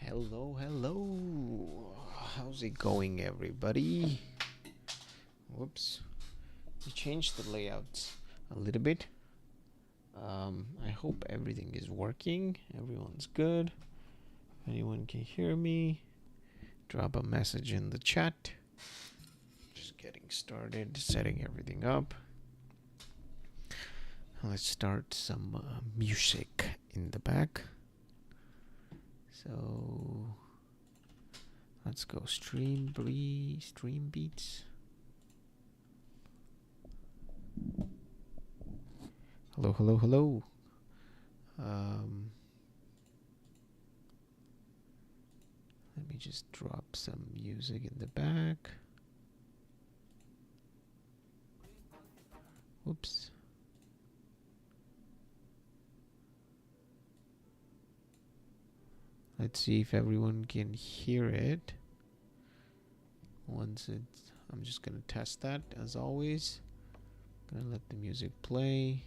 Hello, hello. How's it going, everybody? Whoops. We changed the layouts a little bit. I hope everything is working. Everyone's good. If anyone can hear me, drop a message in the chat. Just getting started, setting everything up. Let's start some music in the back. So let's go stream beats. Hello, hello, hello. Let me just drop some music in the back. Whoops. Let's see if everyone can hear it. Once it's, I'm just gonna test that as always. Gonna let the music play.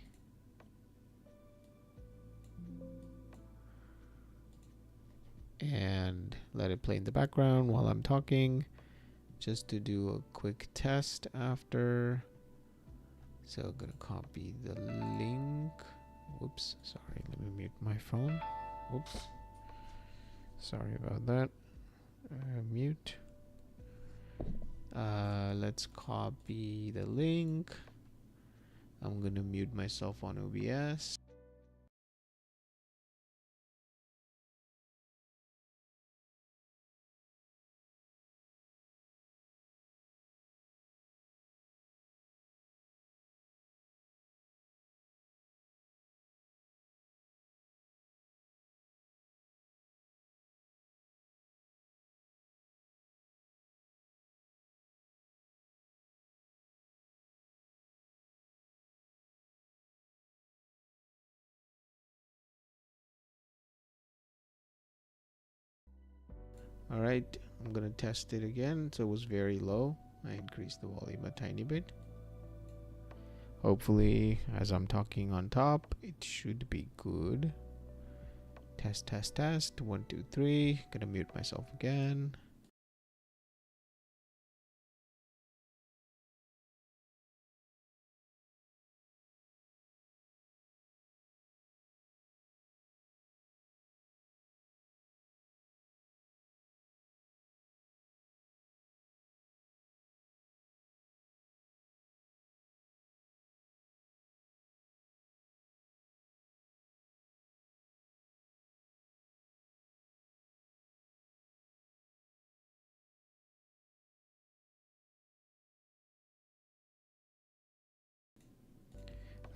And let it play in the background while I'm talking, just to do a quick test after. So I'm gonna copy the link. Whoops, sorry, let me mute my phone. Whoops, sorry about that. Mute. Let's copy the link. I'm gonna mute myself on OBS. All right, I'm gonna test it again. So it was very low. I increased the volume a tiny bit. Hopefully, as I'm talking on top, it should be good. Test, test, test. 1, 2, 3. Gonna mute myself again.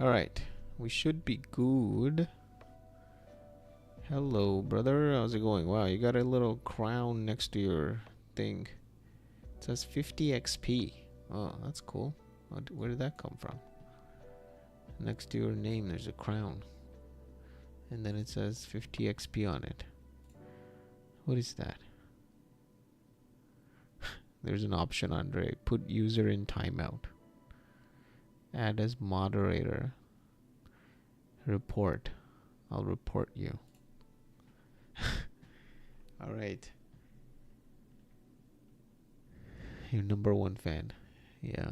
All right, we should be good. Hello, brother. How's it going? Wow, you got a little crown next to your thing. It says 50 XP. Oh, that's cool. Where did that come from? Next to your name, there's a crown. And then it says 50 XP on it. What is that? There's an option under it. Put user in timeout. Add as moderator. Report. I'll report you. All right. Your #1 fan. Yeah.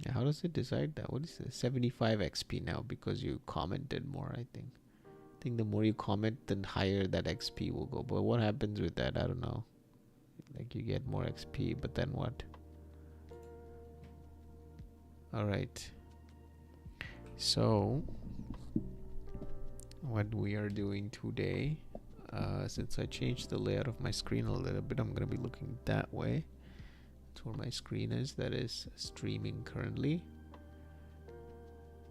Yeah. How does it decide that? What is this? 75 XP now because you commented more, I think. I think the more you comment, the higher that XP will go. But what happens with that? I don't know. Like you get more XP, but then what? All right. So what we are doing today, since I changed the layout of my screen a little bit, I'm gonna be looking that way. That's where my screen is. That is streaming currently.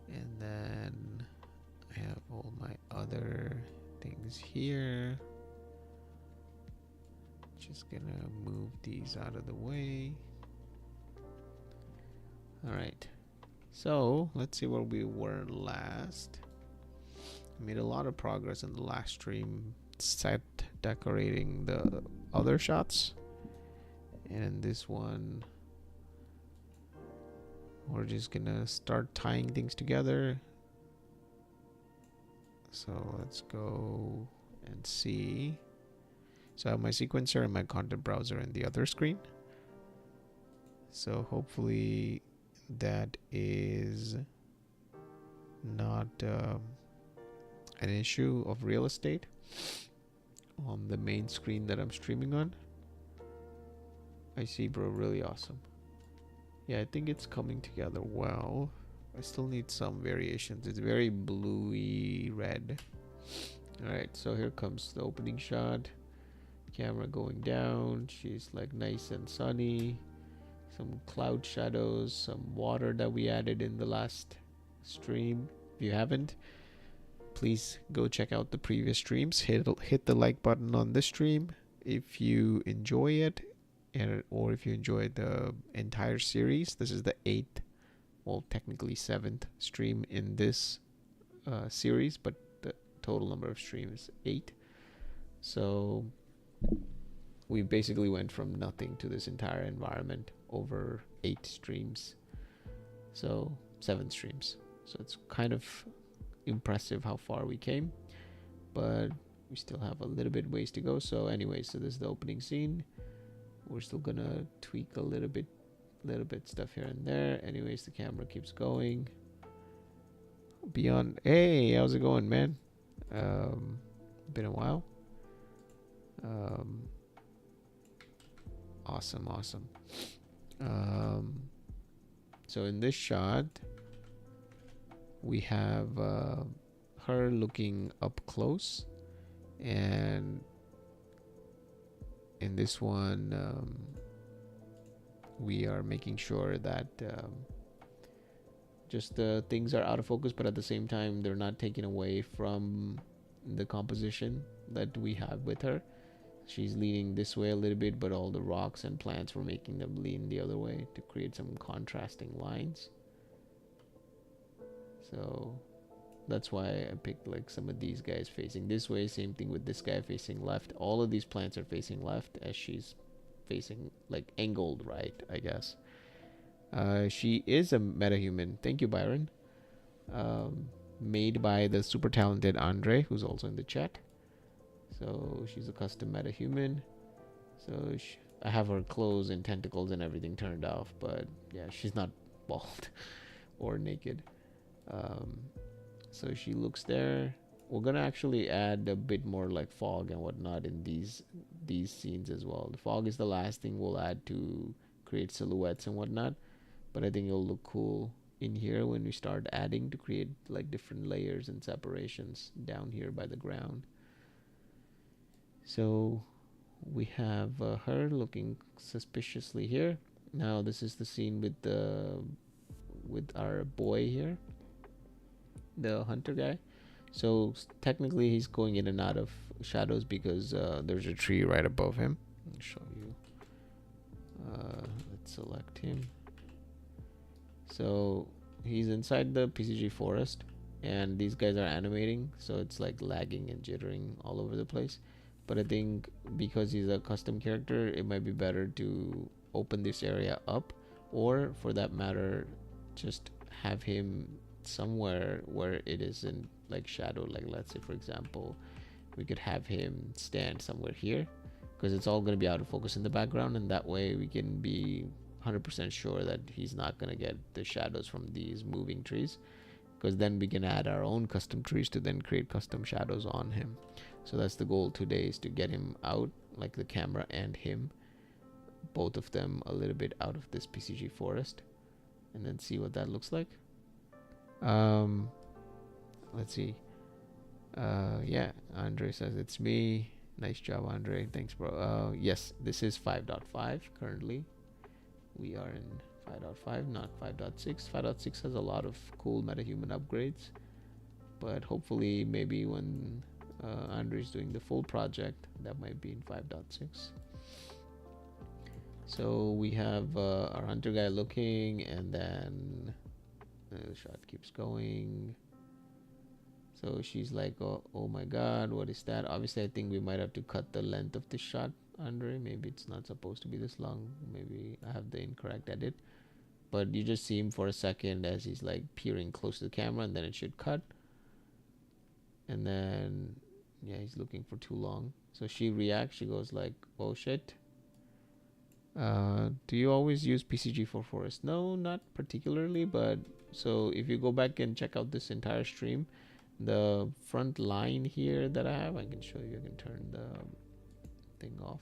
And then I have all my other things here. Just gonna move these out of the way. All right. So let's see where we were last. I made a lot of progress in the last stream, set decorating the other shots. And this one, we're just gonna start tying things together. So let's go and see. So I have my sequencer and my content browser in the other screen. So hopefully that is not an issue of real estate on the main screen that I'm streaming on. I see, bro. Really awesome. Yeah, I think it's coming together well. I still need some variations. It's very bluey red. Alright, so here comes the opening shot. Camera going down. She's like nice and sunny. Some cloud shadows, some water that we added in the last stream. If you haven't, please go check out the previous streams. Hit the like button on this stream if you enjoy it, or if you enjoy the entire series. This is the 8th, well, technically 7th stream in this series, but the total number of streams is 8. So we basically went from nothing to this entire environment over 8 streams. So 7 streams. So it's kind of impressive how far we came, but we still have a little bit ways to go. So anyway, so this is the opening scene. We're still gonna tweak a little bit stuff here and there. Anyways, the camera keeps going. Beyond, hey, how's it going, man? Been a while. Awesome. So in this shot, we have her looking up close, and in this one, we are making sure that just the things are out of focus, but at the same time, they're not taken away from the composition that we have with her. She's leaning this way a little bit, but all the rocks and plants, we're making them lean the other way to create some contrasting lines. So that's why I picked like some of these guys facing this way. Same thing with this guy facing left. All of these plants are facing left as she's facing like angled right, I guess. She is a metahuman. Thank you, Byron. Made by the super talented Andre, who's also in the chat. So she's a custom metahuman. So I have her clothes and tentacles and everything turned off, but yeah, she's not bald or naked. So she looks there. We're gonna actually add a bit more like fog and whatnot in these scenes as well. The fog is the last thing we'll add to create silhouettes and whatnot, but I think it'll look cool in here when we start adding to create like different layers and separations down here by the ground. So we have her looking suspiciously here. Now this is the scene with our boy here, the hunter guy. So technically he's going in and out of shadows because there's a tree right above him. I'll show you. Let's select him. So he's inside the PCG forest, and these guys are animating, so it's like lagging and jittering all over the place. But I think because he's a custom character, it might be better to open this area up, or for that matter, just have him somewhere where it isn't like shadow. Like let's say for example, we could have him stand somewhere here, because it's all going to be out of focus in the background, and that way we can be 100% sure that he's not going to get the shadows from these moving trees, because then we can add our own custom trees to then create custom shadows on him. So that's the goal today, is to get him out, like the camera and him, both of them a little bit out of this PCG forest, and then see what that looks like. Let's see. Yeah, Andre says it's me. Nice job, Andre. Thanks, bro. Yes, this is 5.5 currently. We are in 5.5, not 5.6. 5.6 has a lot of cool metahuman upgrades, but hopefully maybe when Andre's doing the full project, that might be in 5.6. So we have our hunter guy looking, and then the shot keeps going. So she's like, oh my god, what is that? Obviously I think we might have to cut the length of this shot, Andre. Maybe it's not supposed to be this long. Maybe I have the incorrect edit, but you just see him for a second as he's like peering close to the camera, and then it should cut, and then yeah, he's looking for too long. So she reacts, she goes like, oh shit. Do you always use PCG for forest? No, not particularly, but so if you go back and check out this entire stream, the front line here that I have, I can show you. I can turn the thing off.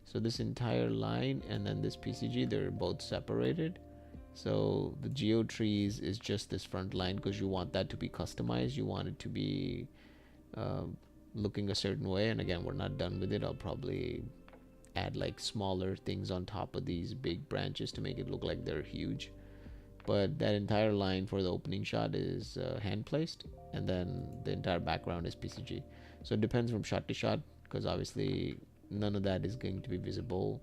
So this entire line and then this PCG, they're both separated. So the geotrees is just this front line because you want that to be customized. You want it to be looking a certain way. And again, we're not done with it. I'll probably add like smaller things on top of these big branches to make it look like they're huge. But that entire line for the opening shot is hand placed, and then the entire background is PCG. So it depends from shot to shot, because obviously none of that is going to be visible,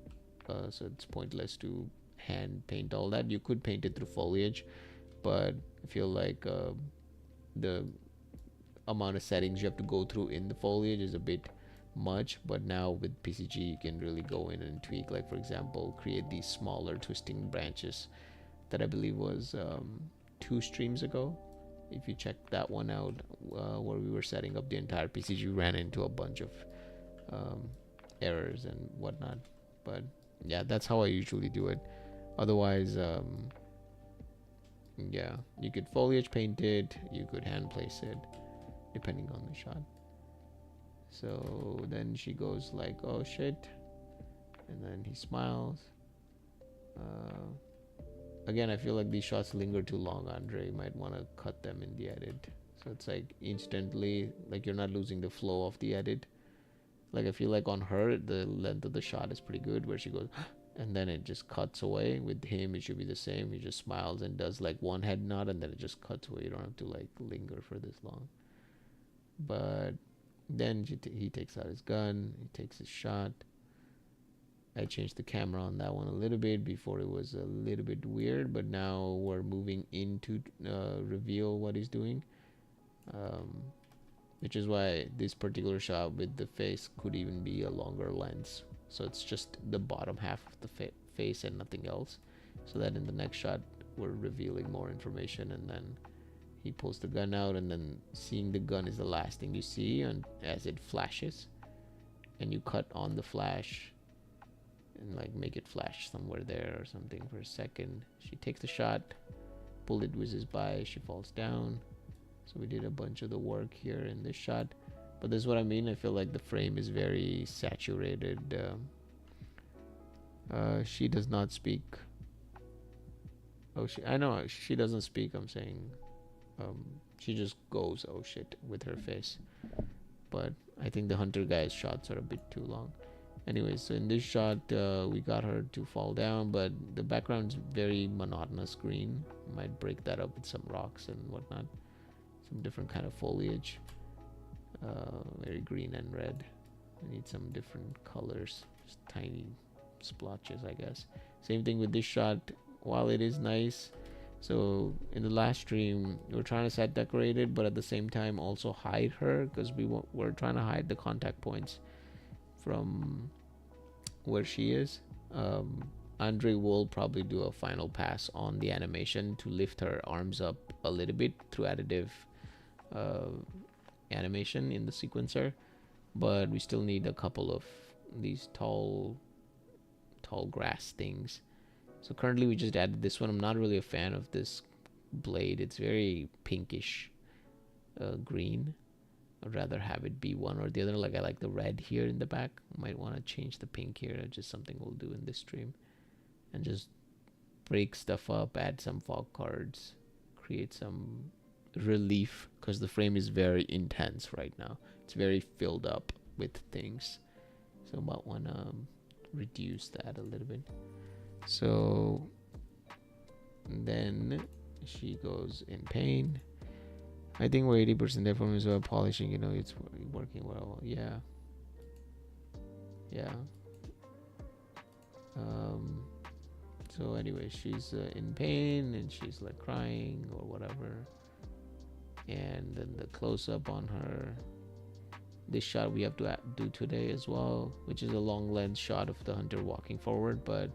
so it's pointless to hand paint all that. You could paint it through foliage, but I feel like the amount of settings you have to go through in the foliage is a bit much. But now with PCG you can really go in and tweak, like for example create these smaller twisting branches that I believe was 2 streams ago. If you check that one out, where we were setting up the entire PCG, ran into a bunch of errors and whatnot. But yeah, that's how I usually do it. Otherwise, yeah, you could foliage paint it, you could hand place it, depending on the shot. So then she goes like, oh shit, and then he smiles. Again, I feel like these shots linger too long, Andre. You might want to cut them in the edit. So it's like instantly, like you're not losing the flow of the edit. Like I feel like on her, the length of the shot is pretty good, where she goes, and then it just cuts away. With him, it should be the same. He just smiles and does like one head nod, and then it just cuts away. You don't have to like linger for this long. But then he takes out his gun, he takes his shot. I changed the camera on that one a little bit. Before it was a little bit weird, but now we're moving into reveal what he's doing, which is why this particular shot with the face could even be a longer lens. So it's just the bottom half of the face and nothing else, so that in the next shot we're revealing more information. And then he pulls the gun out, and then seeing the gun is the last thing you see, and as it flashes, and you cut on the flash and like make it flash somewhere there or something for a second. She takes the shot, bullet whizzes by, she falls down. So we did a bunch of the work here in this shot. But this is what I mean. I feel like the frame is very saturated. She does not speak. Oh, I know she doesn't speak. I'm saying she just goes, oh shit, with her face. But I think the hunter guy's shots are a bit too long. Anyway, so in this shot we got her to fall down, but the background's very monotonous green. Might break that up with some rocks and whatnot, some different kind of foliage, very green and red. I need some different colors, just tiny splotches, I guess. Same thing with this shot. While it is nice, so in the last stream we were trying to set decorated, but at the same time also hide her, because we're trying to hide the contact points from where she is. Andre will probably do a final pass on the animation to lift her arms up a little bit through additive animation in the sequencer, but we still need a couple of these tall grass things. So currently we just added this one. I'm not really a fan of this blade. It's very pinkish green. I'd rather have it be one or the other. Like I like the red here in the back. Might want to change the pink here. Just something we'll do in this stream. And just break stuff up, add some fog cards, create some relief, because the frame is very intense right now. It's very filled up with things. So I might want to reduce that a little bit. So then she goes in pain. I think we're 80% there from as well. Polishing, it's working well. Yeah. So anyway, she's in pain and she's like crying or whatever. And then the close-up on her. This shot we have to do today as well, which is a long lens shot of the hunter walking forward, but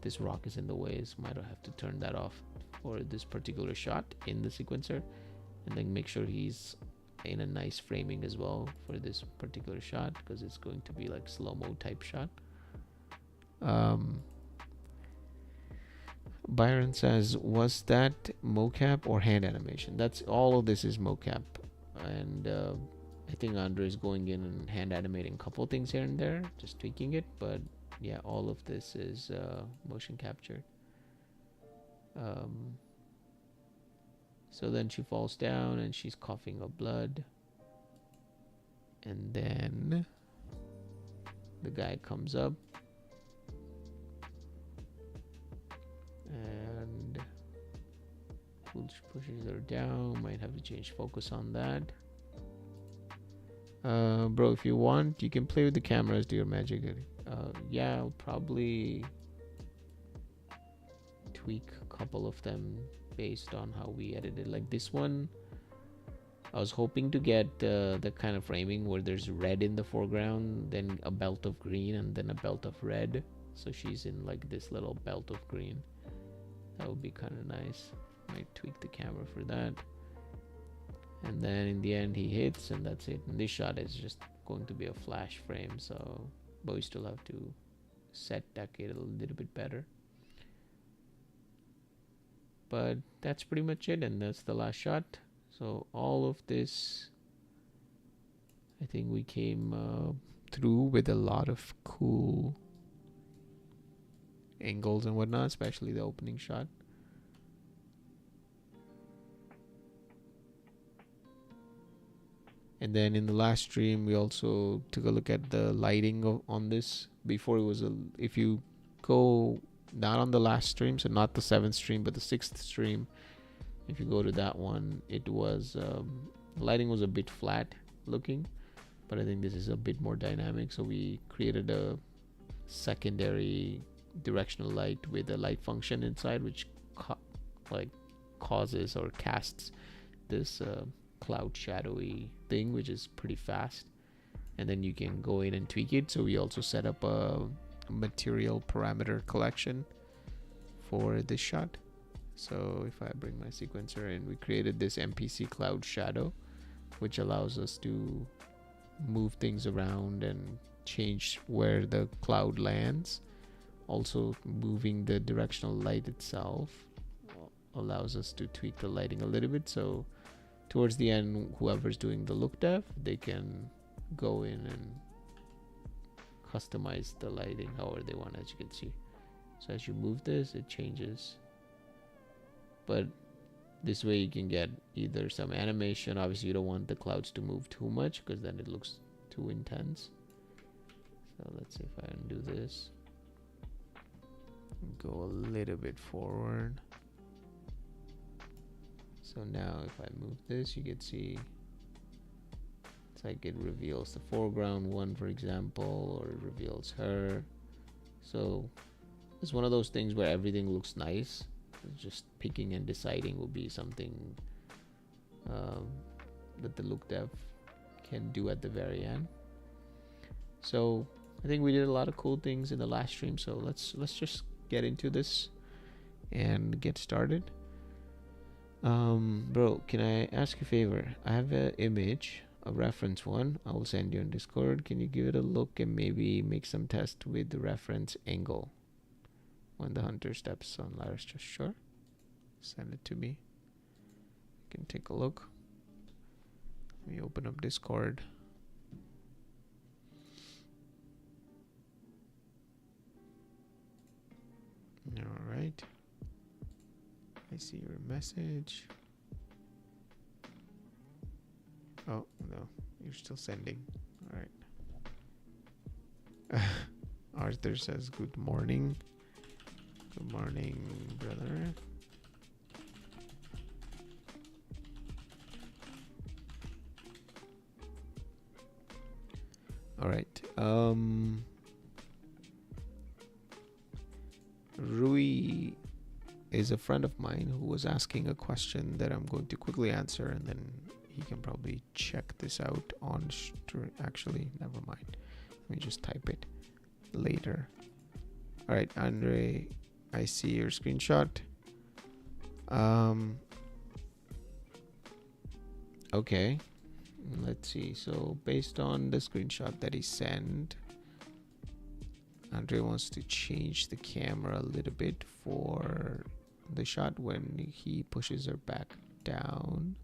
this rock is in the way, so might have to turn that off for this particular shot in the sequencer. And then make sure he's in a nice framing as well for this particular shot, because it's going to be like slow-mo type shot. Byron says, was that mocap or hand animation? That's all of this is mocap, and I think Andre is going in and hand animating a couple things here and there, just tweaking it, but yeah, all of this is motion captured. So then she falls down and she's coughing up blood, and then the guy comes up and pushes her down. Might have to change focus on that. Bro, if you want, you can play with the cameras, do your magic. Yeah, I'll probably tweak a couple of them based on how we edited. Like this one, I was hoping to get the kind of framing where there's red in the foreground, then a belt of green, and then a belt of red. So she's in like this little belt of green. That would be kind of nice. Might tweak the camera for that. And then in the end he hits, and that's it. And this shot is just going to be a flash frame, so but we still have to set decade a little bit better. But that's pretty much it, and that's the last shot. So all of this, I think we came through with a lot of cool angles and whatnot, especially the opening shot. And then in the last stream, we also took a look at the lighting on this. Before it was if you go not on the last stream, so not the 7th stream, but the 6th stream, if you go to that one, it was lighting was a bit flat looking, but I think this is a bit more dynamic. So we created a secondary directional light with a light function inside, which causes or casts this cloud shadowy thing, which is pretty fast, and then you can go in and tweak it. So we also set up a material parameter collection for this shot. So if I bring my sequencer in, we created this MPC cloud shadow, which allows us to move things around and change where the cloud lands. Also, moving the directional light itself allows us to tweak the lighting a little bit. So towards the end, whoever's doing the look dev, they can go in and customize the lighting however they want, as you can see. So as you move this, it changes. But this way you can get either some animation. Obviously you don't want the clouds to move too much, because then it looks too intense. So let's see if I undo this. Go a little bit forward. So now if I move this, you can see it's like it reveals the foreground one, for example, or it reveals her. So it's one of those things where everything looks nice. Just picking and deciding will be something that the look dev can do at the very end. So I think we did a lot of cool things in the last stream, so let's just get into this and get started. Bro, can I ask you a favor? I have an image, a reference one. I will send you on Discord. Can you give it a look and maybe make some test with the reference angle when the hunter steps on ladders? Just sure. Send it to me. You can take a look. Let me open up Discord. All right. I see your message. Oh, no. You're still sending. All right. Arthur says, good morning. Good morning, brother. All right. Rui is a friend of mine who was asking a question that I'm going to quickly answer, and then he can probably check this out on actually, never mind. Let me just type it later. All right, Andre, I see your screenshot. Okay. let's see. So based on the screenshot that he sent, Andre wants to change the camera a little bit for the shot when he pushes her back down.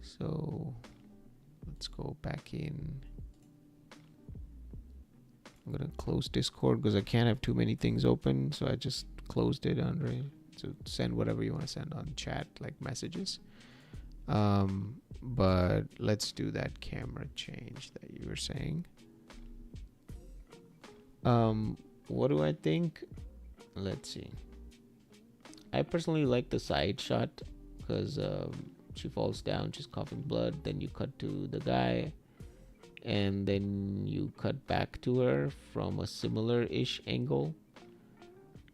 So let's go back in. I'm gonna close Discord because I can't have too many things open, so I just closed it, Andre. So send whatever you want to send on chat, like messages. But let's do that camera change that you were saying. What do I think? Let's see. I personally like the side shot because she falls down, she's coughing blood, then you cut to the guy, and then you cut back to her from a similar-ish angle.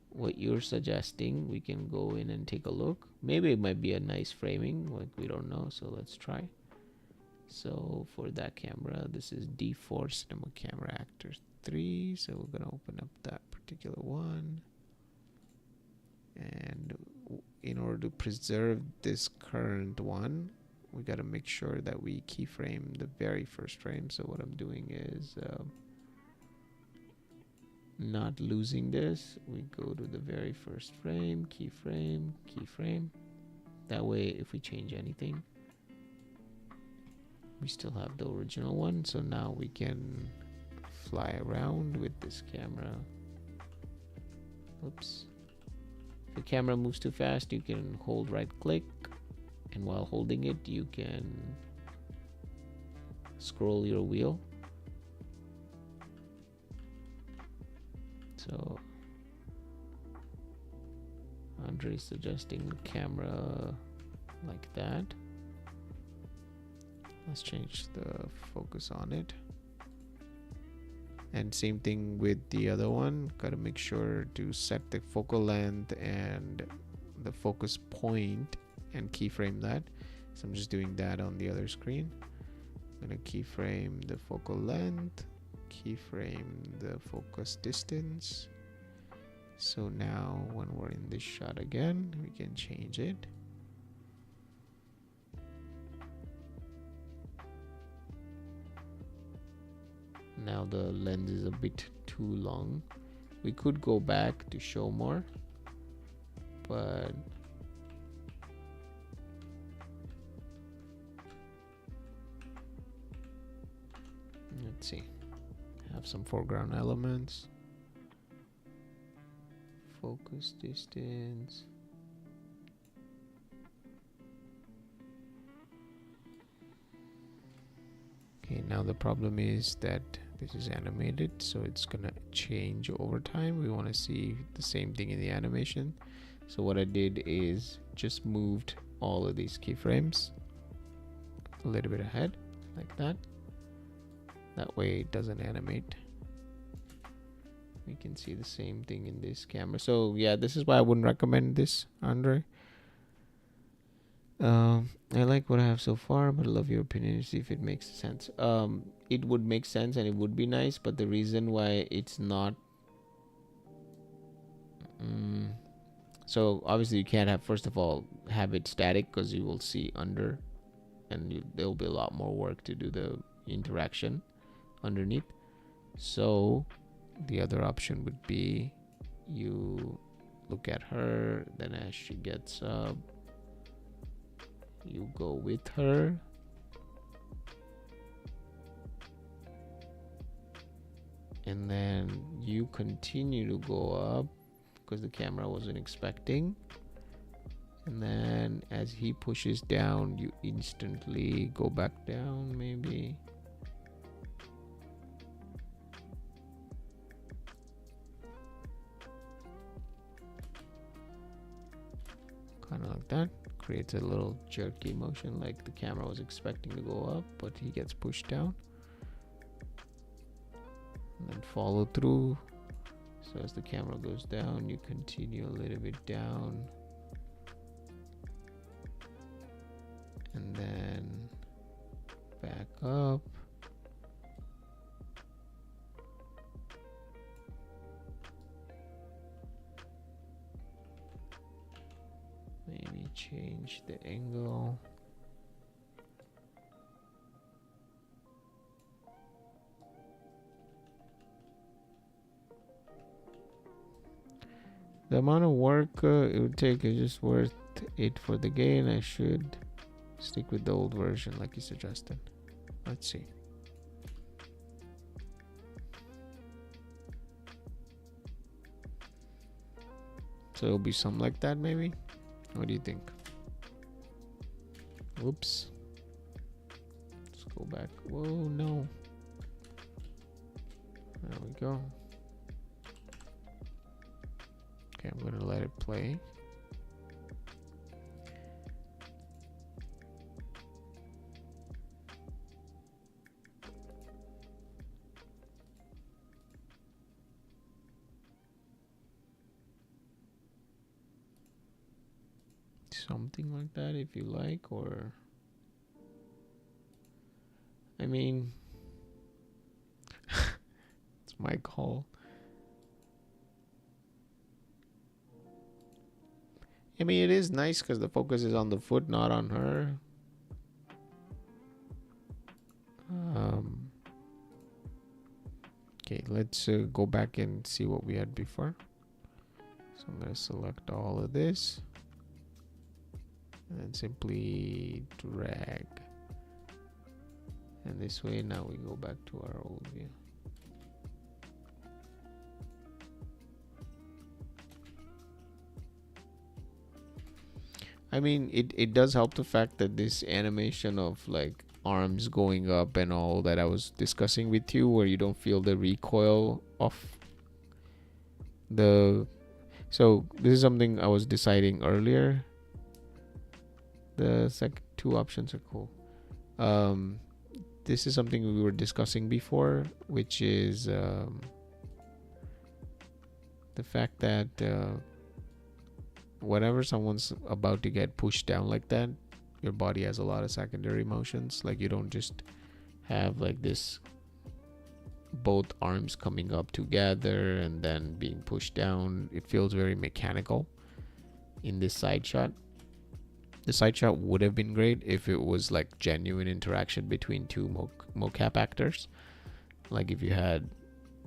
What you're suggesting, we can go in and take a look. Maybe it might be a nice framing, like we don't know, so let's try. So for that camera, this is D4 Cinema Camera Actor 3. So we're gonna open up that particular one, and in order to preserve this current one, we got to make sure that we keyframe the very first frame. So what I'm doing is not losing this. We go to the very first frame, keyframe, keyframe. That way, if we change anything, we still have the original one. So now we can fly around with this camera. Oops. If the camera moves too fast, you can hold right click, and while holding it, you can scroll your wheel. So Andre is suggesting camera like that. Let's change the focus on it. And same thing with the other one. Gotta make sure to set the focal length and the focus point and keyframe that. So I'm just doing that on the other screen. I'm gonna keyframe the focal length, keyframe the focus distance. So now when we're in this shot again, we can change it. Now the lens is a bit too long. We could go back to show more, but let's see. Have some foreground elements. Focus distance. Okay, now the problem is that this is animated, so it's gonna change over time. We want to see the same thing in the animation. So what I did is just moved all of these keyframes a little bit ahead, like that. That way it doesn't animate. We can see the same thing in this camera. So yeah, this is why I wouldn't recommend this, Andre. I like what I have so far, but I love your opinion to see if it makes sense. It would make sense and it would be nice, but the reason why it's not, so obviously you can't have, first of all, have it static because you will see under, and there'll be a lot more work to do the interaction underneath. So the other option would be you look at her, then as she gets up, you go with her, and then you continue to go up because the camera wasn't expecting, and then as he pushes down, you instantly go back down, maybe. Kind of like that. Creates a little jerky motion, like the camera was expecting to go up, but he gets pushed down. And then follow through. So as the camera goes down, you continue a little bit down. And then back up. Maybe change the angle. The amount of work it would take is just worth it for the gain. I should stick with the old version like you suggested. Let's see. So it'll be something like that maybe? What do you think? Whoops. Let's go back. Whoa, no. There we go. Okay, I'm gonna let it play. Something like that if you like, or I mean it's my call. I mean, it is nice because the focus is on the foot, not on her. Okay, let's go back and see what we had before. So I'm going to select all of this and then simply drag. And this way now we go back to our old view. I mean, it does help the fact that this animation of like arms going up and all that I was discussing with you, where you don't feel the recoil of the... So this is something I was deciding earlier. The second two options are cool. This is something we were discussing before, which is the fact that whenever someone's about to get pushed down like that, your body has a lot of secondary motions. Like you don't just have like this both arms coming up together and then being pushed down. It feels very mechanical in this side shot. The side shot would have been great if it was like genuine interaction between two mocap actors. Like if you had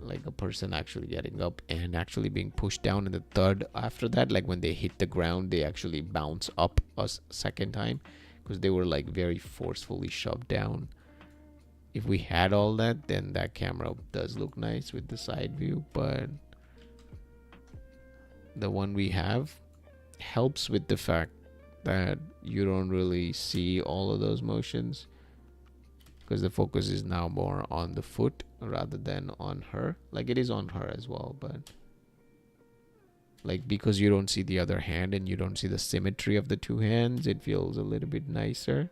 like a person actually getting up and actually being pushed down, and the third after that, like when they hit the ground, they actually bounce up a second time because they were like very forcefully shoved down. If we had all that, then that camera does look nice with the side view, but the one we have helps with the fact that you don't really see all of those motions because the focus is now more on the foot rather than on her. Like it is on her as well, but like because you don't see the other hand and you don't see the symmetry of the two hands, it feels a little bit nicer,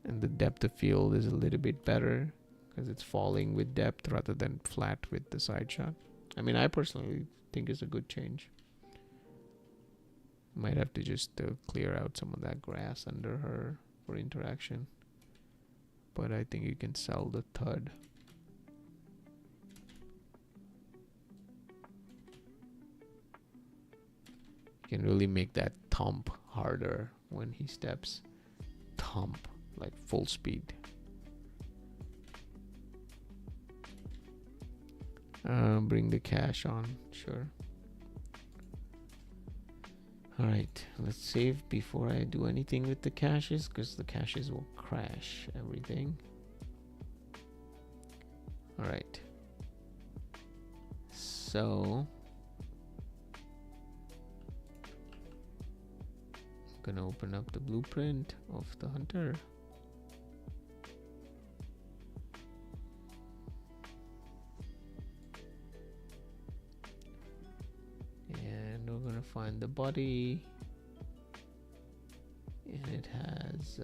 and the depth of field is a little bit better because it's falling with depth rather than flat with the side shot. I mean, I personally think it's a good change. Might have to just clear out some of that grass under her for interaction, but I think you can sell the thud. You can really make that thump harder when he steps. Thump, like full speed. Bring the cache on, sure. Alright, let's save before I do anything with the caches, because the caches will crash everything. Alright. So I'm gonna open up the blueprint of the hunter. And we're gonna find the body, and it has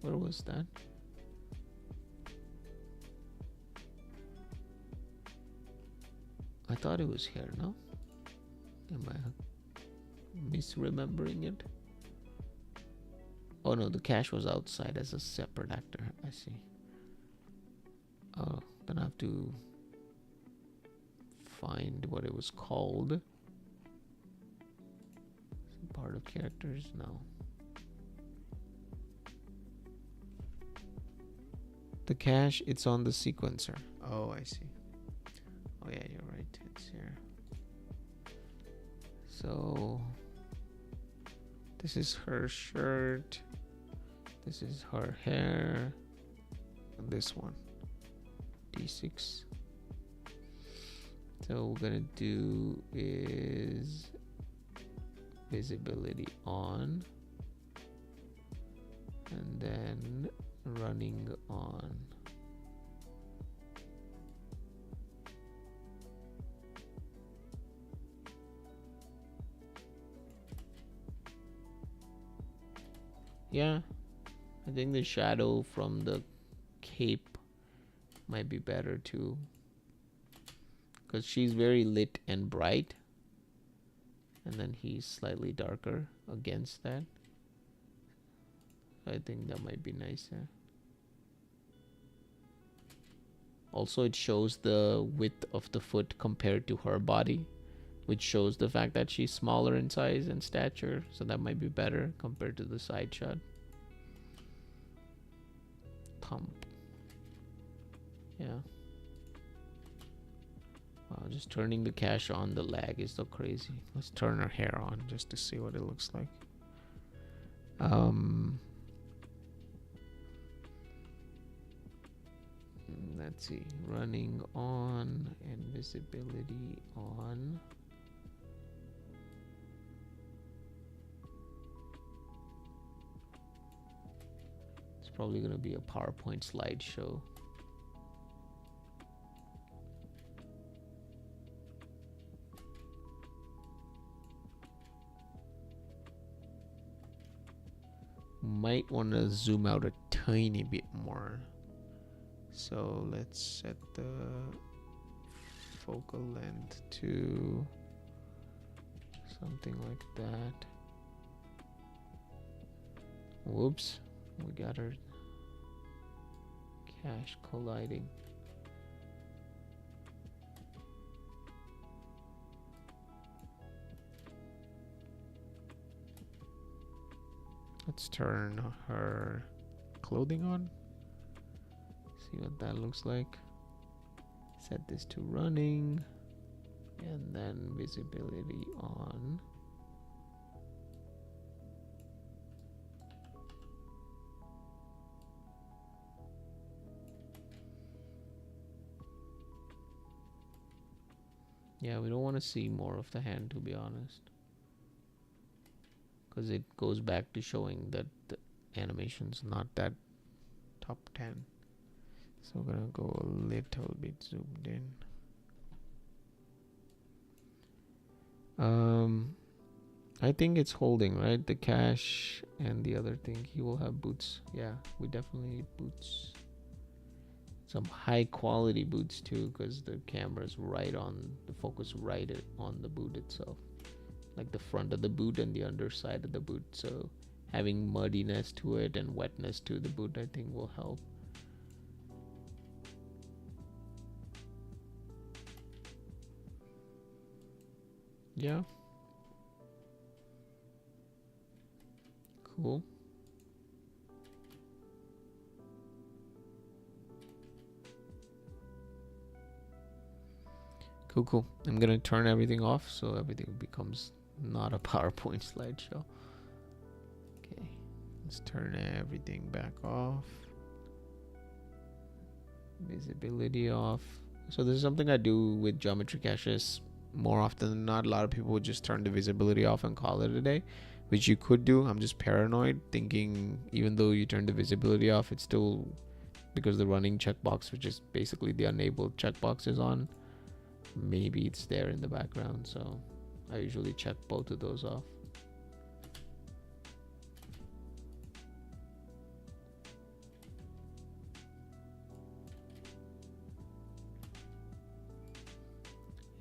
where was that? I thought it was here, no? Am I misremembering it? Oh no, the cache was outside as a separate actor. I see. Oh, then I have to find what it was called. Part of characters? No. The cache, it's on the sequencer. Oh, I see. Oh yeah, you're right. It's here. So this is her shirt, this is her hair, and this one, D6. So what we're gonna do is visibility on, and then running on. Yeah, I think the shadow from the cape might be better too, because she's very lit and bright, and then he's slightly darker against that. I think that might be nicer. Also, it shows the width of the foot compared to her body, which shows the fact that she's smaller in size and stature, so that might be better compared to the side shot. Thump. Yeah. Wow, just turning the cache on the lag is so crazy. Let's turn her hair on just to see what it looks like. Let's see, running on and visibility on. It's probably going to be a PowerPoint slideshow. Might want to zoom out a tiny bit more. So let's set the focal length to something like that. Whoops, we got our cache colliding. Let's turn her clothing on. See what that looks like. Set this to running, and then visibility on. Yeah, we don't want to see more of the hand, to be honest, because it goes back to showing that the animation's not that top 10. So we're gonna go a little bit zoomed in. I think it's holding, right? The cache and the other thing. He will have boots. Yeah, we definitely need boots. Some high quality boots too, because the camera's right on the focus, right on the boot itself, like the front of the boot and the underside of the boot. So having muddiness to it and wetness to the boot, I think will help. Yeah. Cool. Cool. I'm gonna turn everything off so everything becomes not a PowerPoint slideshow. Okay, let's turn everything back off. Visibility off. So this is something I do with geometry caches more often than not. A lot of people would just turn the visibility off and call it a day, which you could do. I'm just paranoid, thinking even though you turn the visibility off, it's still, because the running checkbox, which is basically the enabled checkbox, is on. Maybe it's there in the background, so I usually check both of those off.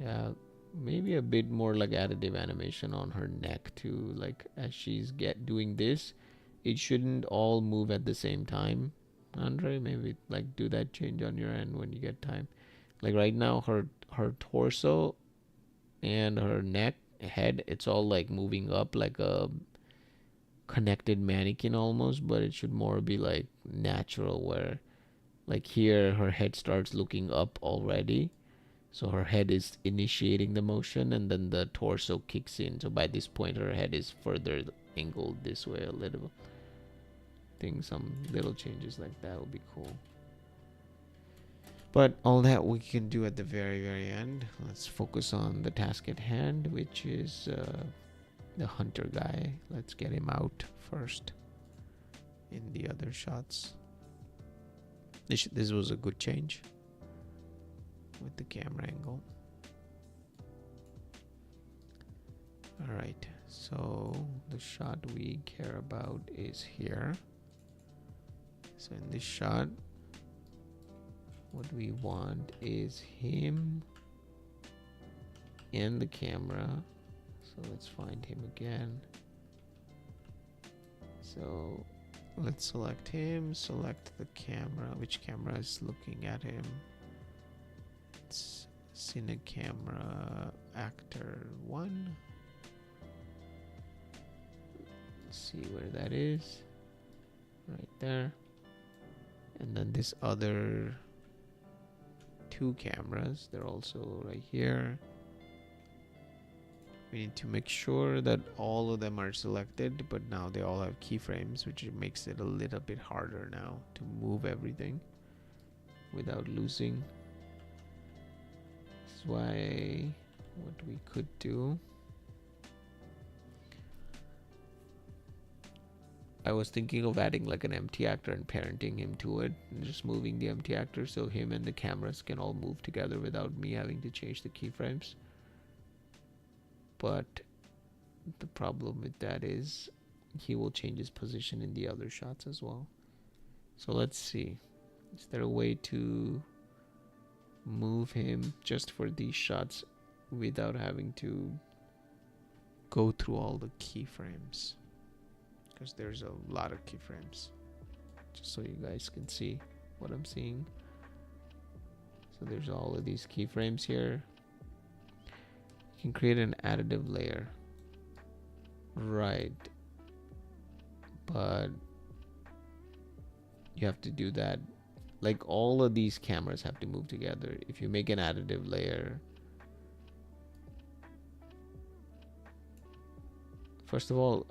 Yeah, maybe a bit more like additive animation on her neck too. Like as she's doing this, it shouldn't all move at the same time. Andre, maybe like do that change on your end when you get time. Like right now, her torso and her neck, head, it's all like moving up like a connected mannequin almost, but it should more be like natural, where like here her head starts looking up already. So her head is initiating the motion, and then the torso kicks in. So by this point, her head is further angled this way a little. I think some little changes like that would be cool. But all that we can do at the very end. Let's focus on the task at hand, which is the hunter guy. Let's get him out first in the other shots. This was a good change with the camera angle. Alright, so the shot we care about is here. So in this shot, what we want is him and the camera. So let's find him again. So let's select him, select the camera. Which camera is looking at him? It's Cine Camera Actor 1. Let's see where that is. Right there. And then this other two cameras, they're also right here. We need to make sure that all of them are selected, but now they all have keyframes, which makes it a little bit harder now to move everything without losing. This is why what we could do, I was thinking of adding like an empty actor and parenting him to it, and just moving the empty actor so him and the cameras can all move together without me having to change the keyframes. But the problem with that is he will change his position in the other shots as well. So let's see. Is there a way to move him just for these shots without having to go through all the keyframes? Because there's a lot of keyframes. Just so you guys can see what I'm seeing. So there's all of these keyframes here. You can create an additive layer. Right. But you have to do that. Like all of these cameras have to move together. If you make an additive layer, first of all,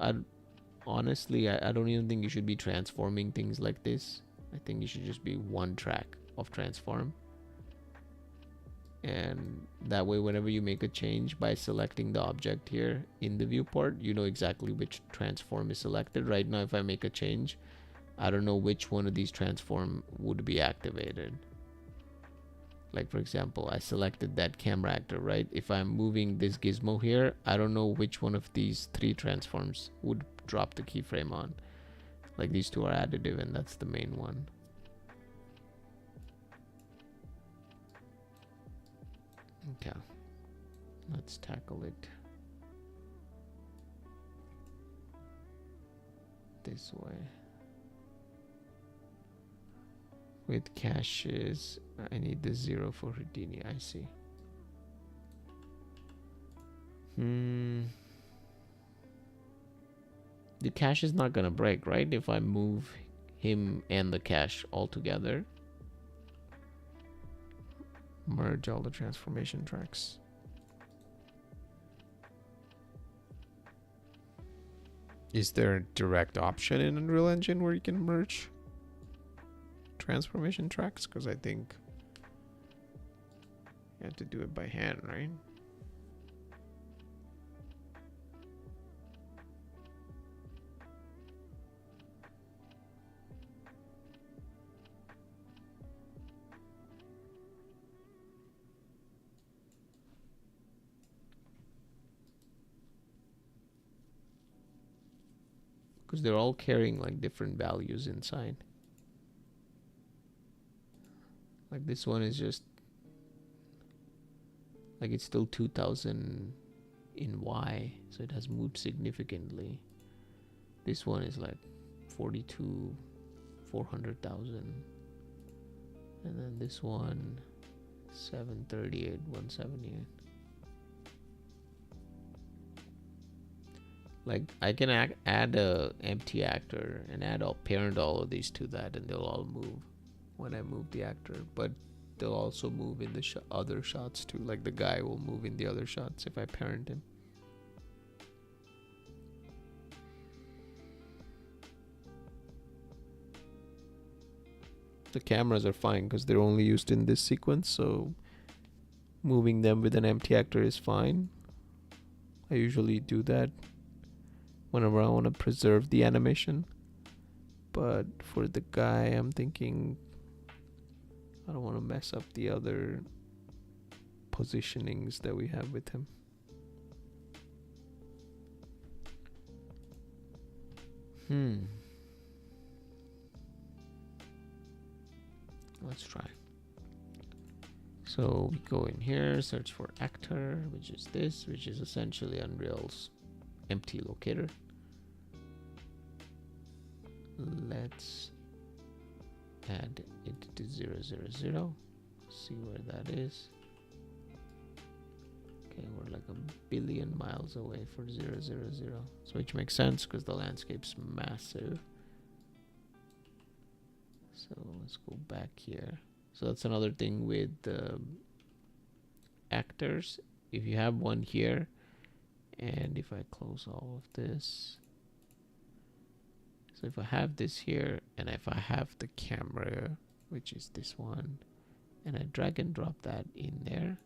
honestly, I don't even think you should be transforming things like this. I think you should just be one track of transform. And that way, whenever you make a change by selecting the object here in the viewport, you know exactly which transform is selected. Right now, if I make a change, I don't know which one of these transform would be activated. Like for example, I selected that camera actor, right? If I'm moving this gizmo here, I don't know which one of these three transforms would drop the keyframe on. Like these two are additive and that's the main one. Okay, let's tackle it this way. With caches, I need the 0 for Houdini. I see. The cache is not gonna break, right? If I move him and the cache all together. Merge all the transformation tracks. Is there a direct option in Unreal Engine where you can merge transformation tracks? Because I think you have to do it by hand, right? Because they're all carrying like different values inside. Like this one is just like it's still 2000 in Y, so it has moved significantly. This one is like 42 400,000, and then this one 738 178. Like I can add a empty actor and parent all of these to that, and they'll all move when I move the actor. But they'll also move in the other shots too. Like the guy will move in the other shots if I parent him. The cameras are fine because they're only used in this sequence, so moving them with an empty actor is fine. I usually do that whenever I want to preserve the animation. But for the guy, I'm thinking I don't want to mess up the other positionings that we have with him. Let's try. So we go in here, search for actor, which is this, which is essentially Unreal's empty locator. Let's add it to 000. See where that is. Okay, we're like 1 billion miles away for 000. So which makes sense because the landscape's massive. So let's go back here. So that's another thing with actors. If you have one here, and if I close all of this, so if I have this here, and if I have the camera, which is this one, and I drag and drop that in there,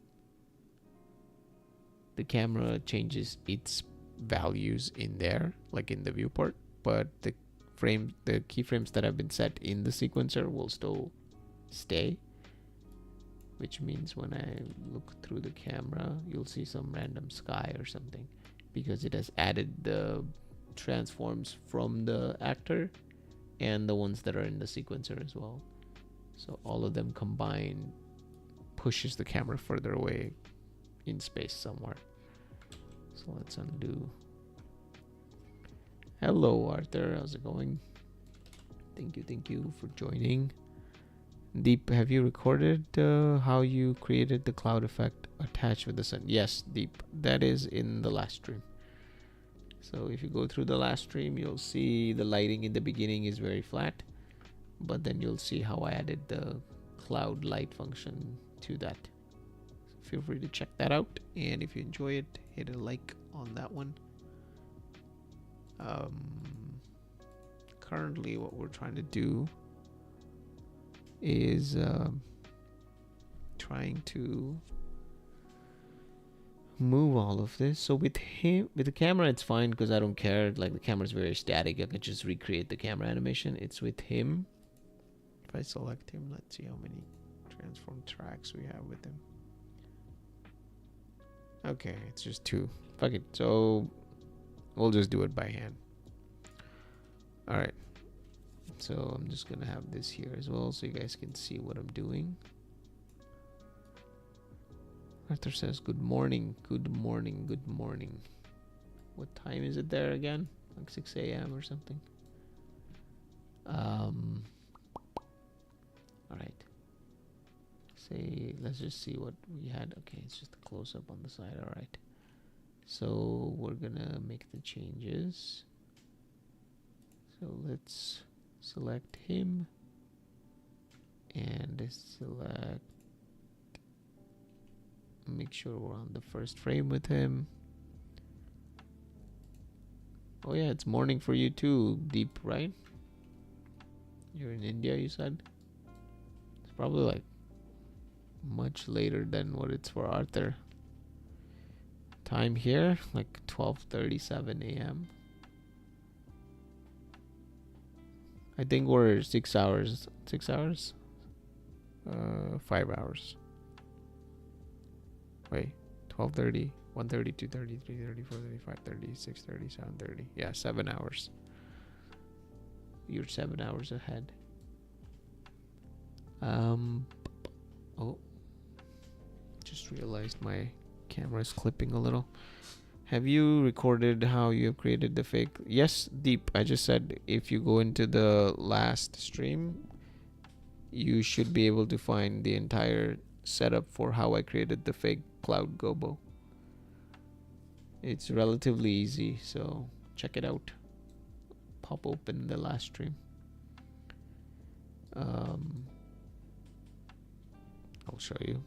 the camera changes its values in there, like in the viewport, but the keyframes that have been set in the sequencer will still stay, which means when I look through the camera, you'll see some random sky or something, because it has added the transforms from the actor and the ones that are in the sequencer as well. So all of them combined pushes the camera further away in space somewhere. So let's undo. Hello Arthur, how's it going? Thank you for joining. Deep, have you recorded how you created the cloud effect attached with the sun? Yes, Deep, that is in the last stream. So if you go through the last stream, you'll see the lighting in the beginning is very flat, but then you'll see how I added the cloud light function to that. So feel free to check that out, and if you enjoy it, hit a like on that one. Currently what we're trying to do is trying to move all of this. So with the camera it's fine because I don't care, like the camera is very static, I could just recreate the camera animation. It's with him, if I select him, let's see how many transform tracks we have with him. Okay, it's just 2. Fuck it, so we'll just do it by hand. Alright, so I'm just gonna have this here as well so you guys can see what I'm doing. Arthur says good morning. What time is it there again? Like 6 a.m. or something. Alright, say let's just see what we had. Okay, it's just a close-up on the side. Alright, so we're gonna make the changes. So let's select him and select, make sure we're on the first frame with him. Oh yeah, it's morning for you too, Deep, right? You're in India, you said? It's probably like much later than what it's for Arthur. Time here, like 12:37 a.m. I think we're 6 hours. 6 hours? 5 hours. Wait, 12:30, 1:30, 2:30, 3:30, 4:30, 5:30, 6:30, 7:30. Yeah, 7 hours. You're 7 hours ahead. Oh, just realized my camera is clipping a little. Have you recorded how you have created the fake? Yes, Deep. I just said if you go into the last stream, you should be able to find the entire setup for how I created the fake cloud gobo. It's relatively easy, so check it out. Pop open the last stream. I'll show you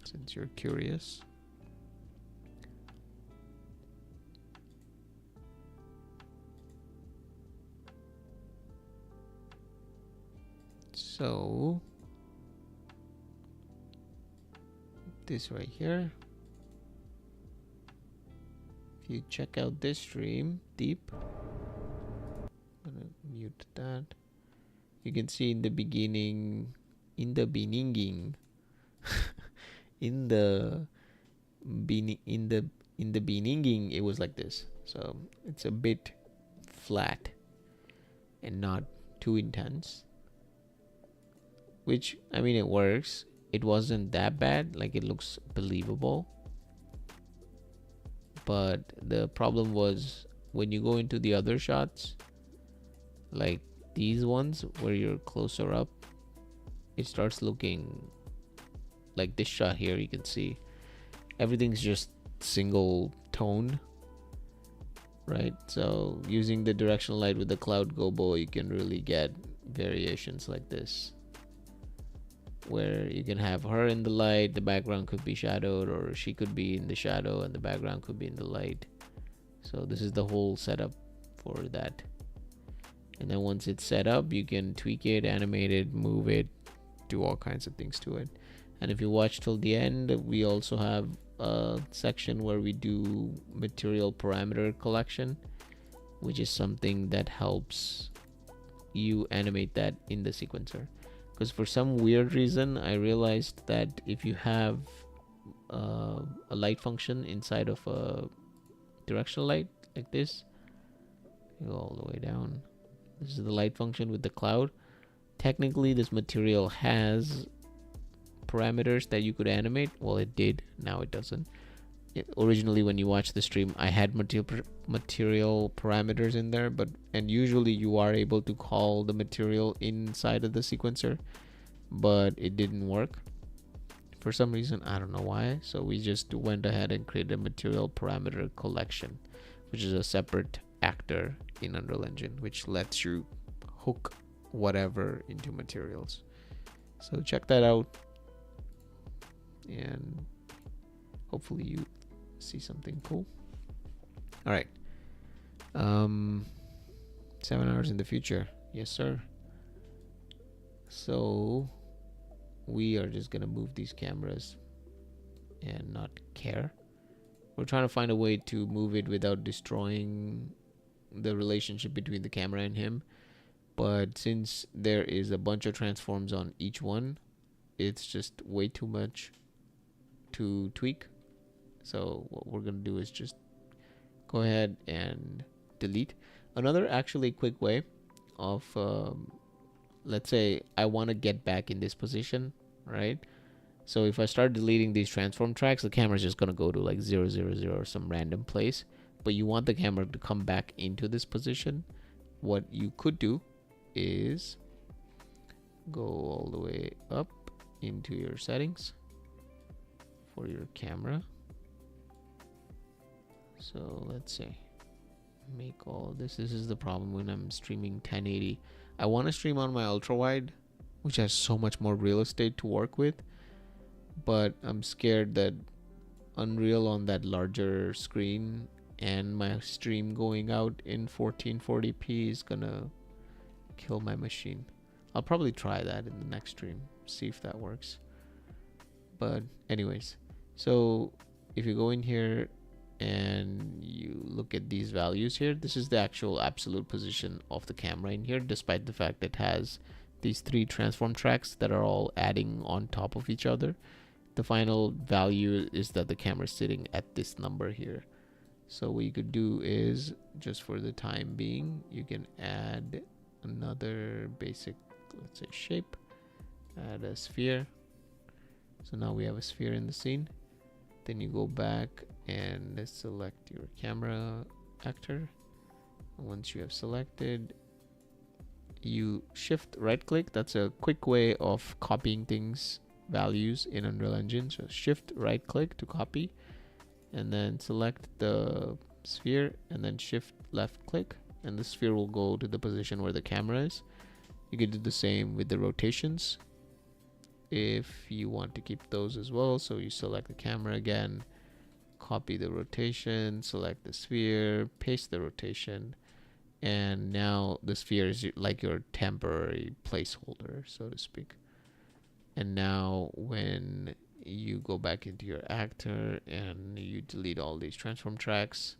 since you're curious. So this right here, if you check out this stream deep, I'm gonna mute that. You can see in the beginning, in the beginning it was like this. So it's a bit flat and not too intense, which, I mean, it works. It wasn't that bad, like it looks believable. But the problem was when you go into the other shots, like these ones where you're closer up, it starts looking like this shot here. You can see everything's just single tone, right? So using the directional light with the cloud gobo, you can really get variations like this, where you can have her in the light, the background could be shadowed, or she could be in the shadow and the background could be in the light. So this is the whole setup for that. And then once it's set up, you can tweak it, animate it, move it, do all kinds of things to it. And if you watch till the end, we also have a section where we do material parameter collection, which is something that helps you animate that in the sequencer. Because for some weird reason, I realized that if you have a light function inside of a directional light like this, go all the way down. This is the light function with the cloud. Technically, this material has parameters that you could animate. Well, it did. Now it doesn't. Originally, when you watch the stream, I had material parameters in there, and usually you are able to call the material inside of the sequencer, but it didn't work for some reason. I don't know why. So we just went ahead and created a material parameter collection, which is a separate actor in Unreal Engine, which lets you hook whatever into materials. So check that out, and hopefully you see something cool. All right. 7 hours in the future. Yes, sir. So we are just gonna move these cameras and not care. We're trying to find a way to move it without destroying the relationship between the camera and him. But since there is a bunch of transforms on each one, it's just way too much to tweak. So what we're gonna do is just go ahead and delete. Another actually quick way of let's say I want to get back in this position, right? So if I start deleting these transform tracks, the camera's just gonna go to like 0, 0, 0 or some random place. But you want the camera to come back into this position. What you could do is go all the way up into your settings for your camera. So let's say make all this. This is the problem when I'm streaming 1080. I want to stream on my ultra wide, which has so much more real estate to work with, but I'm scared that Unreal on that larger screen and my stream going out in 1440p is gonna kill my machine. I'll probably try that in the next stream, see if that works. But anyways, so if you go in here and you look at these values here, this is the actual absolute position of the camera in here, despite the fact that it has these 3 transform tracks that are all adding on top of each other. The final value is that the camera is sitting at this number here. So what you could do is, just for the time being, you can add another basic, let's say, shape, add a sphere. So now we have a sphere in the scene. Then you go back and select your camera actor. Once you have selected, you shift right click. That's a quick way of copying things, values in Unreal Engine. So shift right click to copy, and then select the sphere and then shift left click, and the sphere will go to the position where the camera is. You can do the same with the rotations. if you want to keep those as well. So you select the camera again, copy the rotation, select the sphere, paste the rotation, and now the sphere is like your temporary placeholder, so to speak. And now when you go back into your actor and you delete all these transform tracks,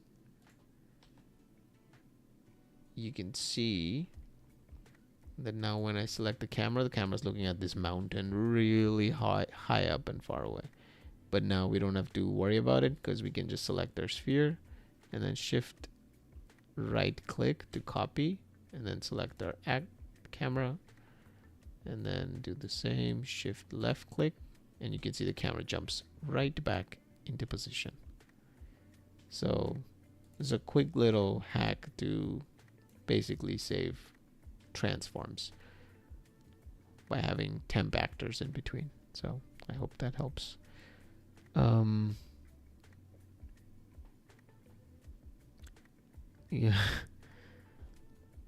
you can see that now when I select the camera's looking at this mountain really high up and far away. But now we don't have to worry about it because we can just select our sphere and then shift right click to copy and then select our camera and then do the same, shift left click, and you can see the camera jumps right back into position. So it's a quick little hack to basically save transforms by having temp actors in between. So I hope that helps. Yeah.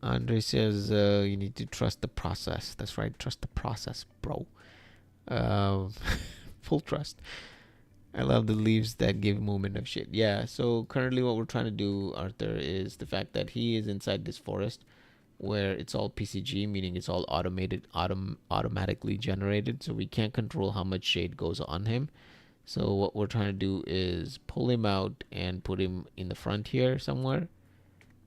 Andre says you need to trust the process. That's right, trust the process, bro. Full trust. I love the leaves that give movement of shit. Yeah, so currently what we're trying to do, Arthur, is the fact that he is inside this forest where it's all PCG, meaning it's all automatically generated, so we can't control how much shade goes on him. So what we're trying to do is pull him out and put him in the front here somewhere,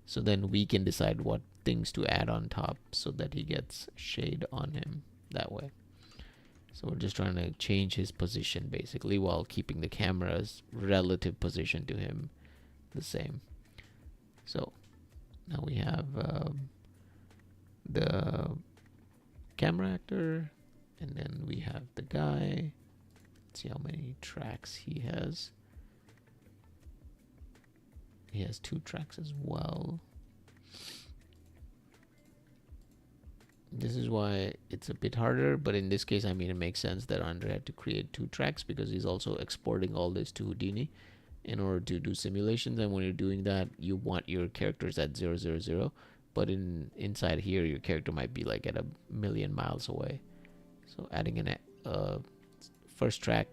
so then we can decide what things to add on top so that he gets shade on him that way. So we're just trying to change his position basically while keeping the camera's relative position to him the same. So now we have the camera actor, and then we have the guy. Let's see how many tracks he has. He has 2 tracks as well. This is why it's a bit harder, but in this case, I mean, it makes sense that Andre had to create 2 tracks because he's also exporting all this to Houdini in order to do simulations. And when you're doing that, you want your characters at 000, but inside here, your character might be like at 1,000,000 miles away. So adding a first track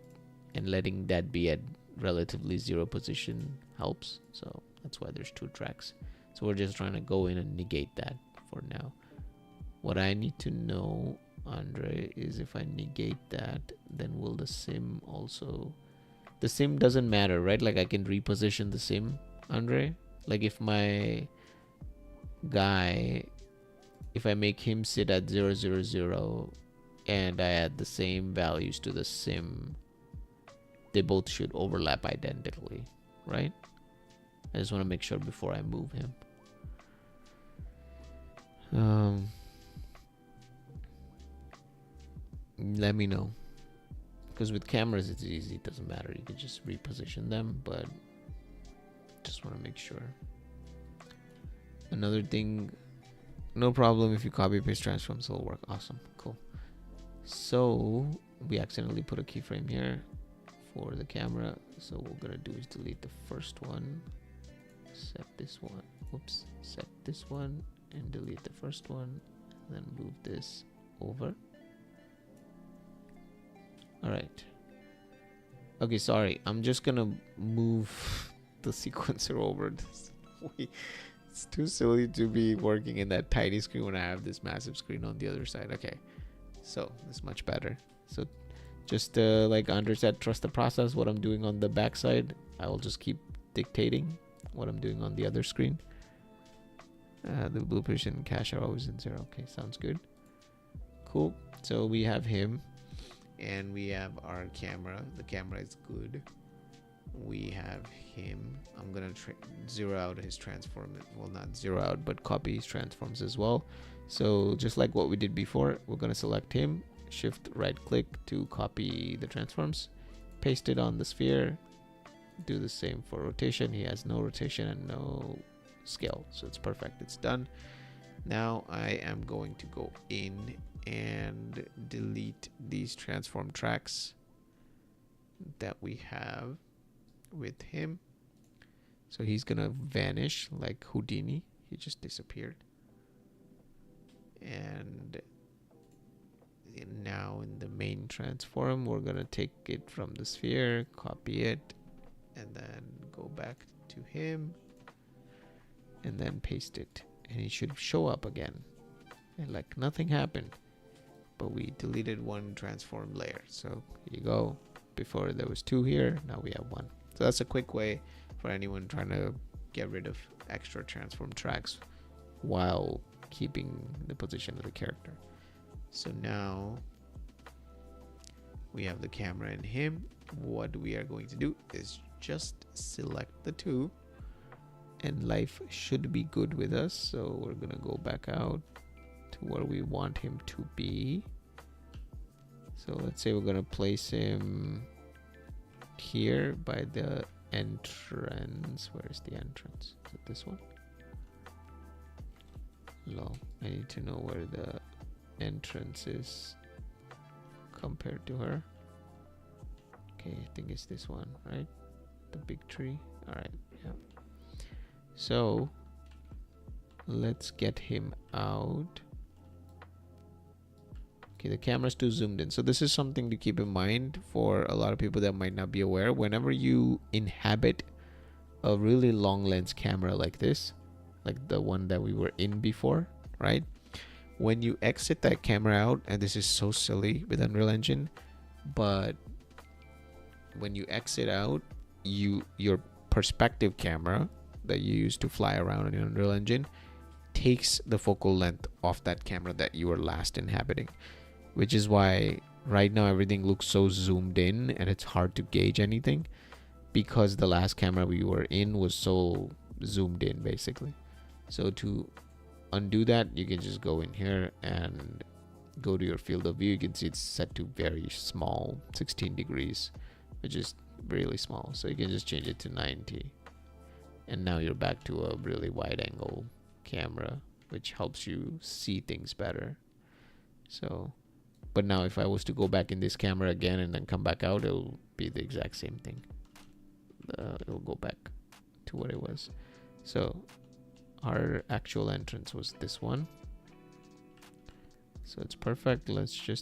and letting that be at relatively 0 position helps. So that's why there's 2 tracks. So we're just trying to go in and negate that for now. What I need to know, Andre, is if I negate that, then will the sim also... The sim doesn't matter, right? Like I can reposition the sim, Andre? Like if my guy, if I make him sit at 000 and I add the same values to the sim, they both should overlap identically, right? I just want to make sure before I move him. Let me know, because with cameras it's easy, it doesn't matter, you can just reposition them, but just want to make sure. Another thing, no problem if you copy paste transforms, it'll work. Awesome, cool. So we accidentally put a keyframe here for the camera, so what we're gonna do is delete the first one, set this one, whoops, set this one and delete the first one, and then move this over. All right. Okay, sorry. I'm just gonna move the sequencer over. It's too silly to be working in that tiny screen when I have this massive screen on the other side. Okay, so it's much better. So just like Andre said, trust the process. What I'm doing on the back side, I will just keep dictating what I'm doing on the other screen. The blue position and cache are always in 0. Okay, sounds good. Cool. So we have him. And we have our camera. The camera is good. We have him. I'm gonna zero out his transform. Well, not zero out, but copy his transforms as well. So just like what we did before, we're gonna select him, shift right click to copy the transforms, paste it on the sphere, do the same for rotation. He has no rotation and no scale, so it's perfect. It's done. Now I am going to go in and delete these transform tracks that we have with him. So he's gonna vanish like Houdini. He just disappeared. And now in the main transform, we're gonna take it from the sphere, copy it, and then go back to him, and then paste it, and it should show up again, and like nothing happened, but we deleted one transform layer. So here you go. Before there was 2 here, now we have 1. So that's a quick way for anyone trying to get rid of extra transform tracks while keeping the position of the character. So now we have the camera and him. What we are going to do is just select the 2, and life should be good with us. So we're gonna go back out to where we want him to be. So let's say we're gonna place him here by the entrance. Where is the entrance? Is it this one? No, I need to know where the entrance is compared to her. Okay, I think it's this one, right? The big tree. All right, yeah. So let's get him out. Okay, the camera's too zoomed in. So this is something to keep in mind for a lot of people that might not be aware. Whenever you inhabit a really long lens camera like this, like the one that we were in before, right? When you exit that camera out, and this is so silly with Unreal Engine, but when you exit out, your perspective camera that you use to fly around in Unreal Engine takes the focal length off that camera that you were last inhabiting, which is why right now everything looks so zoomed in and it's hard to gauge anything, because the last camera we were in was so zoomed in basically. So to undo that, you can just go in here and go to your field of view. You can see it's set to very small, 16 degrees, which is really small. So you can just change it to 90, and now you're back to a really wide angle camera, which helps you see things better. So, but now if I was to go back in this camera again and then come back out, it'll be the exact same thing. It'll go back to what it was. So our actual entrance was this one. So it's perfect.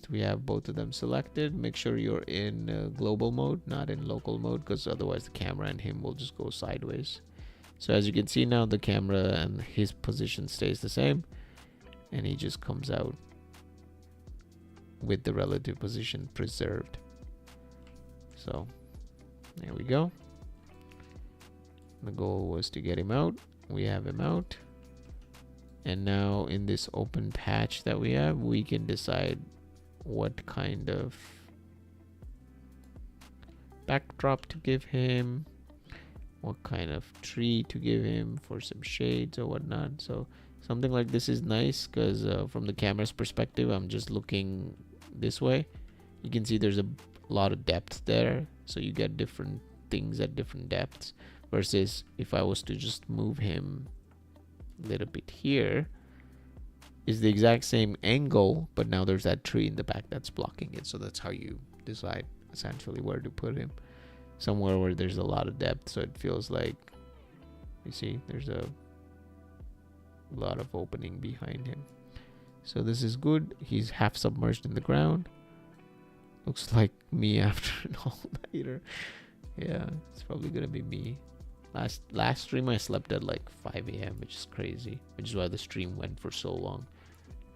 We have both of them selected. Make sure you're in global mode, not in local mode, because otherwise the camera and him will just go sideways. So as you can see now, the camera and his position stays the same, and he just comes out with the relative position preserved. So there we go. The goal was to get him out. We have him out. And now in this open patch that we have, we can decide what kind of backdrop to give him, what kind of tree to give him for some shades or whatnot. So something like this is nice because from the camera's perspective, I'm just looking this way. You can see there's a lot of depth there, so you get different things at different depths, versus if I was to just move him a little bit here, is the exact same angle, but now there's that tree in the back that's blocking it. So that's how you decide essentially where to put him, somewhere where there's a lot of depth, so it feels like, you see, there's a lot of opening behind him. So this is good. He's half submerged in the ground. Looks like me after an all-nighter. Yeah, it's probably gonna be me. Last stream I slept at like 5 a.m, which is crazy, which is why the stream went for so long.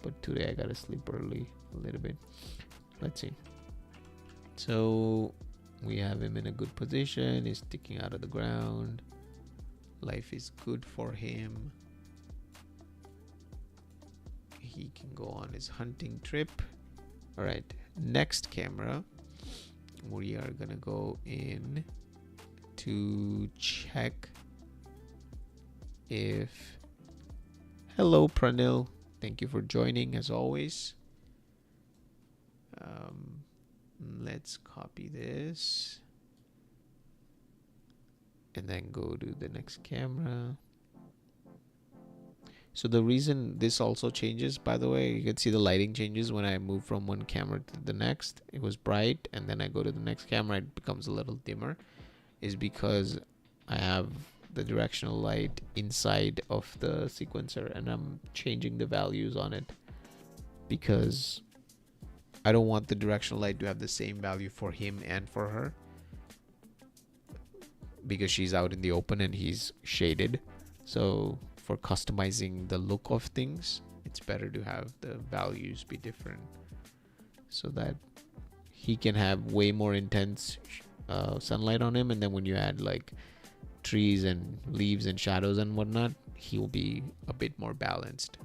But today I gotta sleep early a little bit. Let's see. So we have him in a good position. He's sticking out of the ground. Life is good for him. He can go on his hunting trip. All right, next camera, we are gonna go in to check if, hello Pranil, thank you for joining as always. Let's copy this and then go to the next camera. So the reason this also changes, by the way, you can see the lighting changes when I move from one camera to the next. It was bright, and then I go to the next camera, it becomes a little dimmer, is because I have the directional light inside of the sequencer and I'm changing the values on it because I don't want the directional light to have the same value for him and for her, because she's out in the open and he's shaded. So for customizing the look of things, it's better to have the values be different so that he can have way more intense sunlight on him, and then when you add like trees and leaves and shadows and whatnot, he will be a bit more balanced.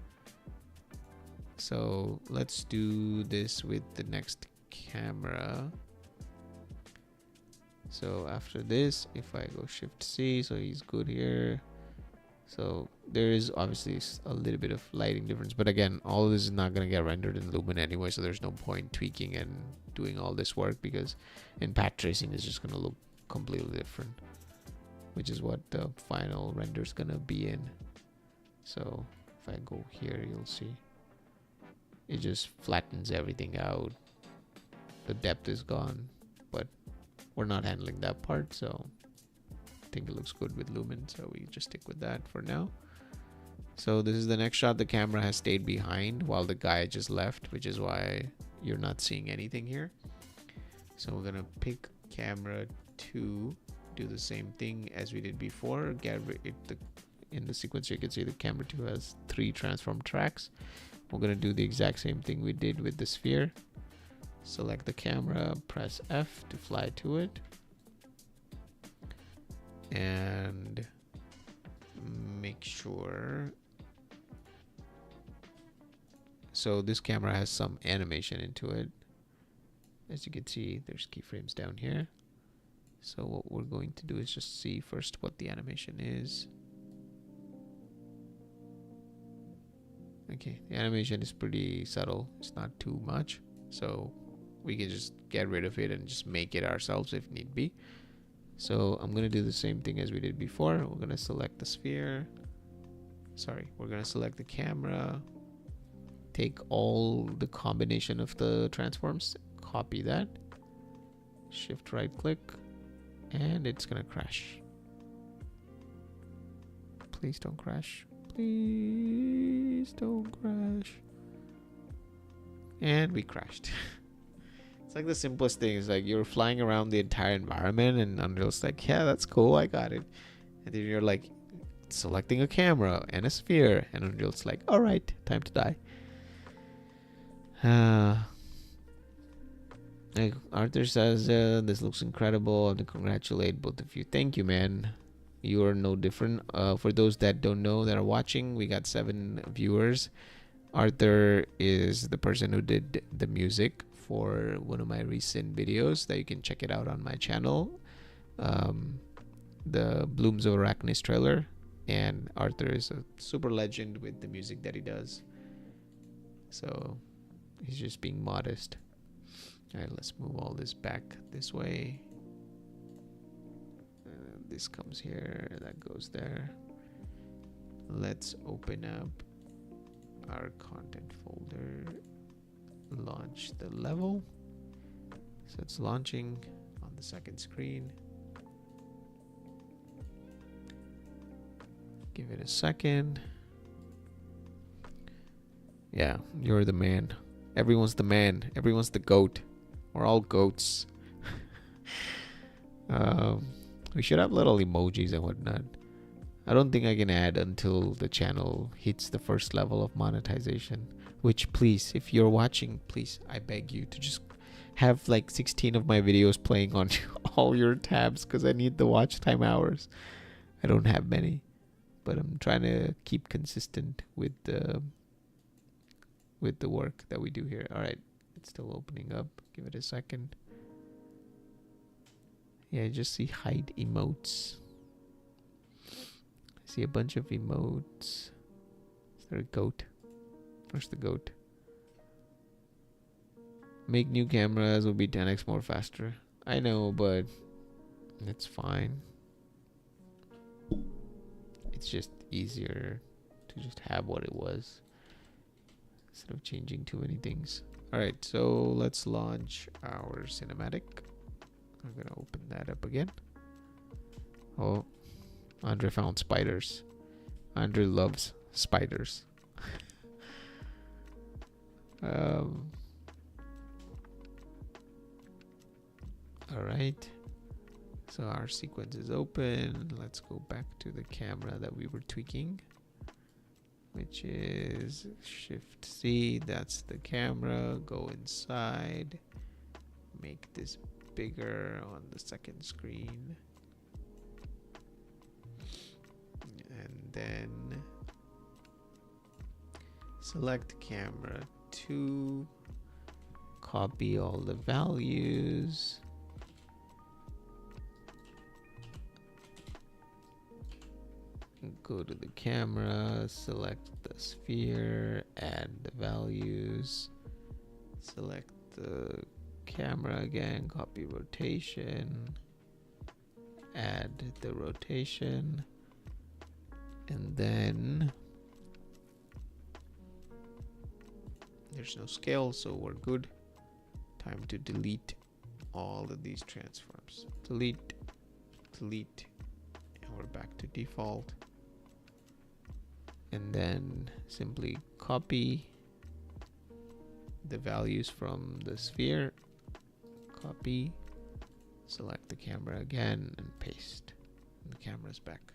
So let's do this with the next camera. So after this, if I go Shift C, so he's good here. So there is obviously a little bit of lighting difference, but again, all of this is not going to get rendered in Lumen anyway, so there's no point tweaking and doing all this work, because in path tracing is just going to look completely different, which is what the final render is going to be in. So if I go here, you'll see it just flattens everything out. The depth is gone, but we're not handling that part, so I think it looks good with Lumen, so we just stick with that for now. So this is the next shot. The camera has stayed behind while the guy just left, which is why you're not seeing anything here. So we're gonna pick camera 2, do the same thing as we did before. In the sequence you can see the camera 2 has 3 transform tracks. We're gonna do the exact same thing we did with the sphere. Select the camera, press F to fly to it, and make sure. So this camera has some animation into it. As you can see, there's keyframes down here. So what we're going to do is just see first what the animation is. Okay, the animation is pretty subtle. It's not too much. So we can just get rid of it and just make it ourselves if need be. So I'm going to do the same thing as we did before. We're going to select the sphere. We're going to select the camera. Take all the combination of the transforms. Copy that. Shift right click. And it's going to crash. Please don't crash. Please don't crash. And we crashed. It's like the simplest thing. It's like you're flying around the entire environment and Unreal's like, yeah, that's cool, I got it. And then you're like selecting a camera and a sphere, and Unreal's like, all right, time to die. Like Arthur says, this looks incredible. I want to congratulate both of you. Thank you, man. You are no different. For those that don't know that are watching, we got 7 viewers. Arthur is the person who did the music for one of my recent videos that you can check it out on my channel, the Blooms of Arachnis trailer. And Arthur is a super legend with the music that he does, so he's just being modest. All right, let's move all this back this way. This comes here, that goes there. Let's open up our content folder, launch the level. So it's launching on the second screen. Give it a second. Yeah, you're the man. Everyone's the man. Everyone's the goat. We're all goats. We should have little emojis and whatnot. I don't think I can add until the channel hits the first level of monetization. Which, please, if you're watching, please, I beg you to just have like 16 of my videos playing on all your tabs, because I need the watch time hours. I don't have many, but I'm trying to keep consistent with the work that we do here. All right, it's still opening up. Give it a second. Yeah, I just see hide emotes. I see a bunch of emotes. Is there a goat? Where's the goat? Make new cameras will be 10x more faster. I know, but it's fine. It's just easier to just have what it was instead of changing too many things. Alright, so let's launch our cinematic. I'm gonna open that up again. Oh, Andre found spiders. Andre loves spiders. All right. So our sequence is open. Let's go back to the camera that we were tweaking, which is Shift C. That's the camera. Go inside. Make this bigger on the second screen. And then select camera 2. Copy all the values. Go to the camera, select the sphere, add the values, select the camera again, copy rotation, add the rotation, and then there's no scale, so we're good. Time to delete all of these transforms. Delete, delete, and we're back to default. And then simply copy the values from the sphere, copy, select the camera again, and paste. And the camera's back.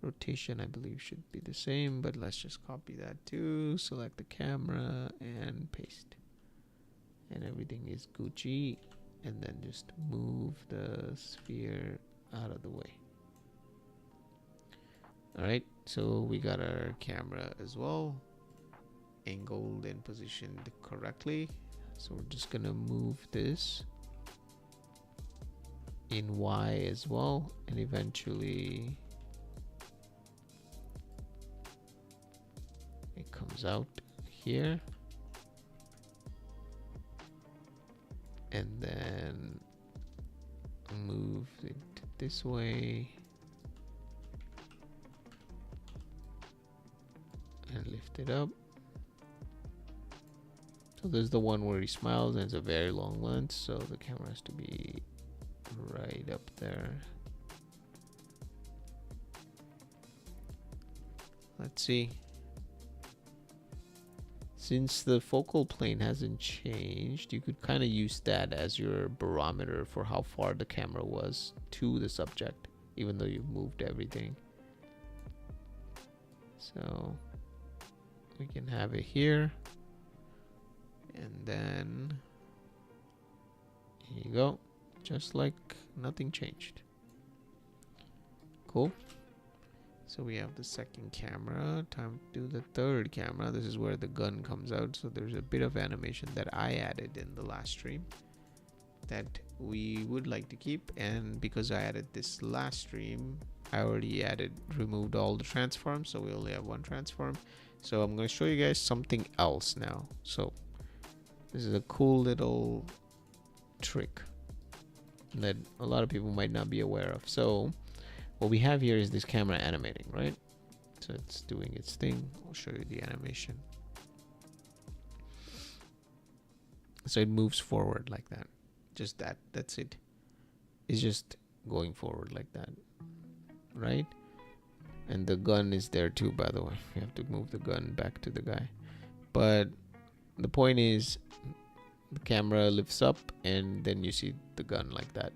Rotation, I believe, should be the same, but let's just copy that too. Select the camera and paste. And everything is Gucci. And then just move the sphere out of the way. Alright, so we got our camera as well, angled and positioned correctly. So we're just gonna move this in Y as well, and eventually it comes out here, and then move it this way and lift it up. So there's the one where he smiles, and it's a very long lens, so the camera has to be right up there. Let's see. Since the focal plane hasn't changed, you could kind of use that as your barometer for how far the camera was to the subject, even though you've moved everything. So we can have it here, and then here you go, just like nothing changed. Cool. So we have the second camera. Time to do the third camera. This is where the gun comes out. So there's a bit of animation that I added in the last stream that we would like to keep, and because I added this last stream, I already removed all the transforms, so we only have one transform. So I'm going to show you guys something else now. So this is a cool little trick that a lot of people might not be aware of. So what we have here is this camera animating, right? So it's doing its thing. I'll show you the animation. So it moves forward like that. Just that. That's it. It's just going forward like that, right? And the gun is there too, by the way. You have to move the gun back to the guy. But the point is, the camera lifts up and then you see the gun like that.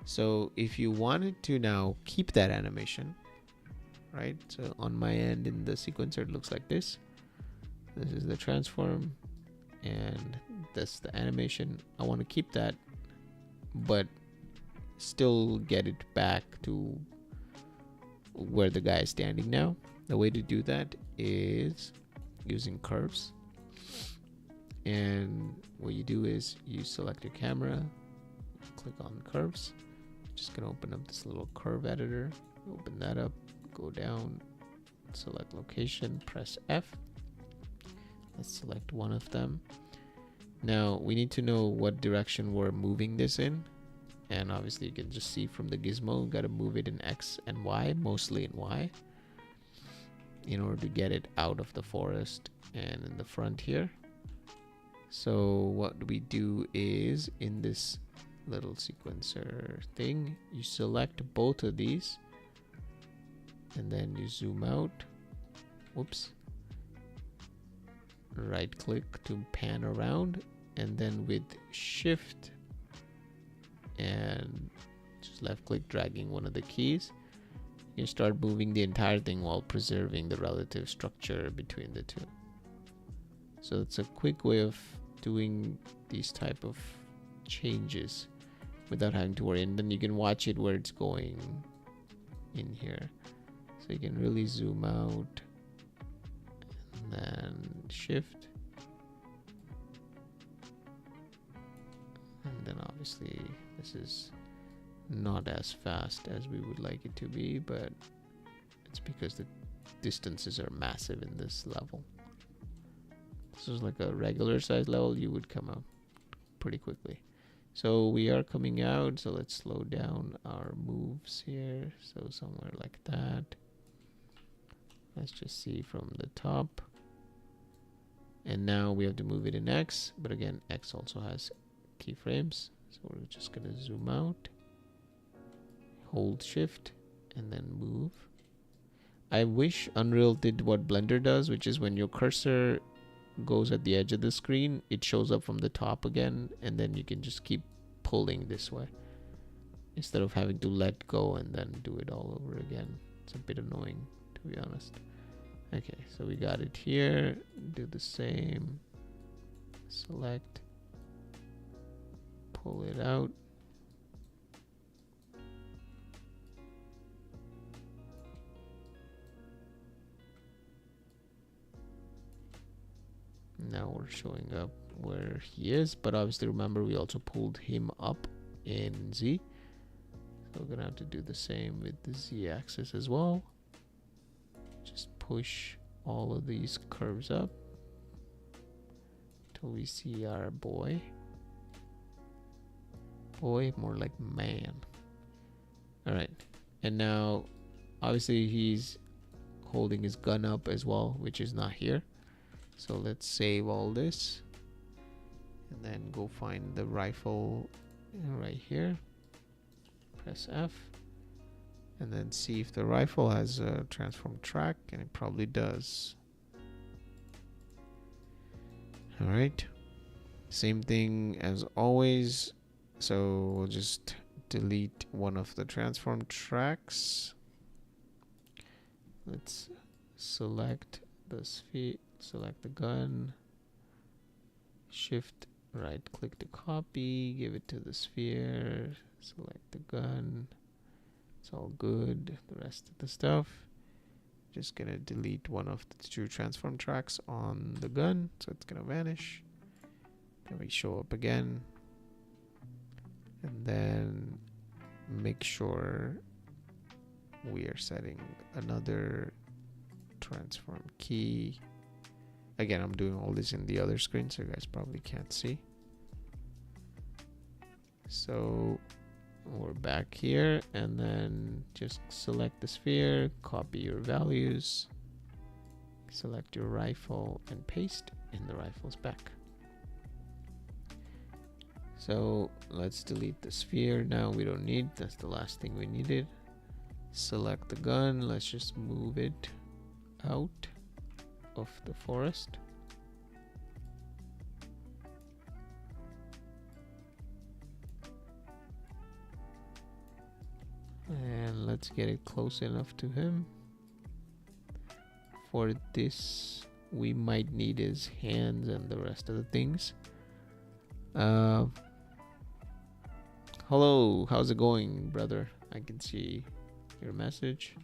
So if you wanted to now keep that animation, right? So on my end in the sequencer, it looks like this. This is the transform, and that's the animation. I want to keep that, but still get it back to where the guy is standing now. The way to do that is using curves. And what you do is you select your camera, click on curves. Just gonna open up this little curve editor, open that up, go down, select location, press F. Let's select one of them. Now we need to know what direction we're moving this in, and obviously you can just see from the gizmo, got to move it in X and Y, mostly in Y, in order to get it out of the forest and in the front here. So what we do is, in this little sequencer thing, you select both of these and then you zoom out. Whoops. Right click to pan around, and then with shift and just left click, dragging one of the keys. You start moving the entire thing while preserving the relative structure between the two. So it's a quick way of doing these type of changes without having to worry. And then you can watch it where it's going in here. So you can really zoom out and then shift. And then obviously this is not as fast as we would like it to be, but it's because the distances are massive in this level. This is like a regular size level, you would come out pretty quickly. So we are coming out, so let's slow down our moves here. So somewhere like that. Let's just see from the top. And now we have to move it in X, but again, X also has keyframes. So we're just gonna zoom out, hold shift, and then move. I wish Unreal did what Blender does, which is when your cursor goes at the edge of the screen, it shows up from the top again, and then you can just keep pulling this way instead of having to let go and then do it all over again. It's a bit annoying, to be honest. Okay, so we got it here. Do the same. Select, pull it out. Now we're showing up where he is, but obviously remember we also pulled him up in Z. So we're gonna have to do the same with the Z axis as well. Just push all of these curves up till we see our boy. Boy, more like man. Alright, and now obviously he's holding his gun up as well, which is not here. So let's save all this and then go find the rifle right here. Press F and then see if the rifle has a transform track, and it probably does. All right, same thing as always. So we'll just delete one of the transform tracks. Let's select the sphere. Select the gun, shift right click to copy, give it to the sphere, select the gun. It's all good. The rest of the stuff, just gonna delete one of the two transform tracks on the gun, so it's gonna vanish. Then we show up again, and then make sure we are setting another transform key. Again, I'm doing all this in the other screen, so you guys probably can't see. So we're back here, and then just select the sphere, copy your values, select your rifle, and paste, and the rifle's back. So let's delete the sphere now. We don't need, that's the last thing we needed. Select the gun, let's just move it out of the forest. And let's get it close enough to him. For this, we might need his hands and the rest of the things. Hello, how's it going, brother? I can see your message.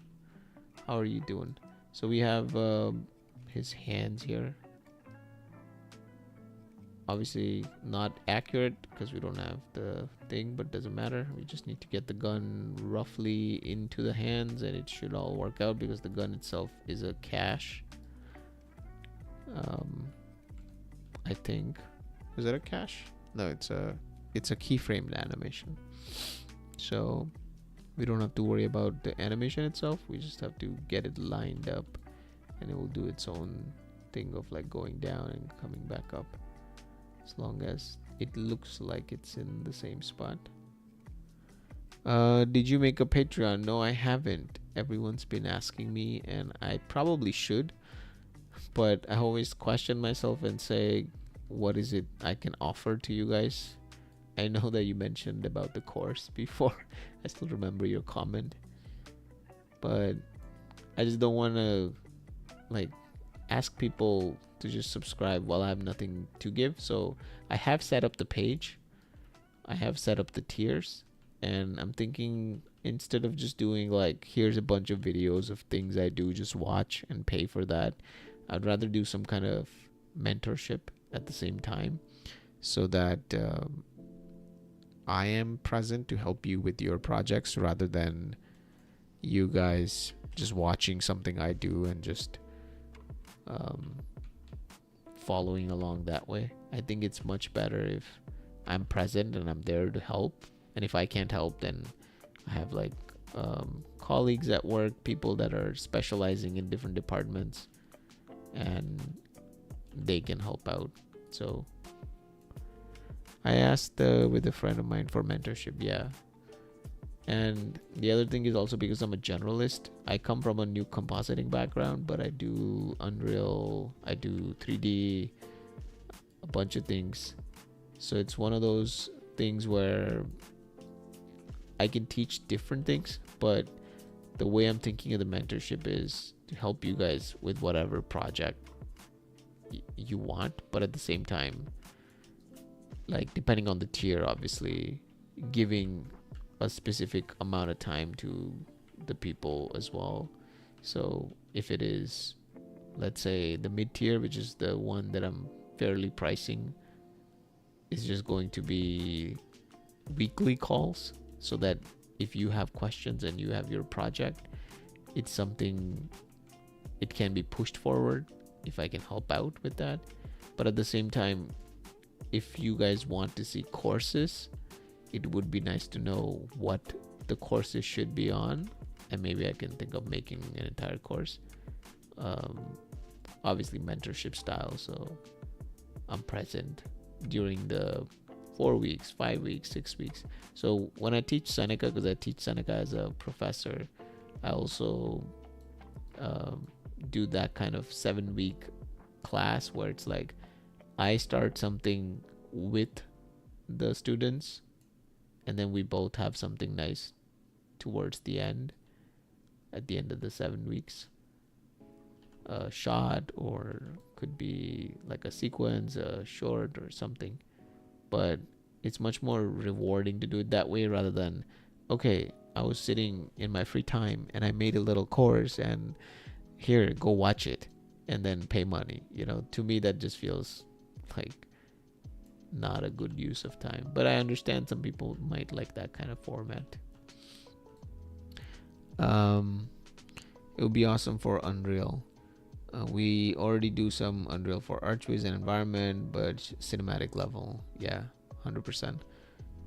How are you doing? So we have his hands here. Obviously not accurate because we don't have the thing, but doesn't matter. We just need to get the gun roughly into the hands, and it should all work out because the gun itself is a cache. I think, is that a cache? No, it's a keyframed animation. So we don't have to worry about the animation itself. We just have to get it lined up, and it will do its own thing of like going down and coming back up, as long as it looks like it's in the same spot. Did you make a Patreon? No, I haven't. Everyone's been asking me, and I probably should, but I always question myself and say, what is it I can offer to you guys? I know that you mentioned about the course before. I still remember your comment, but I just don't want to like ask people to just subscribe while I have nothing to give. So I have set up the page, I have set up the tiers, and I'm thinking instead of just doing like here's a bunch of videos of things I do, just watch and pay for that, I'd rather do some kind of mentorship at the same time, so that I am present to help you with your projects rather than you guys just watching something I do and just following along that way. I think it's much better if I'm present and I'm there to help. And if I can't help, then I have like colleagues at work, people that are specializing in different departments, and they can help out. So I asked with a friend of mine for mentorship, yeah. And the other thing is also because I'm a generalist. I come from a new compositing background, but I do Unreal, I do 3D, a bunch of things. So it's one of those things where I can teach different things, but the way I'm thinking of the mentorship is to help you guys with whatever project you want, but at the same time, like depending on the tier, obviously giving a specific amount of time to the people as well. So if it is, let's say the mid tier, which is the one that I'm fairly pricing, is just going to be weekly calls, so that if you have questions and you have your project, it's something, it can be pushed forward if I can help out with that. But at the same time, if you guys want to see courses, it would be nice to know what the courses should be on, and maybe I can think of making an entire course, obviously mentorship style, so I'm present during the 4 weeks, 5 weeks, 6 weeks. So when I teach Seneca, because I teach Seneca as a professor, I also do that kind of 7-week class where it's like I start something with the students, and then we both have something nice towards the end, at the end of the 7 weeks. A shot, or could be like a sequence, a short or something. But it's much more rewarding to do it that way rather than, okay, I was sitting in my free time and I made a little course and here, go watch it and then pay money. You know, to me that just feels like not a good use of time. But I understand some people might like that kind of format. It would be awesome for Unreal. We already do some Unreal for archways and environment, but cinematic level, yeah, 100%.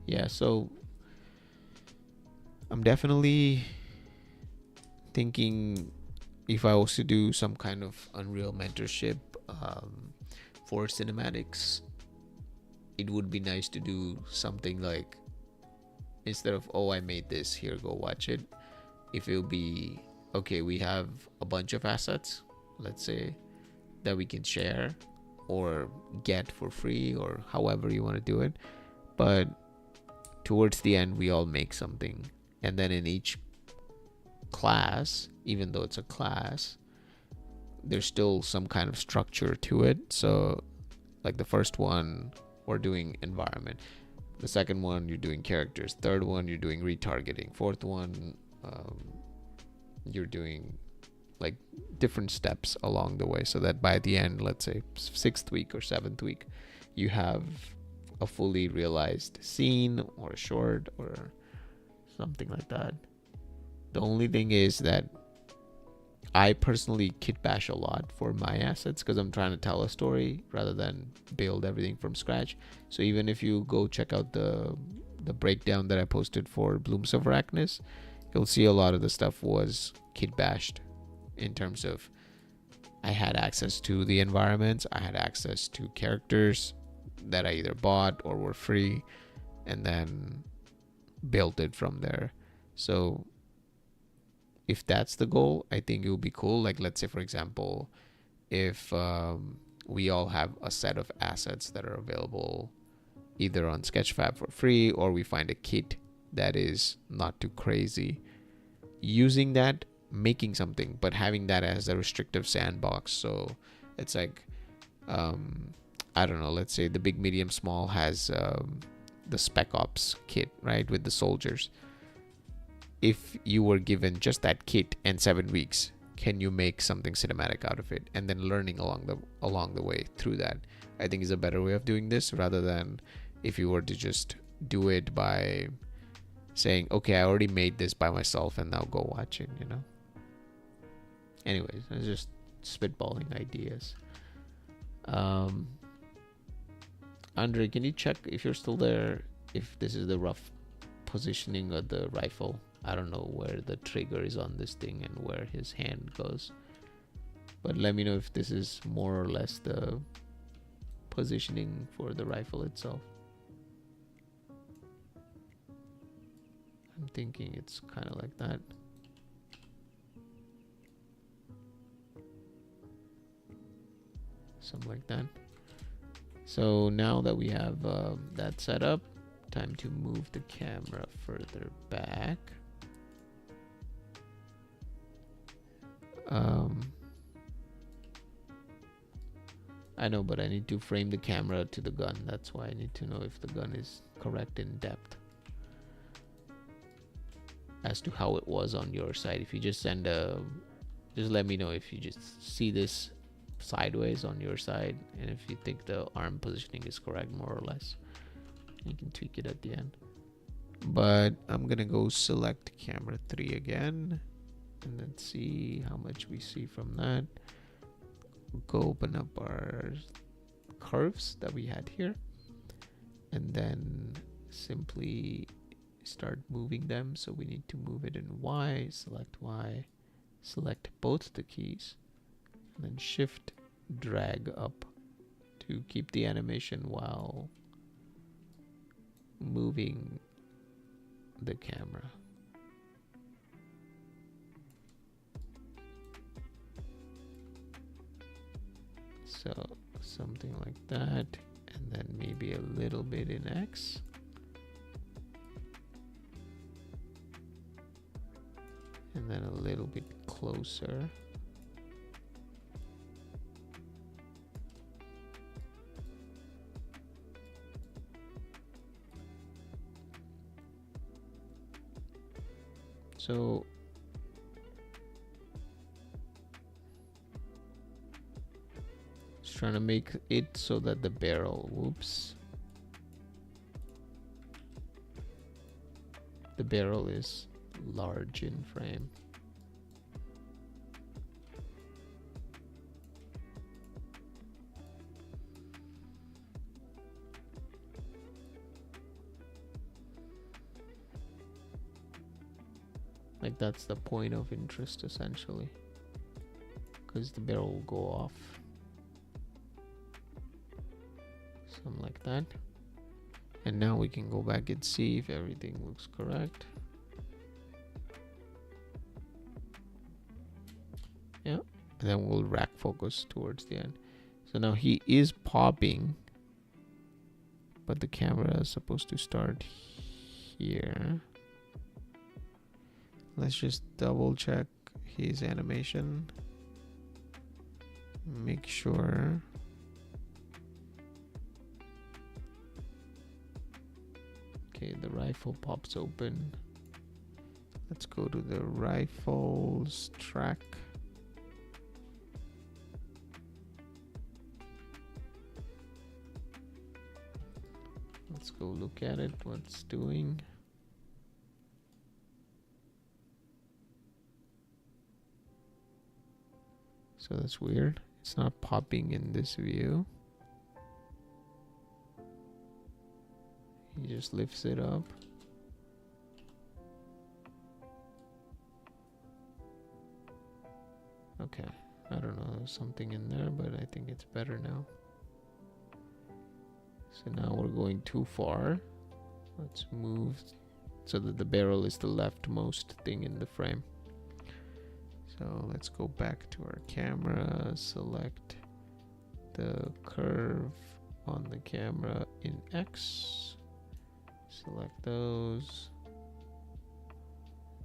Yeah, so I'm definitely thinking if I was to do some kind of Unreal mentorship for cinematics, it would be nice to do something like, instead of, oh, I made this, here, go watch it. If it will be, okay, we have a bunch of assets, let's say, that we can share or get for free, or however you want to do it. But towards the end, we all make something. And then in each class, even though it's a class, there's still some kind of structure to it. So like the first one, we're doing environment. The second one, you're doing characters. Third one, you're doing retargeting. Fourth one, you're doing like different steps along the way, so that by the end, let's say 6th week or 7th week, you have a fully realized scene or a short or something like that. The only thing is that I personally kit bash a lot for my assets because I'm trying to tell a story rather than build everything from scratch. So even if you go check out the breakdown that I posted for Blooms of Arachnis, you'll see a lot of the stuff was kit bashed, in terms of I had access to the environments, I had access to characters that I either bought or were free, and then built it from there. So if that's the goal, I think it would be cool. Like, let's say, for example, if we all have a set of assets that are available either on Sketchfab for free, or we find a kit that is not too crazy. Using that, making something, but having that as a restrictive sandbox. So it's like, I don't know, let's say the big, medium, small has the Spec Ops kit, right, with the soldiers. If you were given just that kit and 7 weeks, can you make something cinematic out of it? And then learning along the way through that, I think, is a better way of doing this, rather than if you were to just do it by saying, okay, I already made this by myself and now go watch it, you know. Anyways, I was just spitballing ideas. Andre, can you check if you're still there, if this is the rough positioning of the rifle? I don't know where the trigger is on this thing and where his hand goes, but let me know if this is more or less the positioning for the rifle itself. I'm thinking it's kind of like that. Something like that. So now that we have that set up, time to move the camera further back. I know, but I need to frame the camera to the gun. That's why I need to know if the gun is correct in depth as to how it was on your side. If you just send a, just let me know if you just see this sideways on your side, and if you think the arm positioning is correct, more or less. You can tweak it at the end. But I'm gonna go select camera 3 again, and then see how much we see from that. Go open up our curves that we had here, and then simply start moving them. So we need to move it in Y, select both the keys, and then shift drag up to keep the animation while moving the camera. So something like that, and then maybe a little bit in X. And then a little bit closer. So just trying to make it so that the barrel, whoops, the barrel is large in frame. Like that's the point of interest essentially, because the barrel will go off. Something like that. And now we can go back and see if everything looks correct. Yeah, and then we'll rack focus towards the end. So now he is popping, but the camera is supposed to start here. Let's just double check his animation. Make sure. Okay, the rifle pops open. Let's go to the rifles track. Let's go look at it, what it's doing. So that's weird. It's not popping in this view. He just lifts it up. Okay, I don't know, there's something in there, but I think it's better now. So now we're going too far. Let's move so that the barrel is the leftmost thing in the frame. So let's go back to our camera, select the curve on the camera in X. Select those.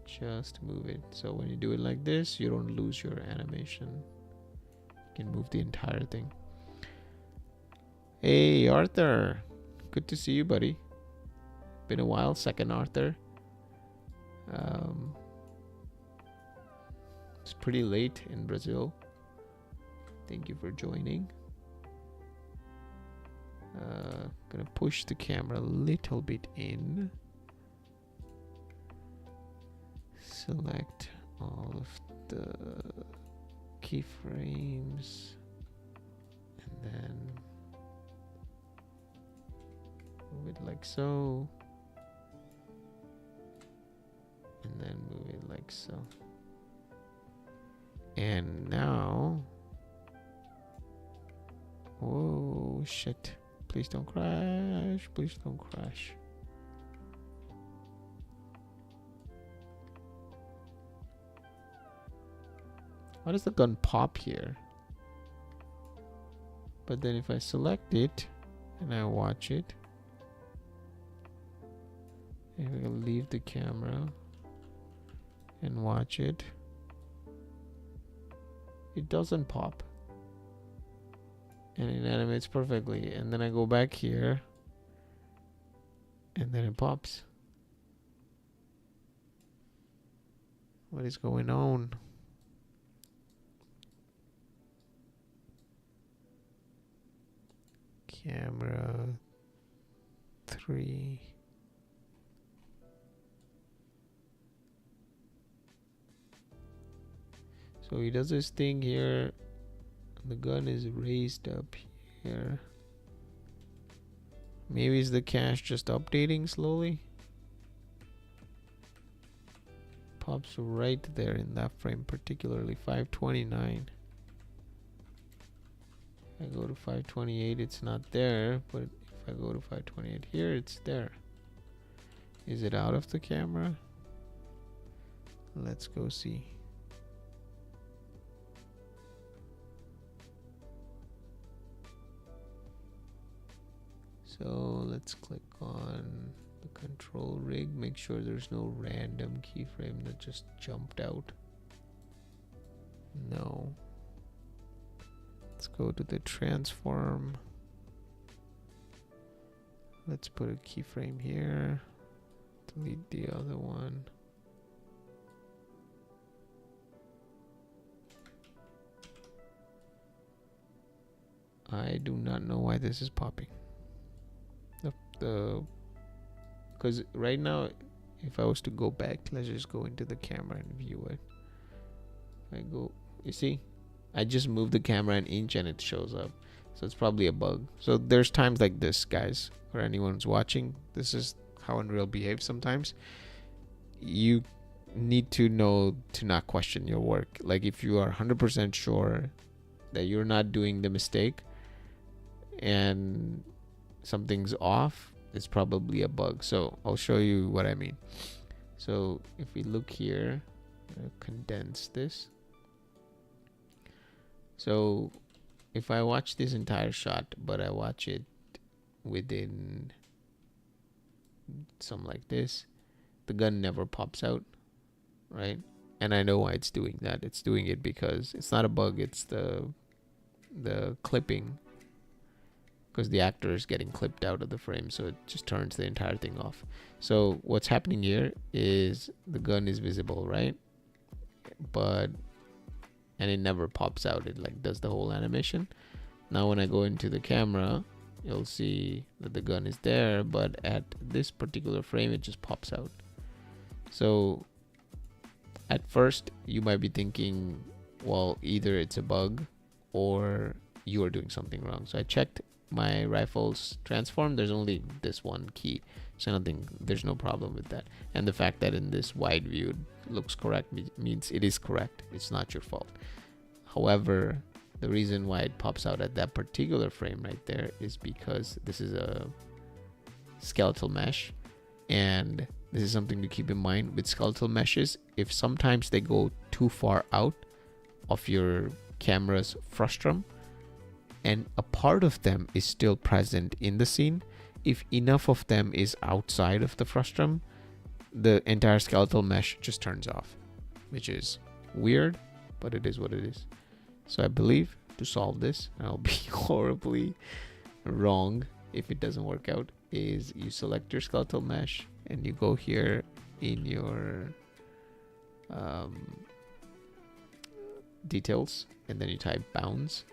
Just move it. So when you do it like this, you don't lose your animation. You can move the entire thing. Hey, Arthur. Good to see you, buddy. Been a while. Second Arthur. It's pretty late in Brazil. Thank you for joining. Gonna push the camera a little bit in. Select all of the keyframes and then move it like so, and then move it like so. And now, whoa, shit. Please don't crash. Please don't crash. Why does the gun pop here? But then if I select it and I watch it, and we'll leave the camera and watch it, it doesn't pop. And it animates perfectly. And then I go back here and then it pops. What is going on? Camera 3. So he does this thing here. The gun is raised up here. Maybe is the cache just updating slowly? Pops right there in that frame, particularly 529. I go to 528, it's not there, but if I go to 528 here, it's there. Is it out of the camera? Let's go see. So let's click on the control rig, make sure there's no random keyframe that just jumped out. No. Let's go to the transform. Let's put a keyframe here. Delete the other one. I do not know why this is popping. Because right now, if I was to go back, let's just go into the camera and view it. I go, you see, I just moved the camera an inch and it shows up. So it's probably a bug. So there's times like this, guys, where anyone's watching. This is how Unreal behaves sometimes. You need to know to not question your work. Like if you are 100% sure that you're not doing the mistake and something's off, it's probably a bug. So I'll show you what I mean. So if we look here, condense this. So if I watch this entire shot, but I watch it within something like this, the gun never pops out, right? And I know why it's doing that. It's doing it because it's not a bug, it's the clipping, because the actor is getting clipped out of the frame, so it just turns the entire thing off. So what's happening here is the gun is visible, right? And it never pops out. It like does the whole animation. Now when I go into the camera, you'll see that the gun is there, but at this particular frame it just pops out. So at first you might be thinking, well, either it's a bug or you are doing something wrong. So I checked my rifle's transform, there's only this one key, so there's no problem with that. And the fact that in this wide view it looks correct means it is correct. It's not your fault. However, the reason why it pops out at that particular frame right there is because this is a skeletal mesh, and this is something to keep in mind with skeletal meshes. If sometimes they go too far out of your camera's frustum, and a part of them is still present in the scene. If enough of them is outside of the frustum, the entire skeletal mesh just turns off, which is weird, but it is what it is. So I believe to solve this, I'll be horribly wrong if it doesn't work out, is you select your skeletal mesh and you go here in your details, and then you type bounds,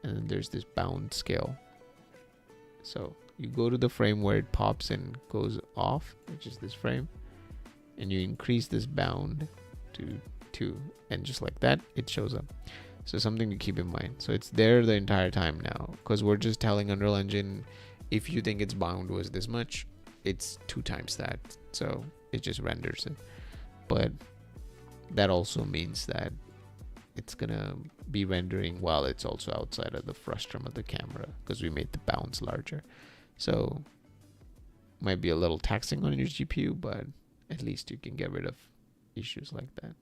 and then there's this bound scale. So you go to the frame where it pops and goes off, which is this frame, and you increase this bound to 2, and just like that it shows up. So something to keep in mind. So it's there the entire time now, because we're just telling Unreal Engine, if you think its bound was this much, it's 2 times that, so it just renders it. But that also means that it's gonna be rendering while it's also outside of the frustum of the camera, because we made the bounds larger. So might be a little taxing on your GPU, but at least you can get rid of issues like that.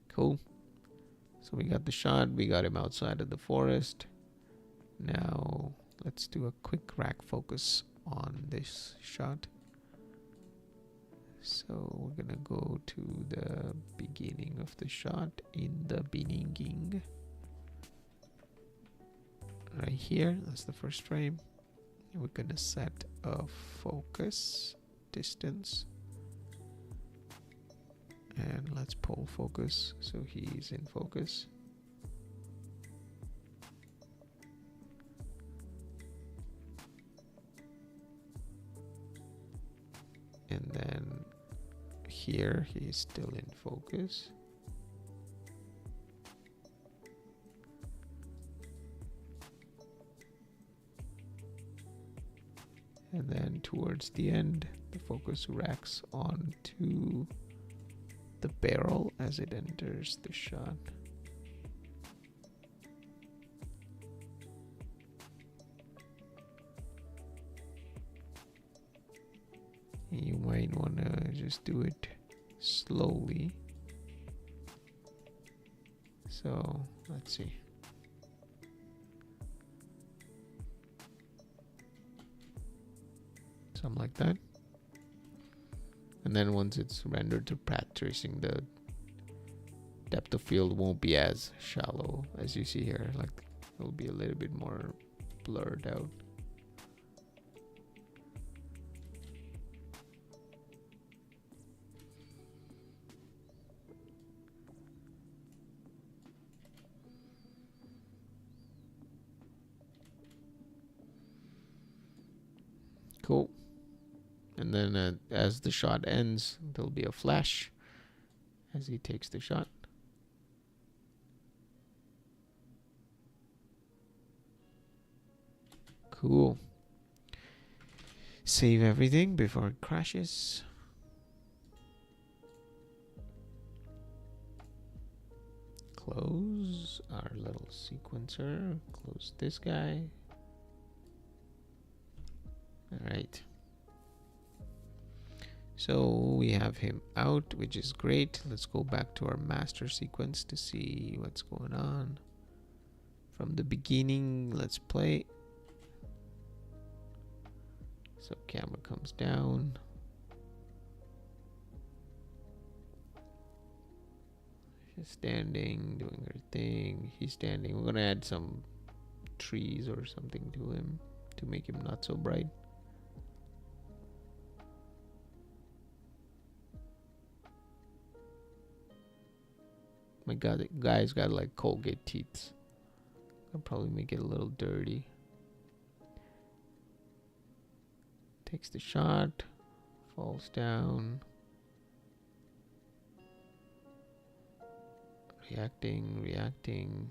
Cool. So we got the shot, we got him outside of the forest. Now let's do a quick rack focus on this shot. So we're gonna go to the beginning of the shot, in the beginning. Right here, that's the first frame. And we're gonna set a focus distance. And let's pull focus so he's in focus. And then here he's still in focus. And then towards the end, the focus racks onto the barrel as it enters the shot. You might want to just do it slowly. So let's see. Something like that. And then once it's rendered to path tracing, the depth of field won't be as shallow as you see here. Like, it'll be a little bit more blurred out. Cool. And then as the shot ends, there'll be a flash as he takes the shot. Cool. Save everything before it crashes. Close our little sequencer. Close this guy. All right. So we have him out, which is great. Let's go back to our master sequence to see what's going on. From the beginning, let's play. So camera comes down. She's standing, doing her thing. He's standing. We're gonna add some trees or something to him to make him not so bright. My god, the guy's got like Colgate teeth. I'll probably make it a little dirty. Takes the shot, falls down. Reacting.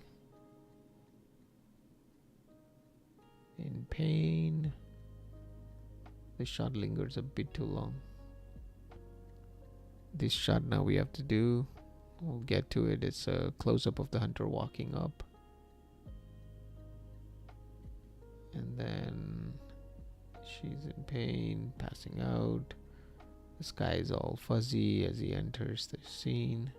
In pain. The shot lingers a bit too long. This shot now we have to do. We'll get to it. It's a close-up of the hunter walking up. And then she's in pain, passing out. The sky is all fuzzy as he enters the scene.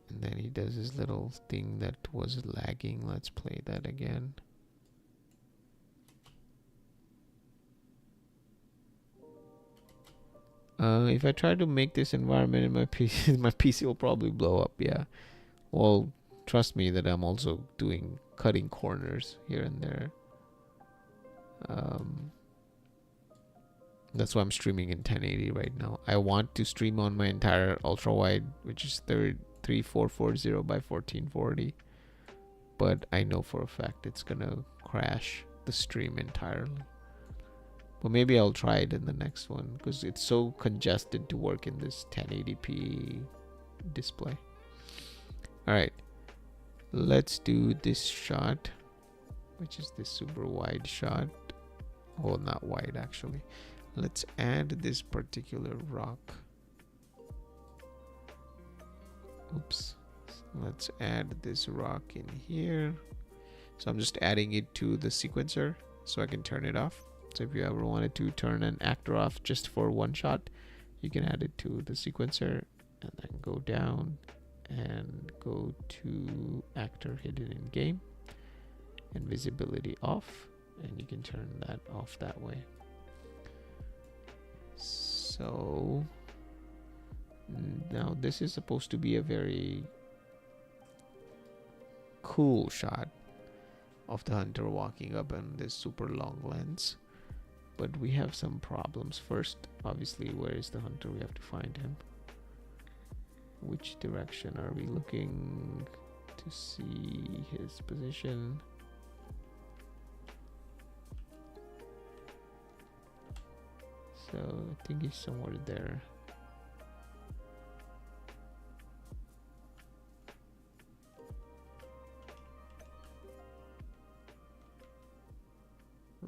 And then he does his little thing that was lagging. Let's play that again. If I try to make this environment in my PC, my PC will probably blow up. Yeah. Well, trust me that I'm also cutting corners here and there. That's why I'm streaming in 1080 right now. I want to stream on my entire ultra wide, which is 3440 by 1440. But I know for a fact it's gonna crash the stream entirely. But maybe I'll try it in the next one because it's so congested to work in this 1080p display. Alright, let's do this shot, which is this super wide shot. Well, not wide actually. Let's add this particular rock. Oops. Let's add this rock in here. So I'm just adding it to the sequencer so I can turn it off. So if you ever wanted to turn an actor off just for one shot, you can add it to the sequencer and then go down and go to actor hidden in game and visibility off, and you can turn that off that way. So now this is supposed to be a very cool shot of the hunter walking up on this super long lens, but we have some problems. First, obviously, where is the hunter? We have to find him. Which direction are we looking to see his position? So I think he's somewhere there.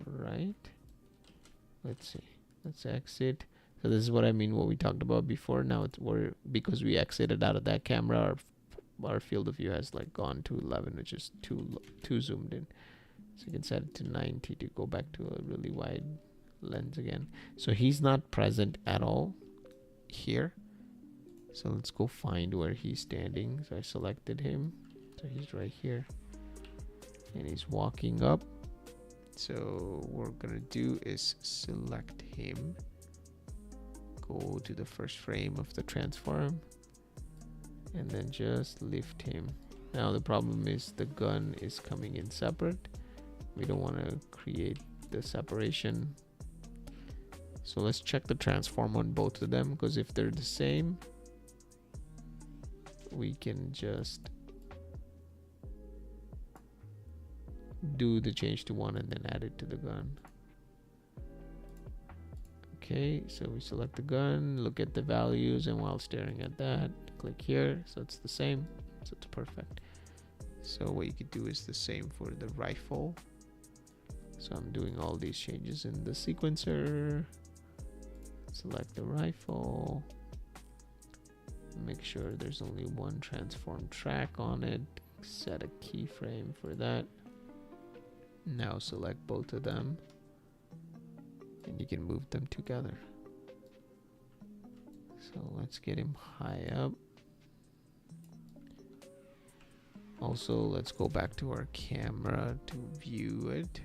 Right. Let's see. Let's exit. So this is what I mean, what we talked about before. Now because we exited out of that camera, our field of view has like gone to 11, which is too zoomed in. So you can set it to 90 to go back to a really wide lens again. So he's not present at all here. So let's go find where he's standing. So I selected him. So he's right here. And he's walking up. So what we're gonna do is select him. Go to the first frame of the transform. And then just lift him. Now the problem is the gun is coming in separate. We don't want to create the separation. So let's check the transform on both of them, because if they're the same, we can just do the change to 1 and then add it to the gun. Okay, so we select the gun, look at the values, and while staring at that, click here. So it's the same, so it's perfect. So what you could do is the same for the rifle. So I'm doing all these changes in the sequencer. Select the rifle. Make sure there's only one transform track on it. Set a keyframe for that. Now select both of them. And you can move them together. So let's get him high up. Also, let's go back to our camera to view it.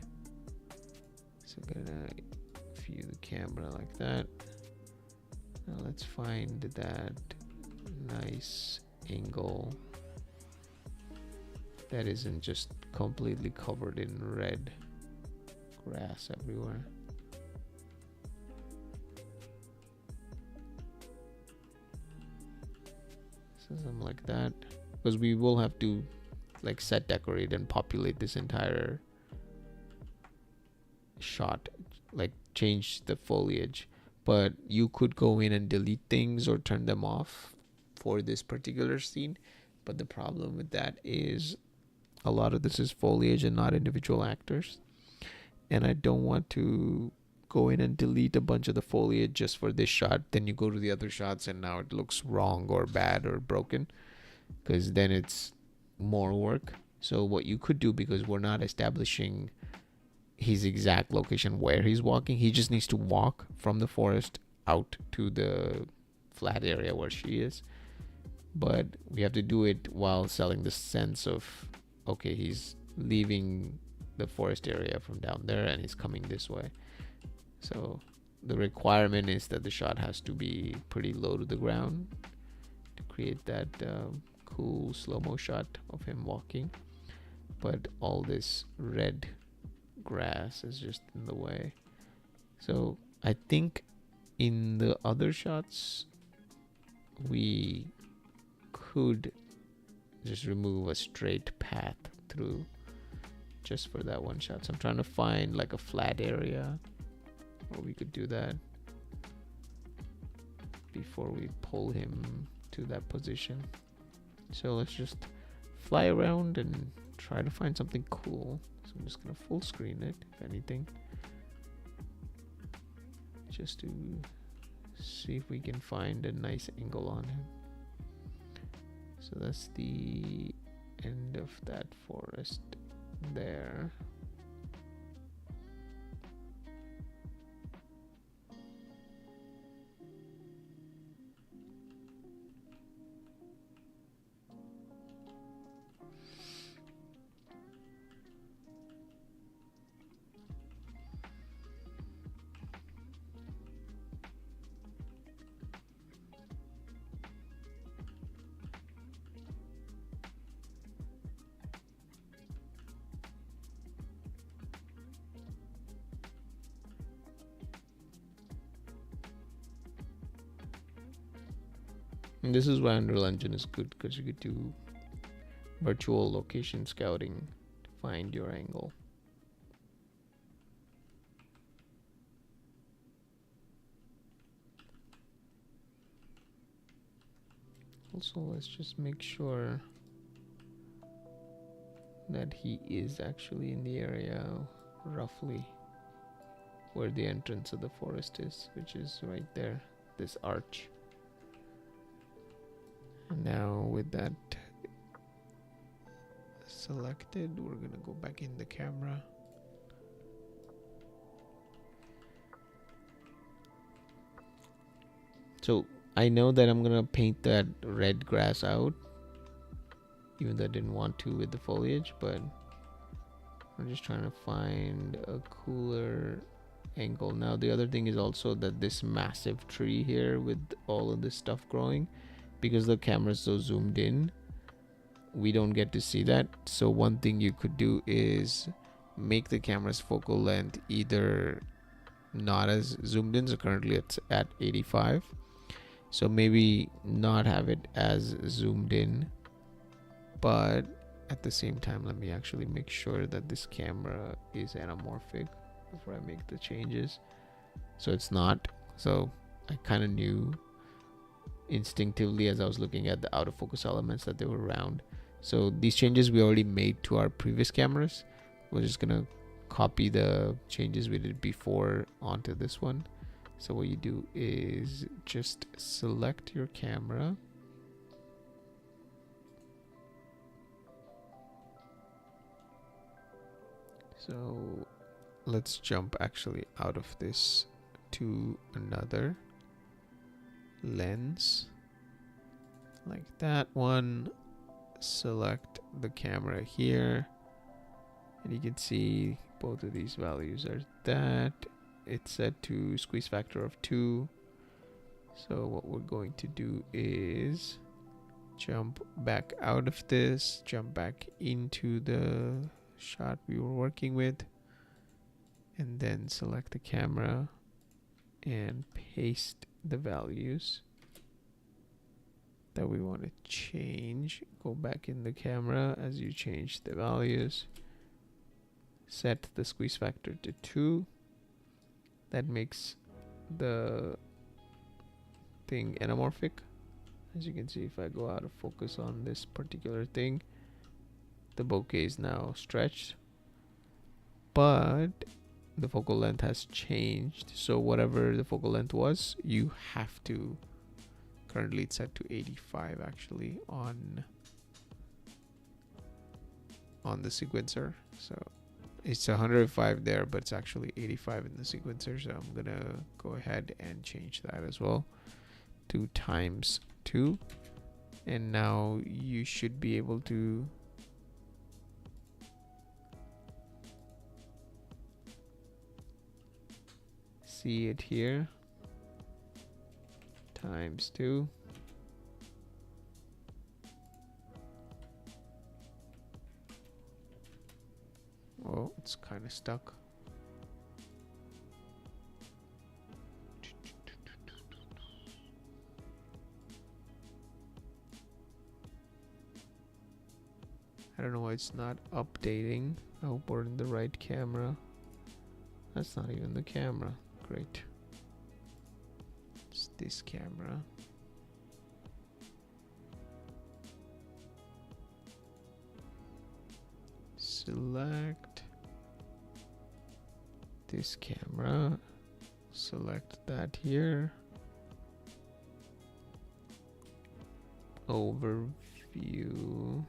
So I'm gonna view the camera like that. Now let's find that nice angle that isn't just completely covered in red grass everywhere. So something like that, because we will have to like set decorate and populate this entire shot, like change the foliage. But you could go in and delete things or turn them off for this particular scene. But the problem with that is a lot of this is foliage and not individual actors. And I don't want to go in and delete a bunch of the foliage just for this shot. Then you go to the other shots and now it looks wrong or bad or broken, because then it's more work. So what you could do, because we're not establishing his exact location where he's walking, he just needs to walk from the forest out to the flat area where she is, but we have to do it while selling the sense of, okay, he's leaving the forest area from down there and he's coming this way. So the requirement is that the shot has to be pretty low to the ground to create that cool slow-mo shot of him walking. But all this red grass is just in the way. So I think in the other shots we could just remove a straight path through just for that one shot. So I'm trying to find like a flat area where we could do that before we pull him to that position. So let's just fly around and try to find something cool. So I'm just gonna full screen it, if anything, just to see if we can find a nice angle on him. So that's the end of that forest there. And this is why Unreal Engine is good, because you could do virtual location scouting to find your angle. Also, let's just make sure that he is actually in the area roughly where the entrance of the forest is, which is right there, this arch. And now with that selected, we're gonna go back in the camera. So I know that I'm gonna paint that red grass out, even though I didn't want to with the foliage, but I'm just trying to find a cooler angle. Now the other thing is also that this massive tree here with all of this stuff growing, because the camera's so zoomed in, we don't get to see that. So one thing you could do is make the camera's focal length either not as zoomed in, so currently it's at 85, so maybe not have it as zoomed in, but at the same time let me actually make sure that this camera is anamorphic before I make the changes. So it's not, so I kind of knew instinctively as I was looking at the out of focus elements that they were round. So these changes we already made to our previous cameras. We're just gonna copy the changes we did before onto this one. So what you do is just select your camera, so let's jump actually out of this to another lens like that one. Select the camera here, and you can see both of these values are that. It's set to squeeze factor of 2. So what we're going to do is jump back out of this, jump back into the shot we were working with, and then select the camera and paste the values that we want to change. Go back in the camera as you change the values, set the squeeze factor to 2. That makes the thing anamorphic. As you can see, if I go out of focus on this particular thing, the bokeh is now stretched, but the focal length has changed. So whatever the focal length was, you have to, currently it's set to 85 actually on the sequencer. So it's 105 there, but it's actually 85 in the sequencer. So I'm gonna go ahead and change that as well to ×2. And now you should be able to see it here. ×2. Oh, it's kind of stuck. I don't know why it's not updating. I hope we're in the right camera. That's not even the camera. Great. It's this camera. Select this camera. Select that here. Overview.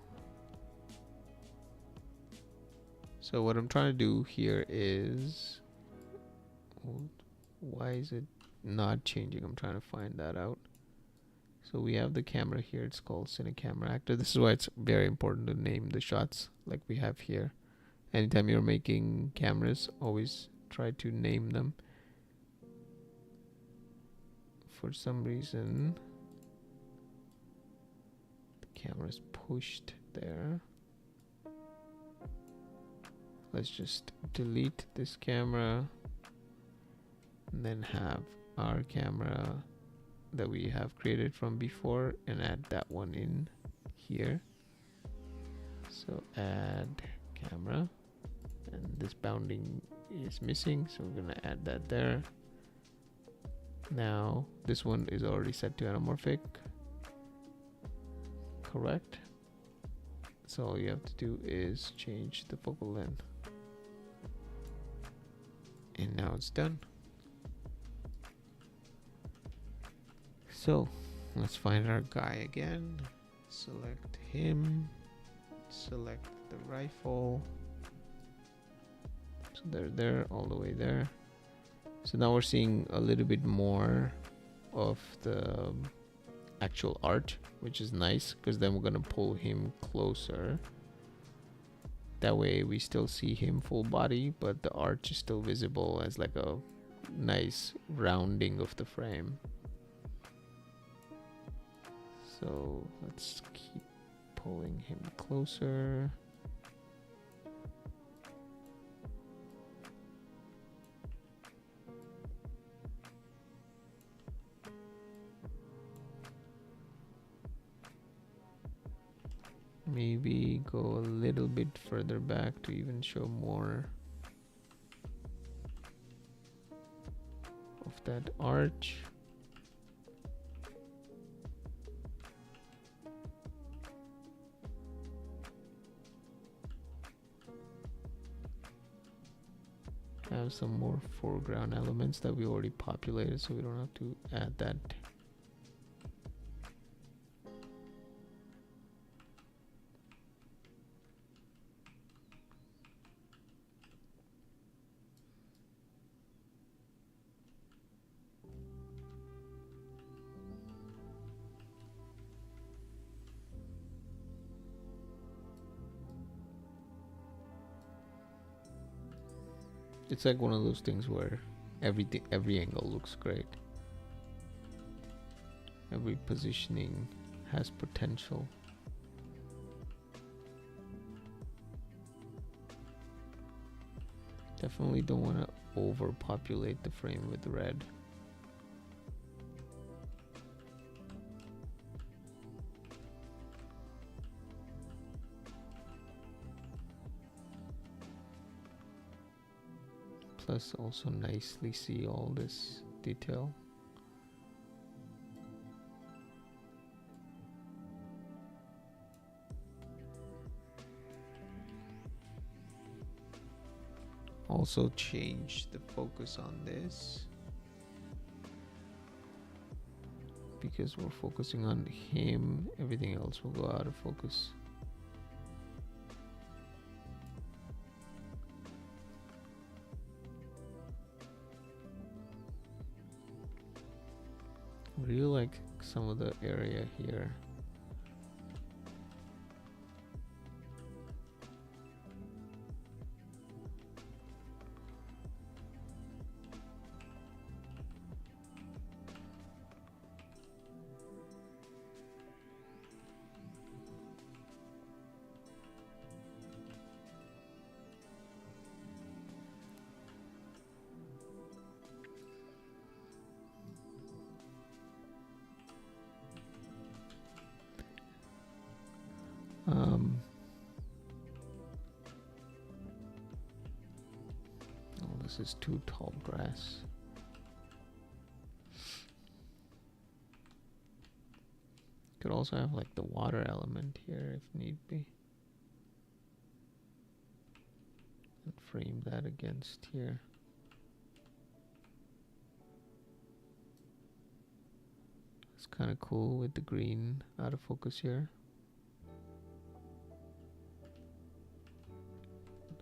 So what I'm trying to do here is, why is it not changing? I'm trying to find that out. So we have the camera here. It's called Cine Camera Actor. This is why it's very important to name the shots like we have here. Anytime you're making cameras, always try to name them. For some reason, the camera's pushed there. Let's just delete this camera and then have our camera that we have created from before and add that one in here. So add camera, and this bounding is missing, so we're gonna add that there. Now this one is already set to anamorphic, correct? So all you have to do is change the focal length. And now it's done. So let's find our guy again. Select him. Select the rifle. So they're there, all the way there. So now we're seeing a little bit more of the actual art, which is nice, because then we're gonna pull him closer. That way we still see him full body, but the arch is still visible as like a nice rounding of the frame. So let's keep pulling him closer. Maybe go a little bit further back to even show more of that arch. Have some more foreground elements that we already populated, so we don't have to add that. It's like one of those things where every angle looks great. Every positioning has potential. Definitely don't want to overpopulate the frame with red. Plus also nicely see all this detail. Also change the focus on this, because we're focusing on him, everything else will go out of focus. I really like some of the area here. Oh, this is too tall grass. Could also have like the water element here if need be. And frame that against here. It's kind of cool with the green out of focus here.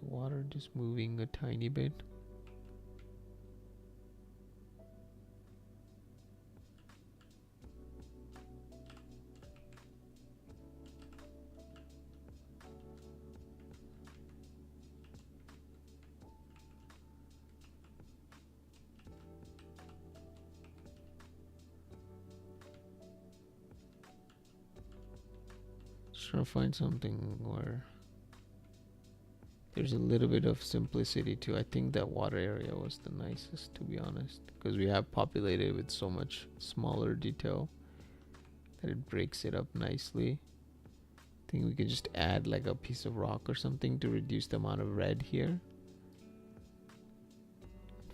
The water just moving a tiny bit. Trying to find something where there's a little bit of simplicity too. I think that water area was the nicest, to be honest, because we have populated with so much smaller detail that it breaks it up nicely. I think we could just add like a piece of rock or something to reduce the amount of red here.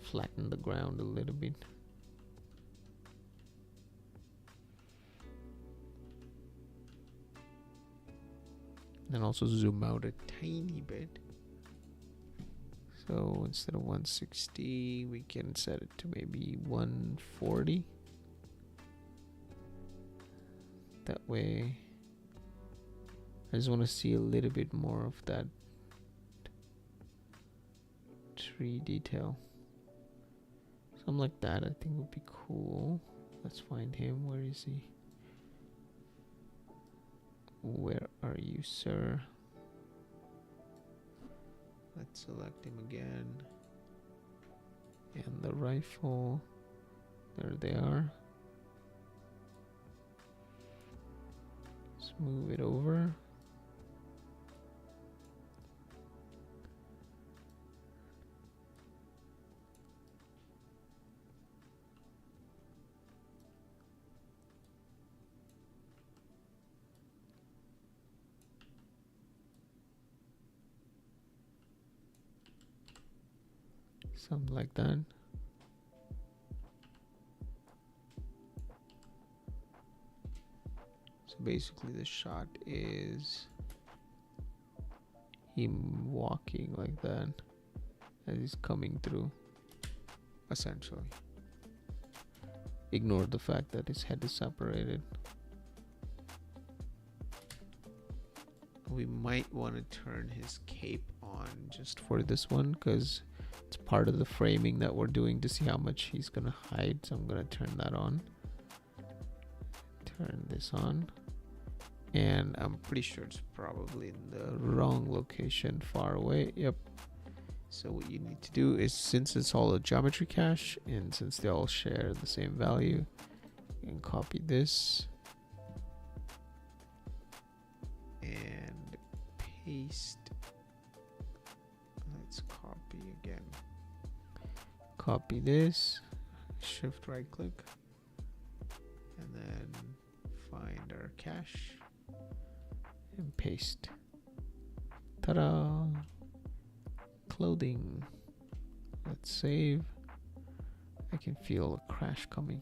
Flatten the ground a little bit. And also zoom out a tiny bit. So instead of 160, we can set it to maybe 140. That way, I just want to see a little bit more of that tree detail. Something like that I think would be cool. Let's find him. Where is he? Where are you, sir? Let's select him again. And the rifle. There they are. Let's move it over. Something like that. So basically the shot is him walking like that as he's coming through, essentially. Ignore the fact that his head is separated. We might want to turn his cape on just for this one because it's part of the framing that we're doing to see how much he's gonna hide. So I'm gonna turn that on. Turn this on. And I'm pretty sure it's probably in the wrong location, far away. Yep. So what you need to do is, since it's all a geometry cache and since they all share the same value, you can copy this and paste. Let's copy again. Copy this, shift right click, and then find our cache and paste. Ta-da! Clothing. Let's save. I can feel a crash coming.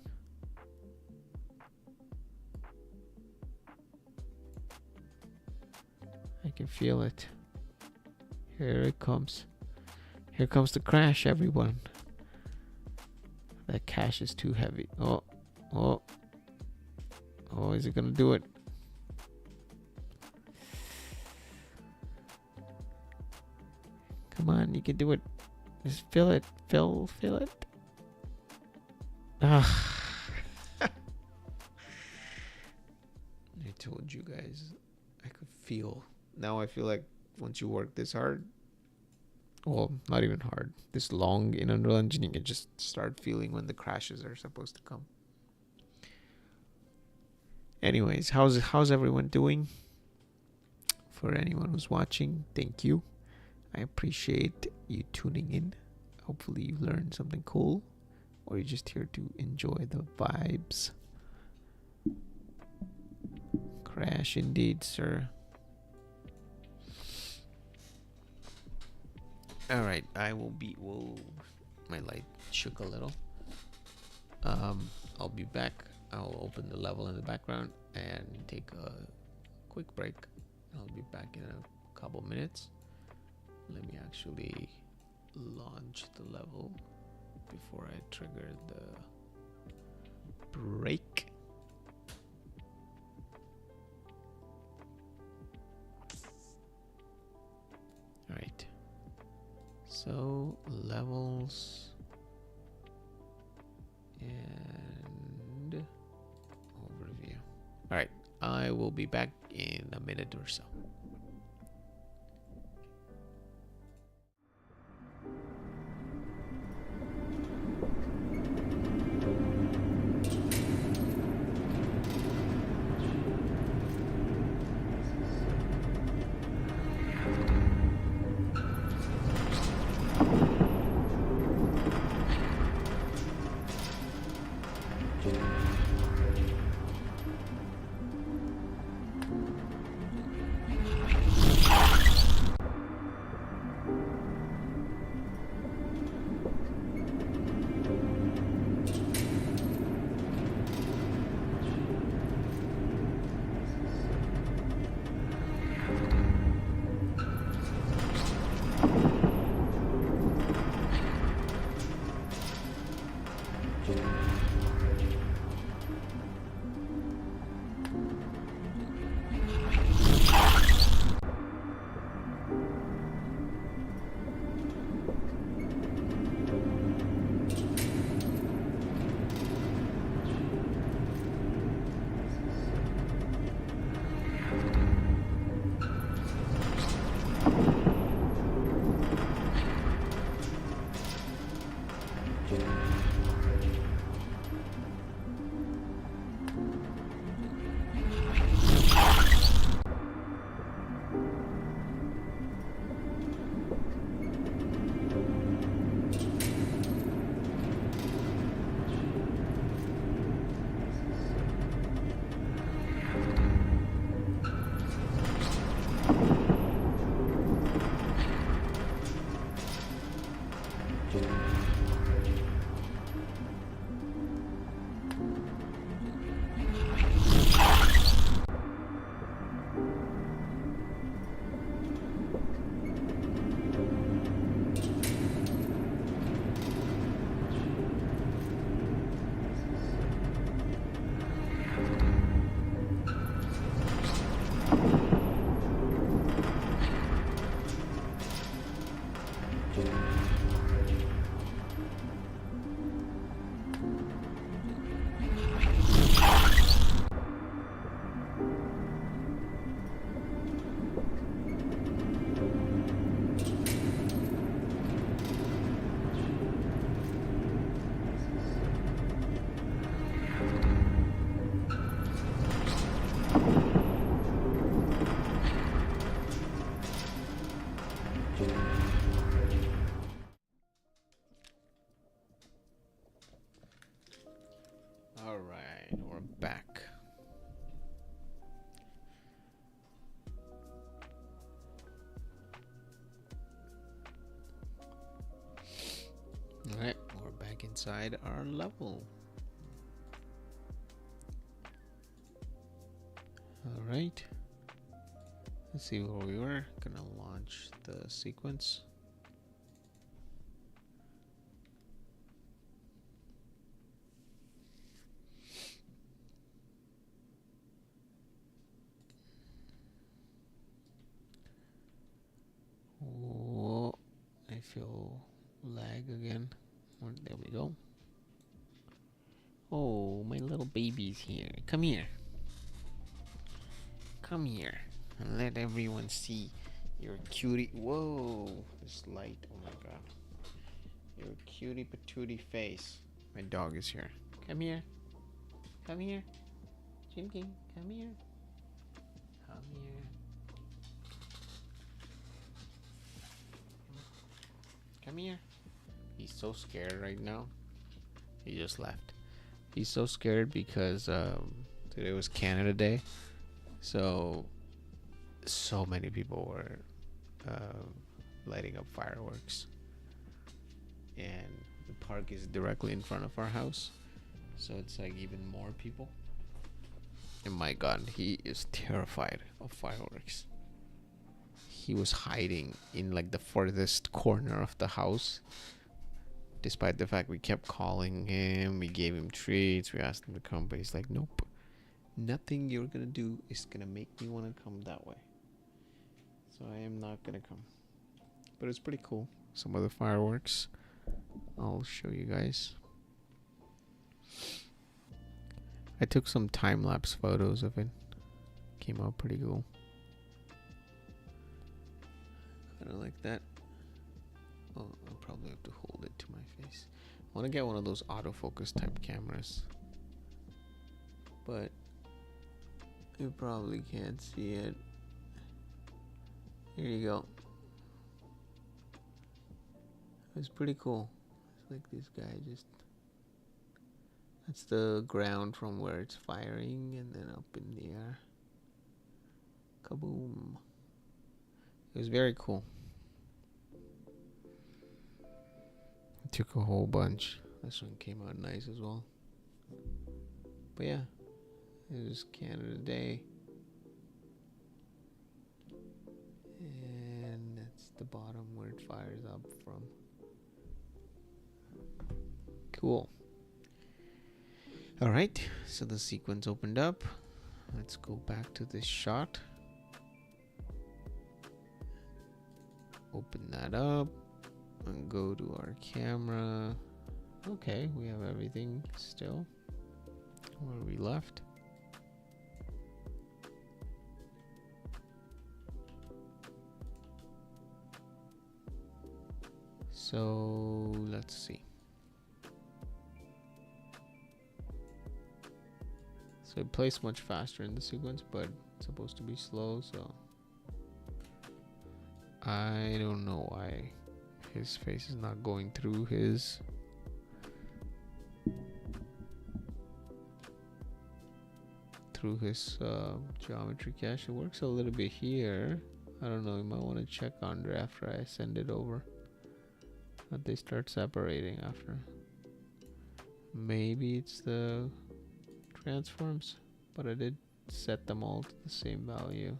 I can feel it. Here it comes. Here comes the crash, everyone. That cache is too heavy. Oh, is it gonna do it? Come on, you can do it. Just fill it. Fill it. Ah. I told you guys, I could feel. Now I feel like once you work this hard, well, not even hard, this long in Unreal Engine, you can just start feeling when the crashes are supposed to come. Anyways, how's everyone doing? For anyone who's watching, thank you. I appreciate you tuning in. Hopefully you learned something cool, or you're just here to enjoy the vibes. Crash indeed, sir. All right, I will be. Whoa, my light shook a little. I'll be back. I'll open the level in the background and take a quick break. I'll be back in a couple minutes. Let me actually launch the level before I trigger the break. All right. So levels and overview. All right, I will be back in a minute or so. All right, we're back. All right, we're back inside our level. All right. Let's see where we were. Gonna launch the sequence. Oh, I feel lag again. There we go. Oh, my little baby's here. Come here. Come here and let everyone see your cutie. Whoa, this light. Oh my god. Your cutie patootie face. My dog is here. Come here. Come here. Jim King, come here. Come here. Come here. He's so scared right now. He just left. He's so scared because today was Canada Day. So many people were lighting up fireworks. And the park is directly in front of our house, so it's like even more people. And my god, he is terrified of fireworks. He was hiding in like the furthest corner of the house, despite the fact we kept calling him, we gave him treats, we asked him to come, but he's like, nope, nothing you're gonna do is gonna make me want to come that way, so I am not gonna come. But it's pretty cool. Some of the fireworks I'll show you guys. I took some time-lapse photos of it. Came out pretty cool. Kind of like that. Oh, I'll probably have to hold it to my face. I want to get one of those autofocus type cameras, but you probably can't see it. Here you go. It's pretty cool. It's like this guy just... That's the ground from where it's firing, and then up in the air. Kaboom. It was very cool. I took a whole bunch. This one came out nice as well. But yeah, it was Canada Day. And that's the bottom where it fires up from. Cool. Alright, so the sequence opened up. Let's go back to this shot. Open that up and go to our camera. Okay, we have everything still where we left. So let's see. So it plays much faster in the sequence, but it's supposed to be slow, so I don't know why his face is not going through his geometry cache. It works a little bit here. I don't know, you might want to check under after I send it over that they start separating after. Maybe it's the transforms, but I did set them all to the same value.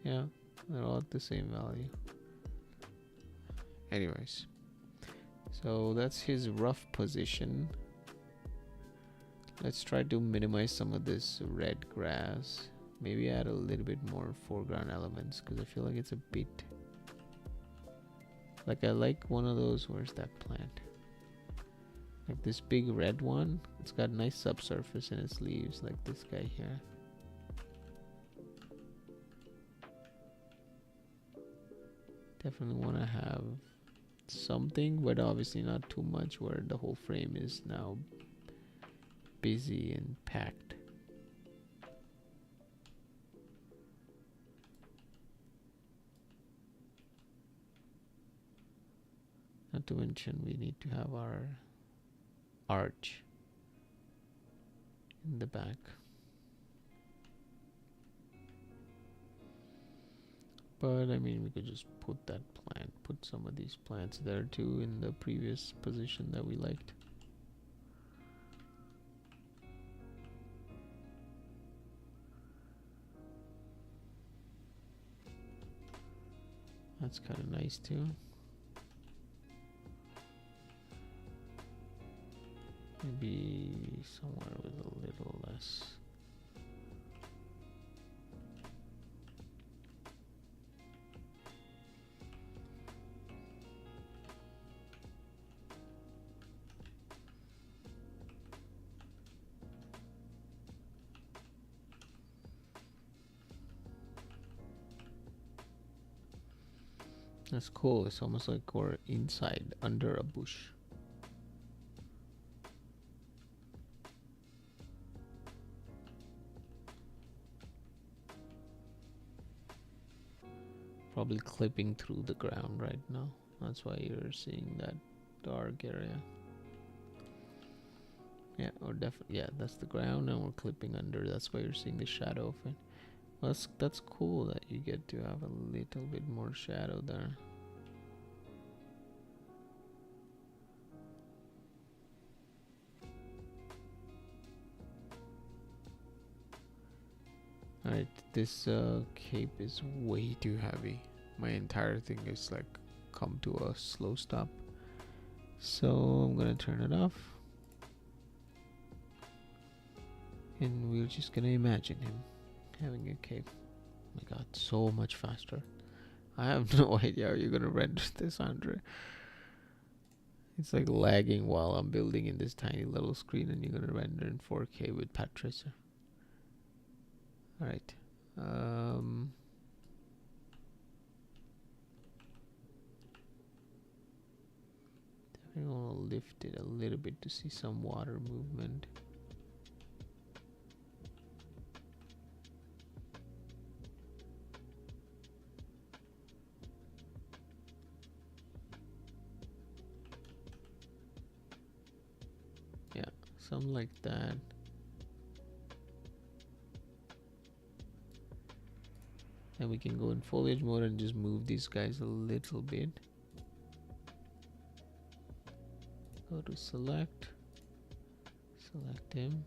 Yeah, they're all at the same value. Anyways, so that's his rough position. Let's try to minimize some of this red grass. Maybe add a little bit more foreground elements, because I feel like it's a bit... Like I like one of those, where's that plant? Like this big red one. It's got nice subsurface in its leaves, like this guy here. Definitely want to have something, but obviously not too much where the whole frame is now busy and packed. Not to mention we need to have our arch in the back. But I mean, we could just put that plant, put some of these plants there too in the previous position that we liked. That's kind of nice too. Maybe somewhere with a little less. That's cool. It's almost like we're inside under a bush. Probably clipping through the ground right now. That's why you're seeing that dark area. Yeah, or definitely, yeah, that's the ground, and we're clipping under. That's why you're seeing the shadow of it. That's cool that you get to have a little bit more shadow there. Alright, this cape is way too heavy. My entire thing is like come to a slow stop. So I'm gonna turn it off. And we're just gonna imagine him having a cape. Oh my god, so much faster. I have no idea how you're gonna render this, Andre. It's like lagging while I'm building in this tiny little screen, and you're gonna render in 4K with Pat Tracer. Alright. I'm gonna lift it a little bit to see some water movement. Yeah, something like that. And we can go in foliage mode and just move these guys a little bit. Go to select him,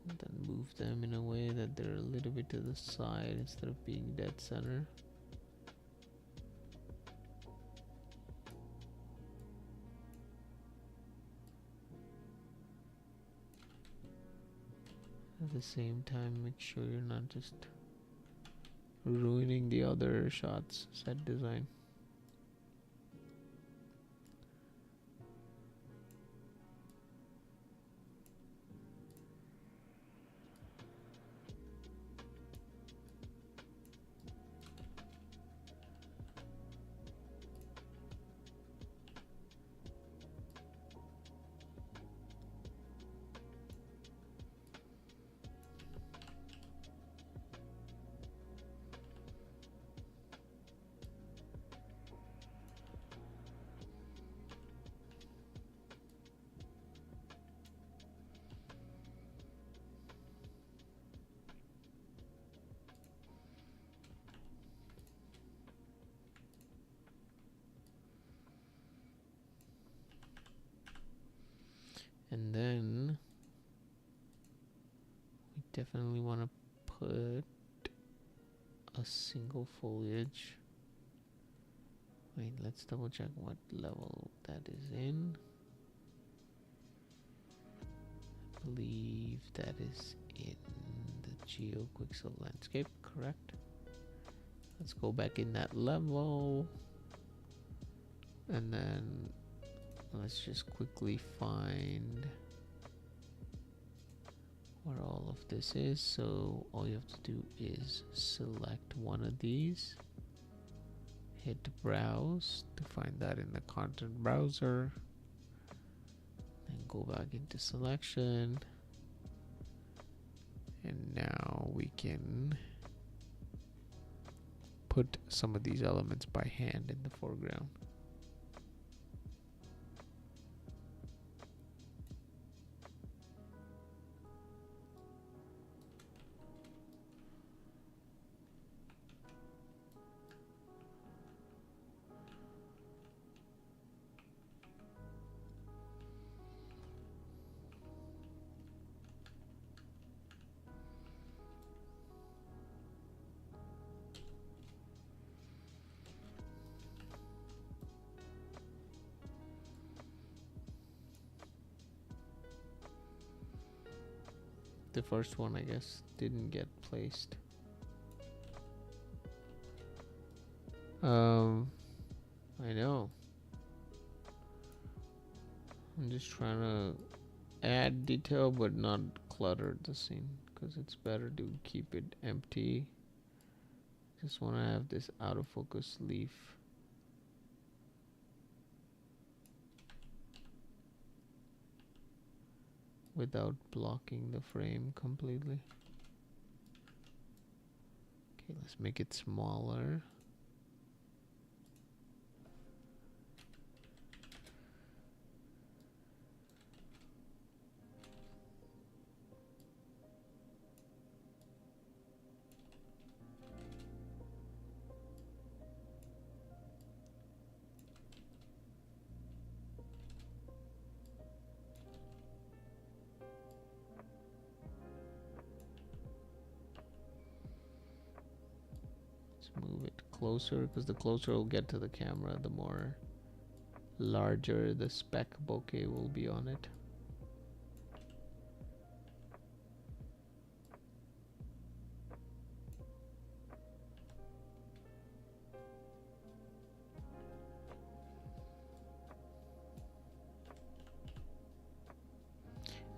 and then move them in a way that they're a little bit to the side instead of being dead center. At the same time, make sure you're not just ruining the other shots set design. And then we definitely want to put a single foliage. Wait, let's double check what level that is in. I believe that is in the GeoQuixel landscape, correct? Let's go back in that level. And then let's just quickly find where all of this is. So all you have to do is select one of these, hit browse to find that in the content browser, then go back into selection, and now we can put some of these elements by hand in the foreground. The first one, I guess, didn't get placed. I know. I'm just trying to add detail but not clutter the scene, because it's better to keep it empty. Just want to have this out of focus leaf. Without blocking the frame completely. Okay, let's make it smaller. move it closer, because the closer it'll get to the camera, the more larger the speck bokeh will be on it.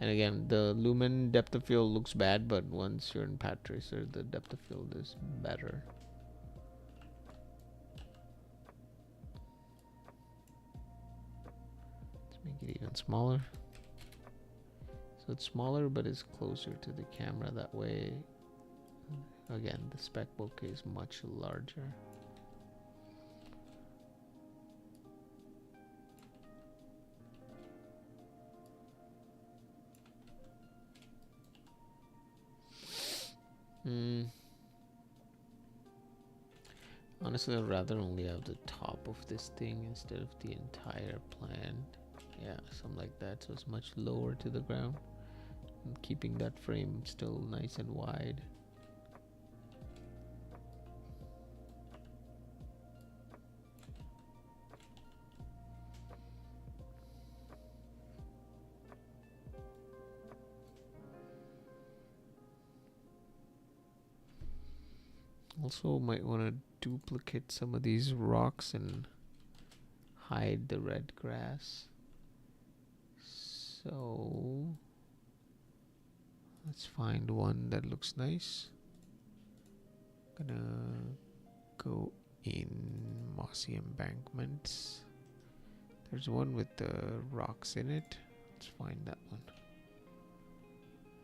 And again, the lumen depth of field looks bad, but once you're in Path Tracer, the depth of field is better. Let's make it even smaller. So it's smaller, but it's closer to the camera. That way, again, the speck bokeh is much larger. Honestly, I'd rather only have the top of this thing instead of the entire plant. Yeah, something like that, so it's much lower to the ground and keeping that frame still nice and wide. Also might want to duplicate some of these rocks and hide the red grass. So let's find one that looks nice. Gonna go in mossy embankments. There's one with the rocks in it. Let's find that one.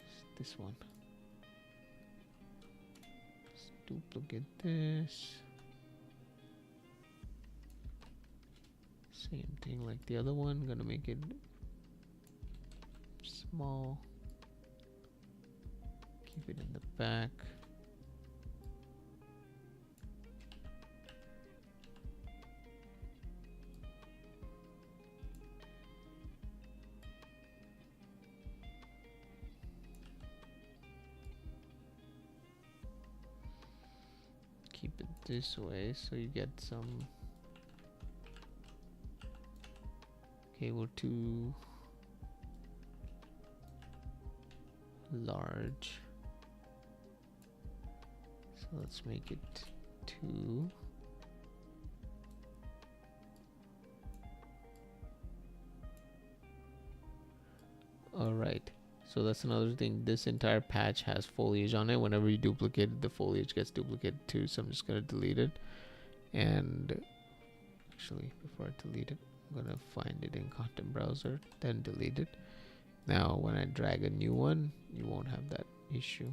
It's this one. Duplicate this. Same thing like the other one. Gonna make it small. Keep it in the back. Keep it this way so you get some. Okay, we're too large, so let's make it 2. Alright, so that's another thing. This entire patch has foliage on it. Whenever you duplicate it, the foliage gets duplicated too, so I'm just going to delete it. And actually, before I delete it, I'm going to find it in content browser, then delete it. Now when I drag a new one, you won't have that issue.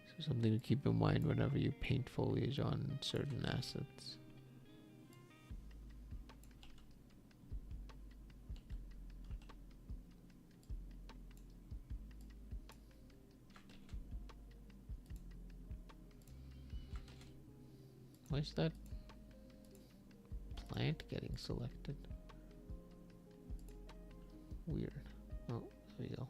So something to keep in mind whenever you paint foliage on certain assets. Why is that plant getting selected? Weird. Oh, there we go.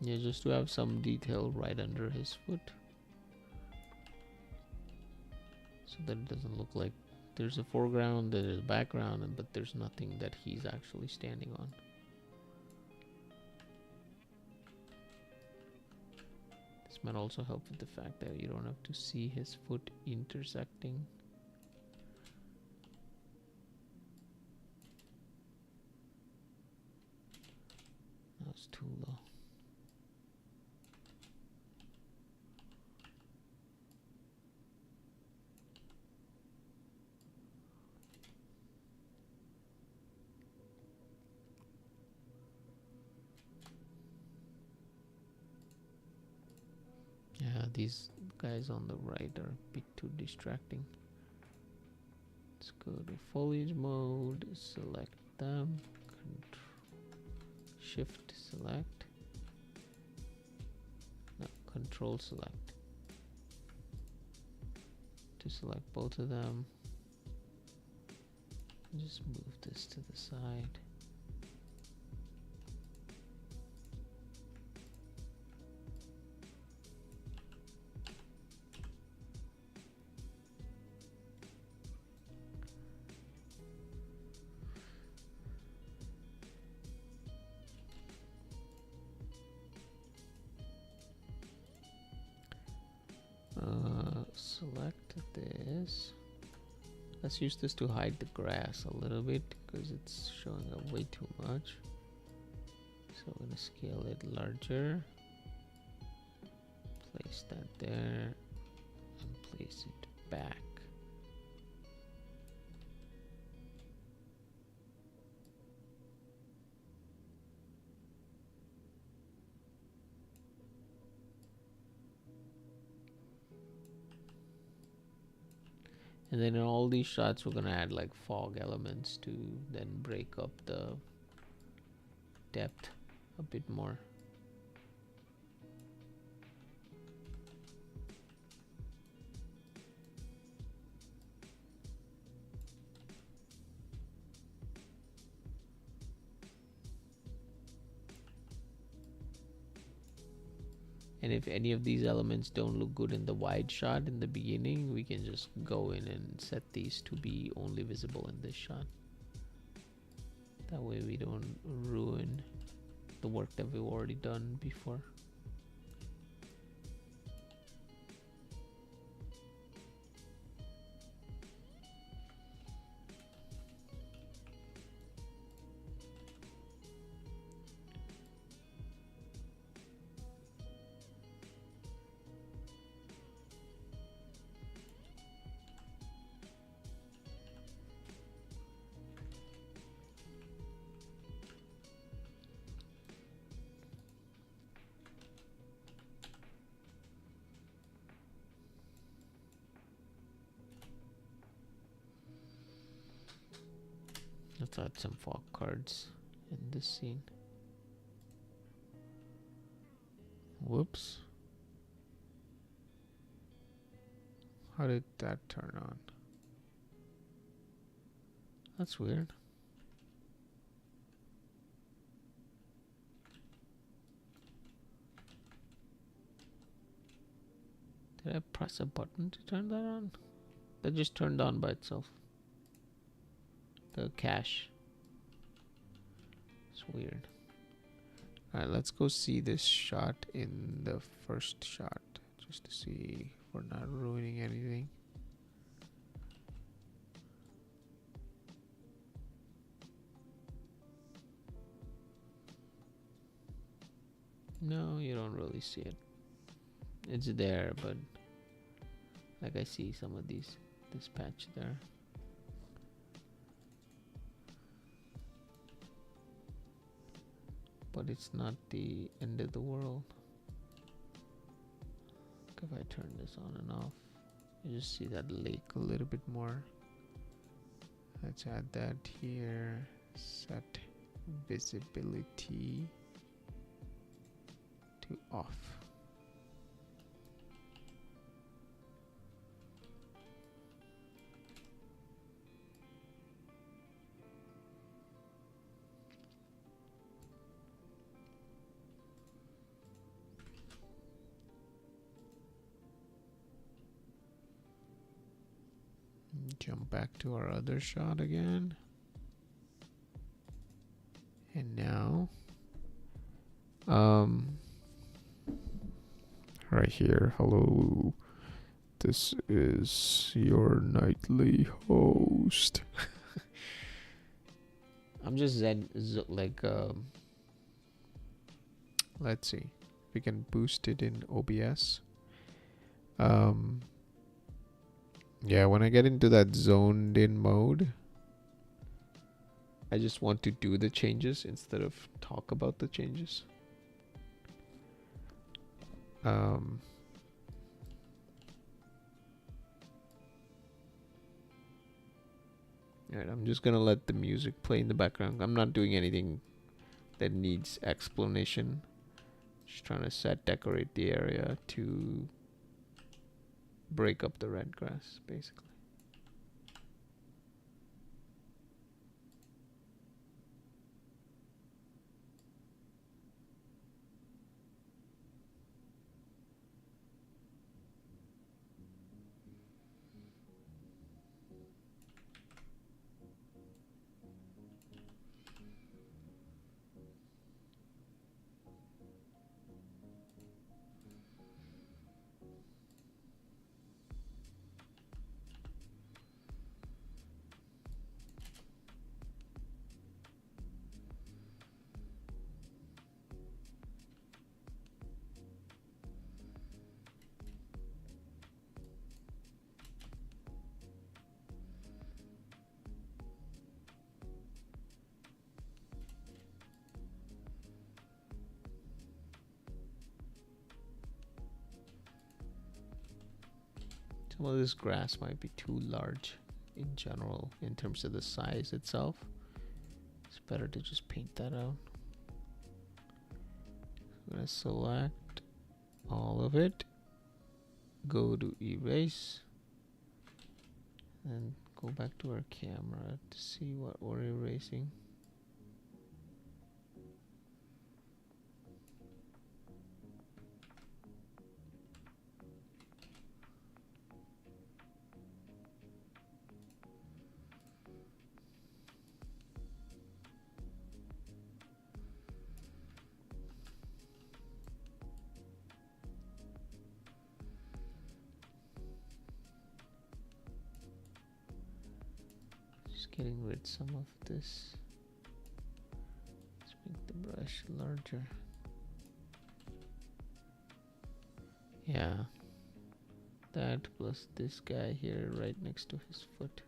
Yeah, just to have some detail right under his foot, so that it doesn't look like there's a foreground, there's a background, but there's nothing that he's actually standing on. This might also help with the fact that you don't have to see his foot intersecting. That's too low. Yeah, these guys on the right are a bit too distracting. Let's go to foliage mode, select them, Shift select. No, Control select to select both of them. Just move this to the side. Select this. Let's use this to hide the grass a little bit because it's showing up way too much. So I'm going to scale it larger. Place that there and place it back. And then in all these shots, we're going to add like fog elements to then break up the depth a bit more. And if any of these elements don't look good in the wide shot in the beginning, we can just go in and set these to be only visible in this shot. That way we don't ruin the work that we've already done before. Let's add some fog cards in this scene. Whoops. How did that turn on? That's weird. Did I press a button to turn that on? That just turned on by itself. The cache. It's weird. Alright, let's go see this shot in the first shot just to see if we're not ruining anything. No, you don't really see it. It's there, but like I see some of this patch there. But it's not the end of the world. If I turn this on and off, you just see that lake a little bit more. Let's add that here. Set visibility to off. Jump back to our other shot again. And now, right here, hello, this is your nightly host. I'm just let's see, we can boost it in OBS. Yeah, when I get into that zoned in mode, I just want to do the changes instead of talk about the changes. Alright, I'm just gonna let the music play in the background. I'm not doing anything that needs explanation. Just trying to decorate the area to break up the red grass, basically. Some of this grass might be too large in general in terms of the size itself. It's better to just paint that out. I'm gonna select all of it, go to erase, and go back to our camera to see what we're erasing. Getting rid of some of this. Let's make the brush larger. Yeah, that plus this guy here right next to his foot.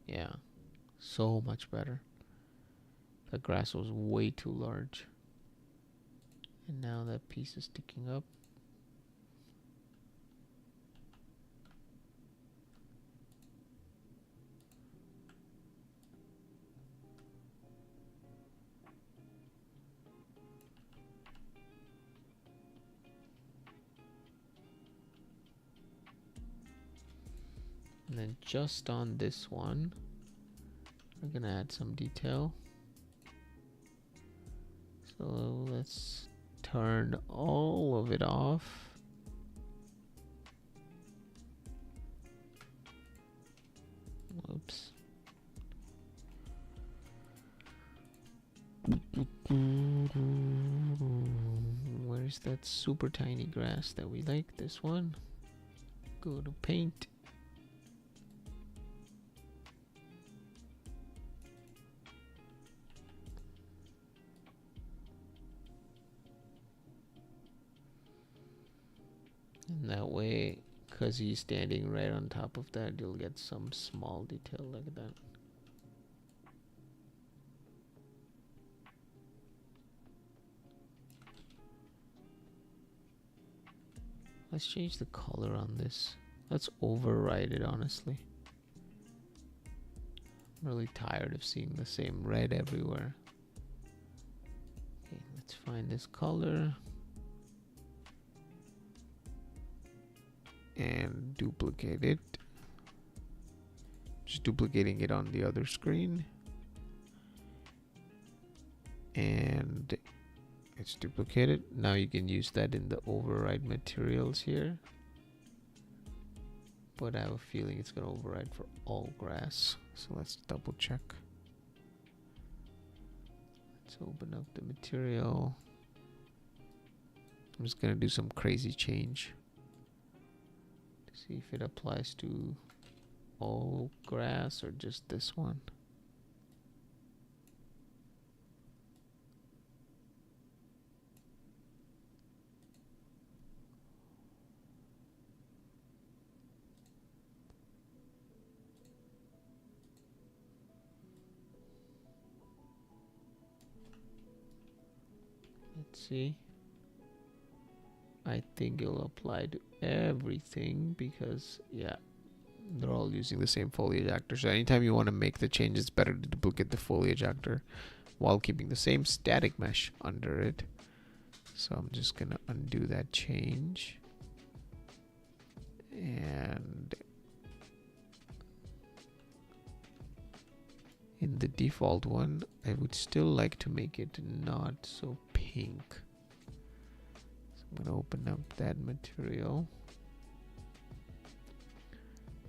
Yeah, so much better. The grass was way too large. And now that piece is sticking up. And then just on this one, we're gonna add some detail. So let's turn all of it off. Whoops. Where's that super tiny grass that we like? This one. Go to paint. And that way, because he's standing right on top of that, you'll get some small detail like that. Let's change the color on this. Let's override it, honestly. I'm really tired of seeing the same red everywhere. Okay, let's find this color. And duplicate it. Just duplicating it on the other screen. And it's duplicated. Now you can use that in the override materials here. But I have a feeling it's going to override for all grass. So let's double check. Let's open up the material. I'm just going to do some crazy change. See if it applies to all grass or just this one. Let's see. I think it'll apply to everything because, yeah, they're all using the same foliage actor. So anytime you want to make the change, it's better to duplicate the foliage actor while keeping the same static mesh under it. So I'm just going to undo that change. And in the default one, I would still like to make it not so pink. So I'm going to open up that material.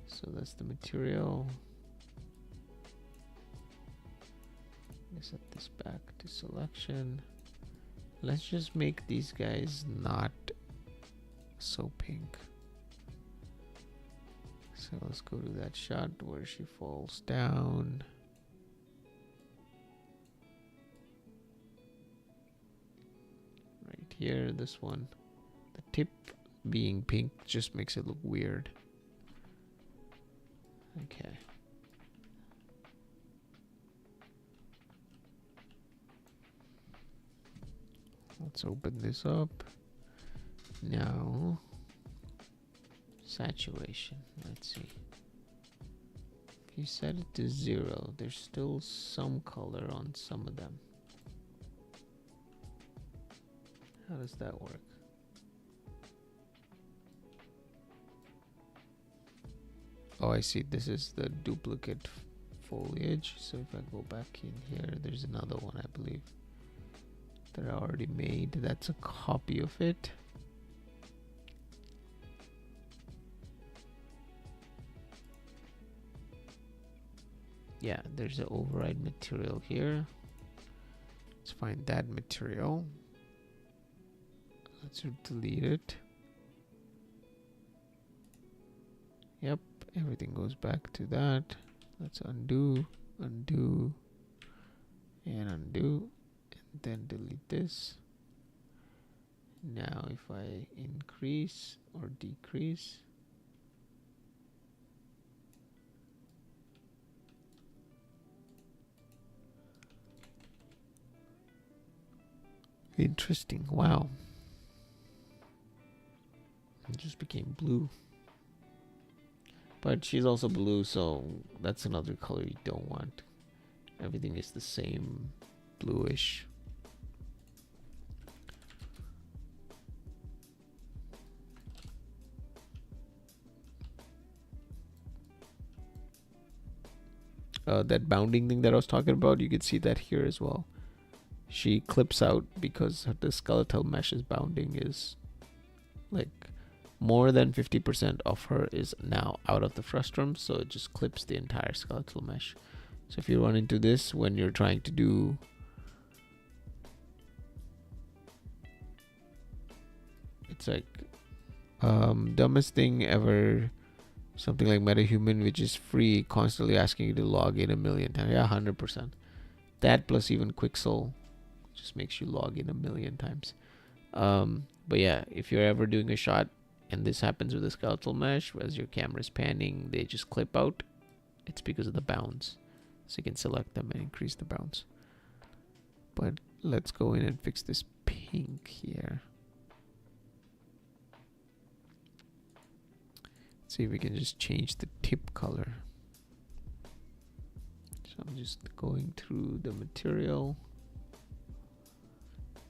So that's the material. Set this back to selection. Let's just make these guys not so pink. So let's go to that shot where she falls down. Right here, this one. The tip being pink just makes it look weird. Okay. Let's open this up. Now, saturation. Let's see. If you set it to 0, there's still some color on some of them. How does that work? Oh, I see. This is the duplicate foliage. So if I go back in here, there's another one, I believe, that I already made. That's a copy of it. Yeah, there's an override material here. Let's find that material. Let's delete it. Yep, everything goes back to that. Let's undo, undo, and undo, and then delete this. Now if I increase or decrease, interesting. Wow, it just became blue. But she's also blue, so that's another color you don't want. Everything is the same bluish. That bounding thing that I was talking about, you can see that here as well. She clips out because the skeletal mesh is bounding is like more than 50% of her is now out of the frustrum, so it just clips the entire skeletal mesh. So if you run into this when you're trying to do it's like dumbest thing ever, something like MetaHuman, which is free, constantly asking you to log in 1,000,000 times. Yeah, 100%. That plus even Quixel just makes you log in 1,000,000 times. But yeah, if you're ever doing a shot and this happens with the skeletal mesh, as your camera is panning, they just clip out. It's because of the bounds. So you can select them and increase the bounds. But let's go in and fix this pink here. See if we can just change the tip color. So I'm just going through the material.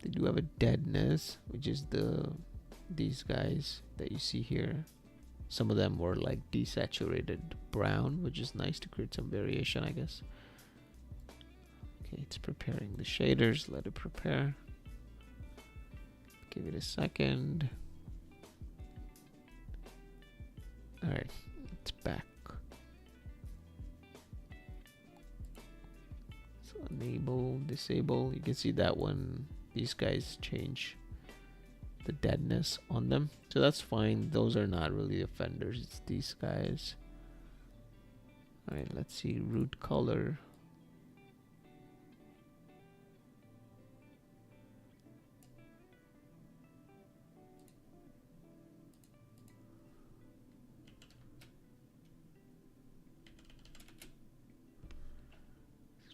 They do have a deadness, which is these guys that you see here. Some of them were like desaturated brown, which is nice to create some variation, I guess. Okay, it's preparing the shaders. Let it prepare. Give it a second. All right, it's back. So enable, disable. You can see that one. These guys change the deadness on them, so that's fine. Those are not really offenders. It's these guys. All right, let's see root color.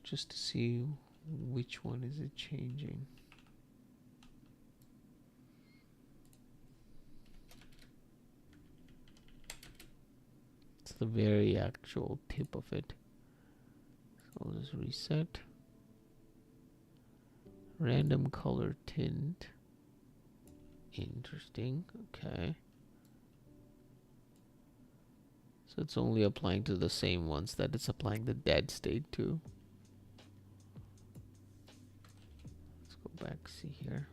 Just to see which one is it changing. the very actual tip of it. So I'll just reset. Random color tint. Interesting. Okay. So it's only applying to the same ones that it's applying the dead state to. Let's go back, see here.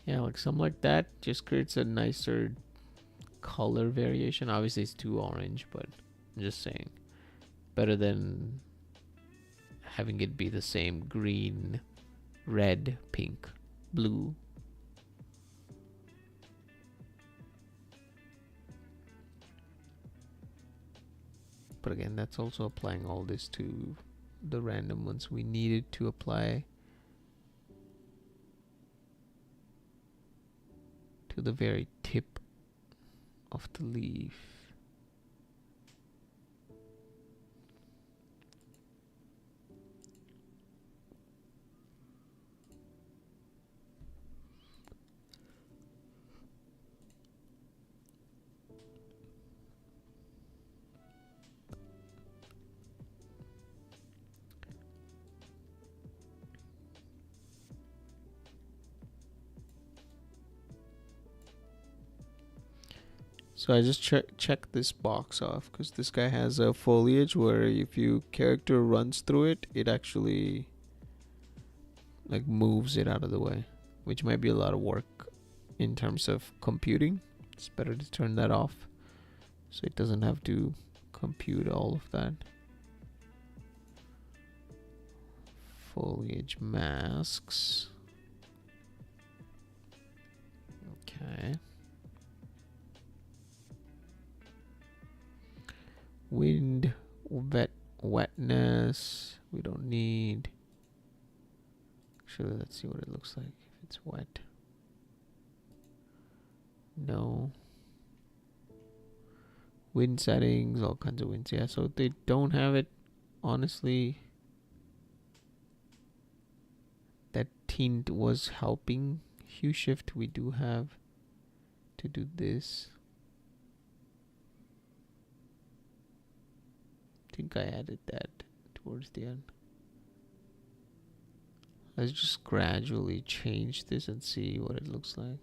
Yeah, like something like that just creates a nicer color variation. Obviously it's too orange, but I'm just saying. Better than having it be the same green, red, pink, blue. But again, that's also applying all this to the random ones we needed to apply to the very tip of the leaf. So I just check this box off because this guy has a foliage where if your character runs through it, it actually like moves it out of the way, which might be a lot of work in terms of computing. It's better to turn that off so it doesn't have to compute all of that. Foliage masks. Okay. Wind, wetness, we don't need. Actually, let's see what it looks like if it's wet. No. Wind settings, all kinds of winds. Yeah, so they don't have it. Honestly, that tint was helping. Hue shift we do have to do this. I think I added that towards the end. Let's just gradually change this and see what it looks like.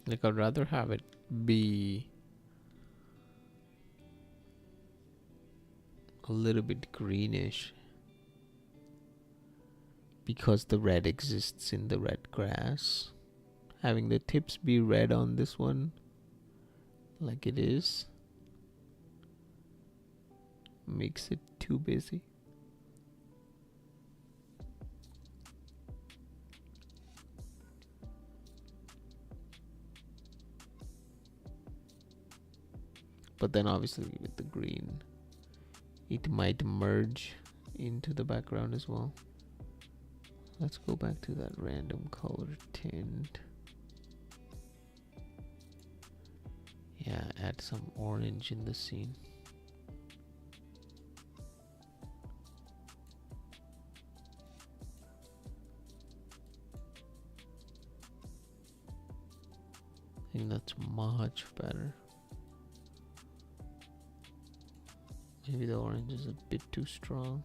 Like I'd rather have it be a little bit greenish because the red exists in the red grass. Having the tips be red on this one like it is makes it too busy. But then obviously with the green, it might merge into the background as well. Let's go back to that random color tint. Yeah, add some orange in the scene. I think that's much better. Maybe the orange is a bit too strong.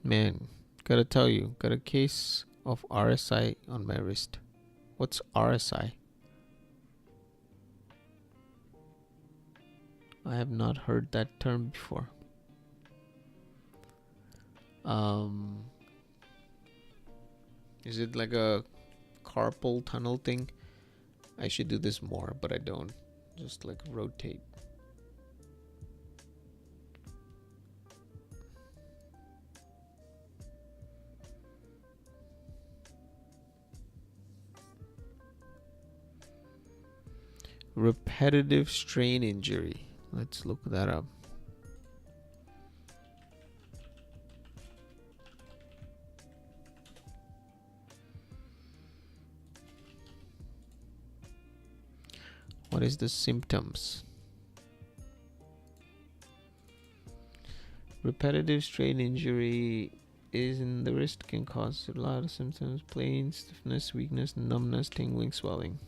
Man, gotta tell you, got a case of RSI on my wrist. What's RSI? I have not heard that term before. Is it like a carpal tunnel thing? I should do this more, but I don't. Just like rotate. Repetitive strain injury. Let's look that up. What is the symptoms? Repetitive strain injury is in the wrist, can cause a lot of symptoms: pain, stiffness, weakness, numbness, tingling, swelling.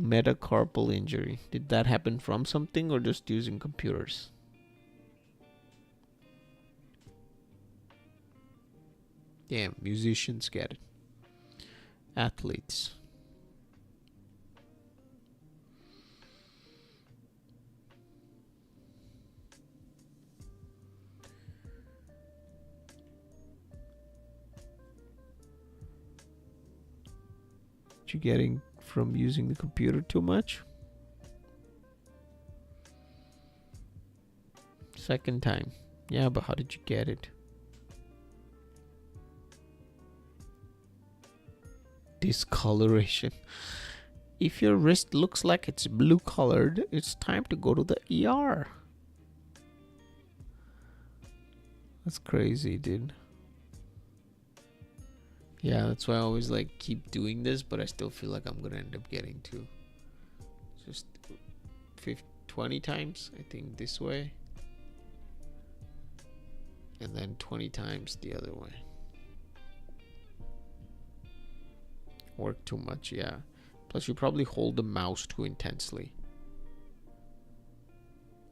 Metacarpal injury. Did that happen from something or just using computers? Damn, musicians get it. Athletes. You getting from using the computer too much? Second time. Yeah, but how did you get it? Discoloration. If your wrist looks like it's blue colored, it's time to go to the ER. That's crazy, dude. Yeah, that's why I always like keep doing this, but I still feel like I'm gonna end up getting to just 20 times, I think, this way, and then 20 times the other way. Work too much, yeah. Plus you probably hold the mouse too intensely.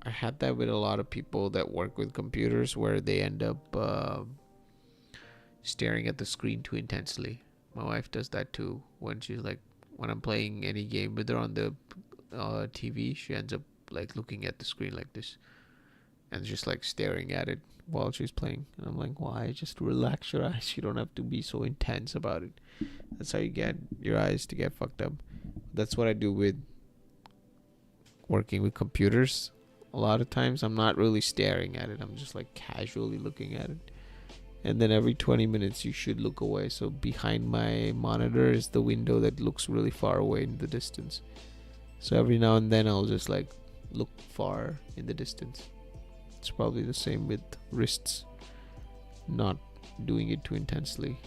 I had that with a lot of people that work with computers, where they end up staring at the screen too intensely. My wife does that too. When I'm playing any game with her on the TV, she ends up like looking at the screen like this and just like staring at it while she's playing. And I'm like, why? Just relax your eyes. You don't have to be so intense about it. That's how you get your eyes to get fucked up. That's what I do with working with computers. A lot of times I'm not really staring at it. I'm just like casually looking at it. And then every 20 minutes you should look away. So behind my monitor is the window that looks really far away in the distance. So every now and then I'll just like look far in the distance. It's probably the same with wrists. Not doing it too intensely.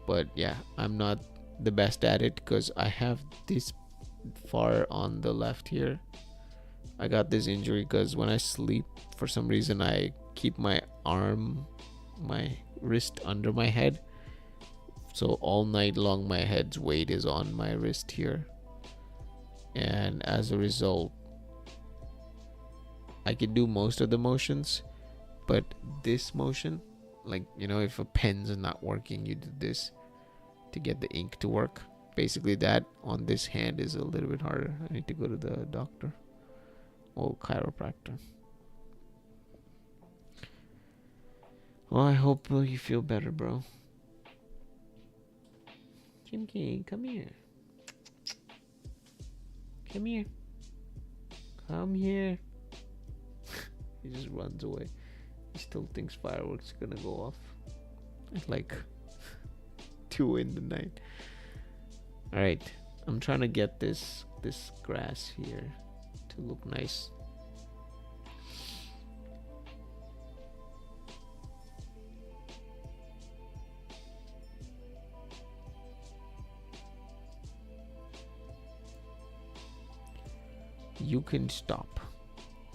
But yeah, I'm not the best at it because I have this far on the left here. I got this injury because when I sleep, for some reason I keep my wrist under my head, so all night long my head's weight is on my wrist here, and as a result I can do most of the motions, but this motion, like, you know, if a pen's not working, you do this to get the ink to work. basically that on this hand is a little bit harder. I need to go to the doctor or chiropractor. Well, I hope you feel better, bro. Chimkey, come here. Come here. Come here. He just runs away. He still thinks fireworks are gonna go off. It's like 2 in the night. Alright. I'm trying to get this grass here to look nice. You can stop.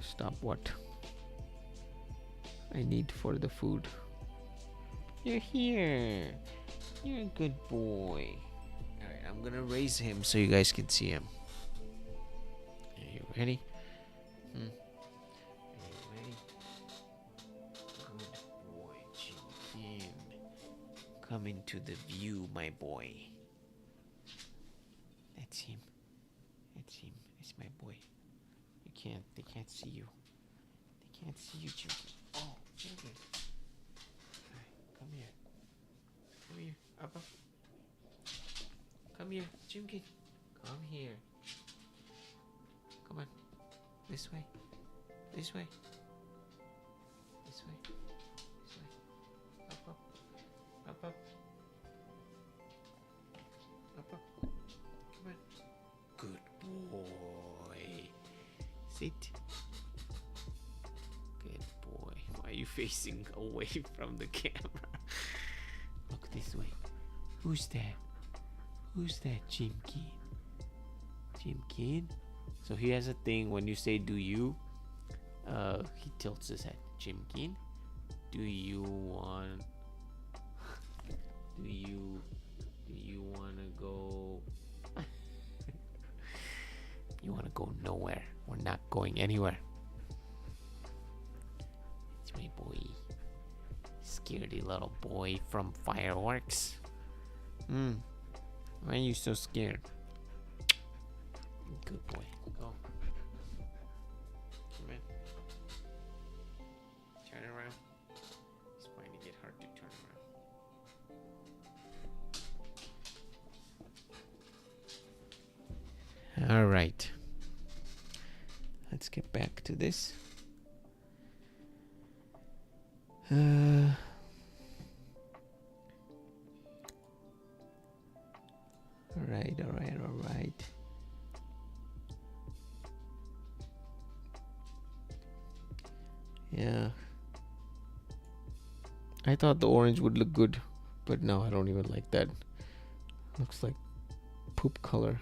Stop what? I need for the food. You're here. You're a good boy. Alright, I'm gonna raise him so you guys can see him. Are you ready? Are you ready? Good boy, Chicken. Come into the view, my boy. That's him. That's him. It's my boy. They can't see you. They can't see you, Chicken. Oh, Chicken. Alright, come here. Come here, Abba. Come here, Chicken. Come here. Come on. This way. This way. This way. This way. Up, up. Up, up. Up, up. Come on. Good boy. Sit. Good boy. Why are you facing away from the camera? Look this way. Who's that? Who's that, Chimkin? Chimkin? So he has a thing when you say do you, he tilts his head. Chimkin, do you want to go? You want to go nowhere. We're not going anywhere. It's my boy. Scaredy little boy from fireworks. Why are you so scared? Good boy. Go. Come in. Turn around. It's going to get hard to turn around. All right. Let's get back to this. All right. Yeah. I thought the orange would look good, but no, I don't even like that. Looks like poop color.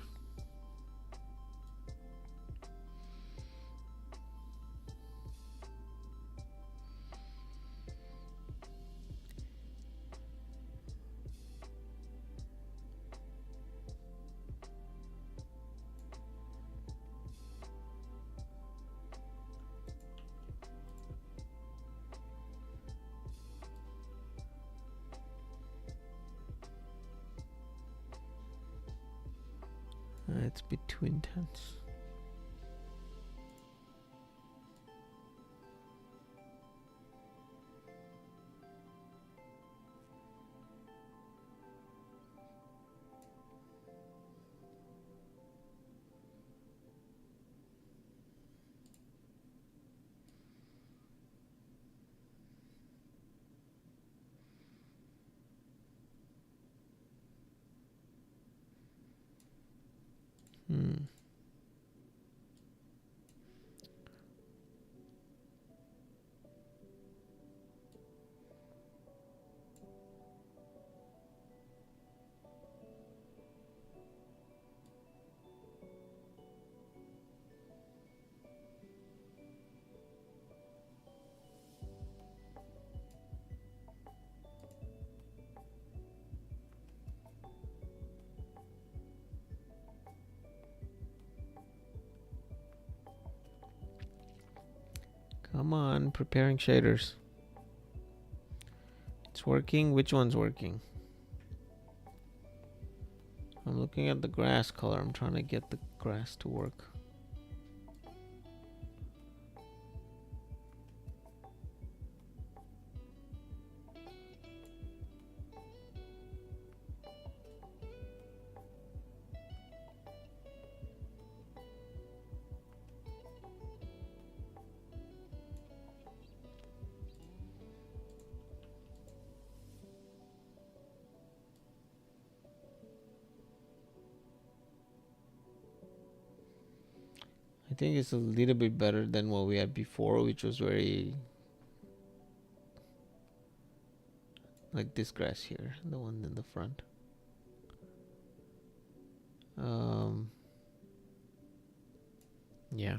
It's between tents. Come on, preparing shaders. It's working. Which one's working? I'm looking at the grass color. I'm trying to get the grass to work. I think it's a little bit better than what we had before, which was very like this grass here, the one in the front. Yeah.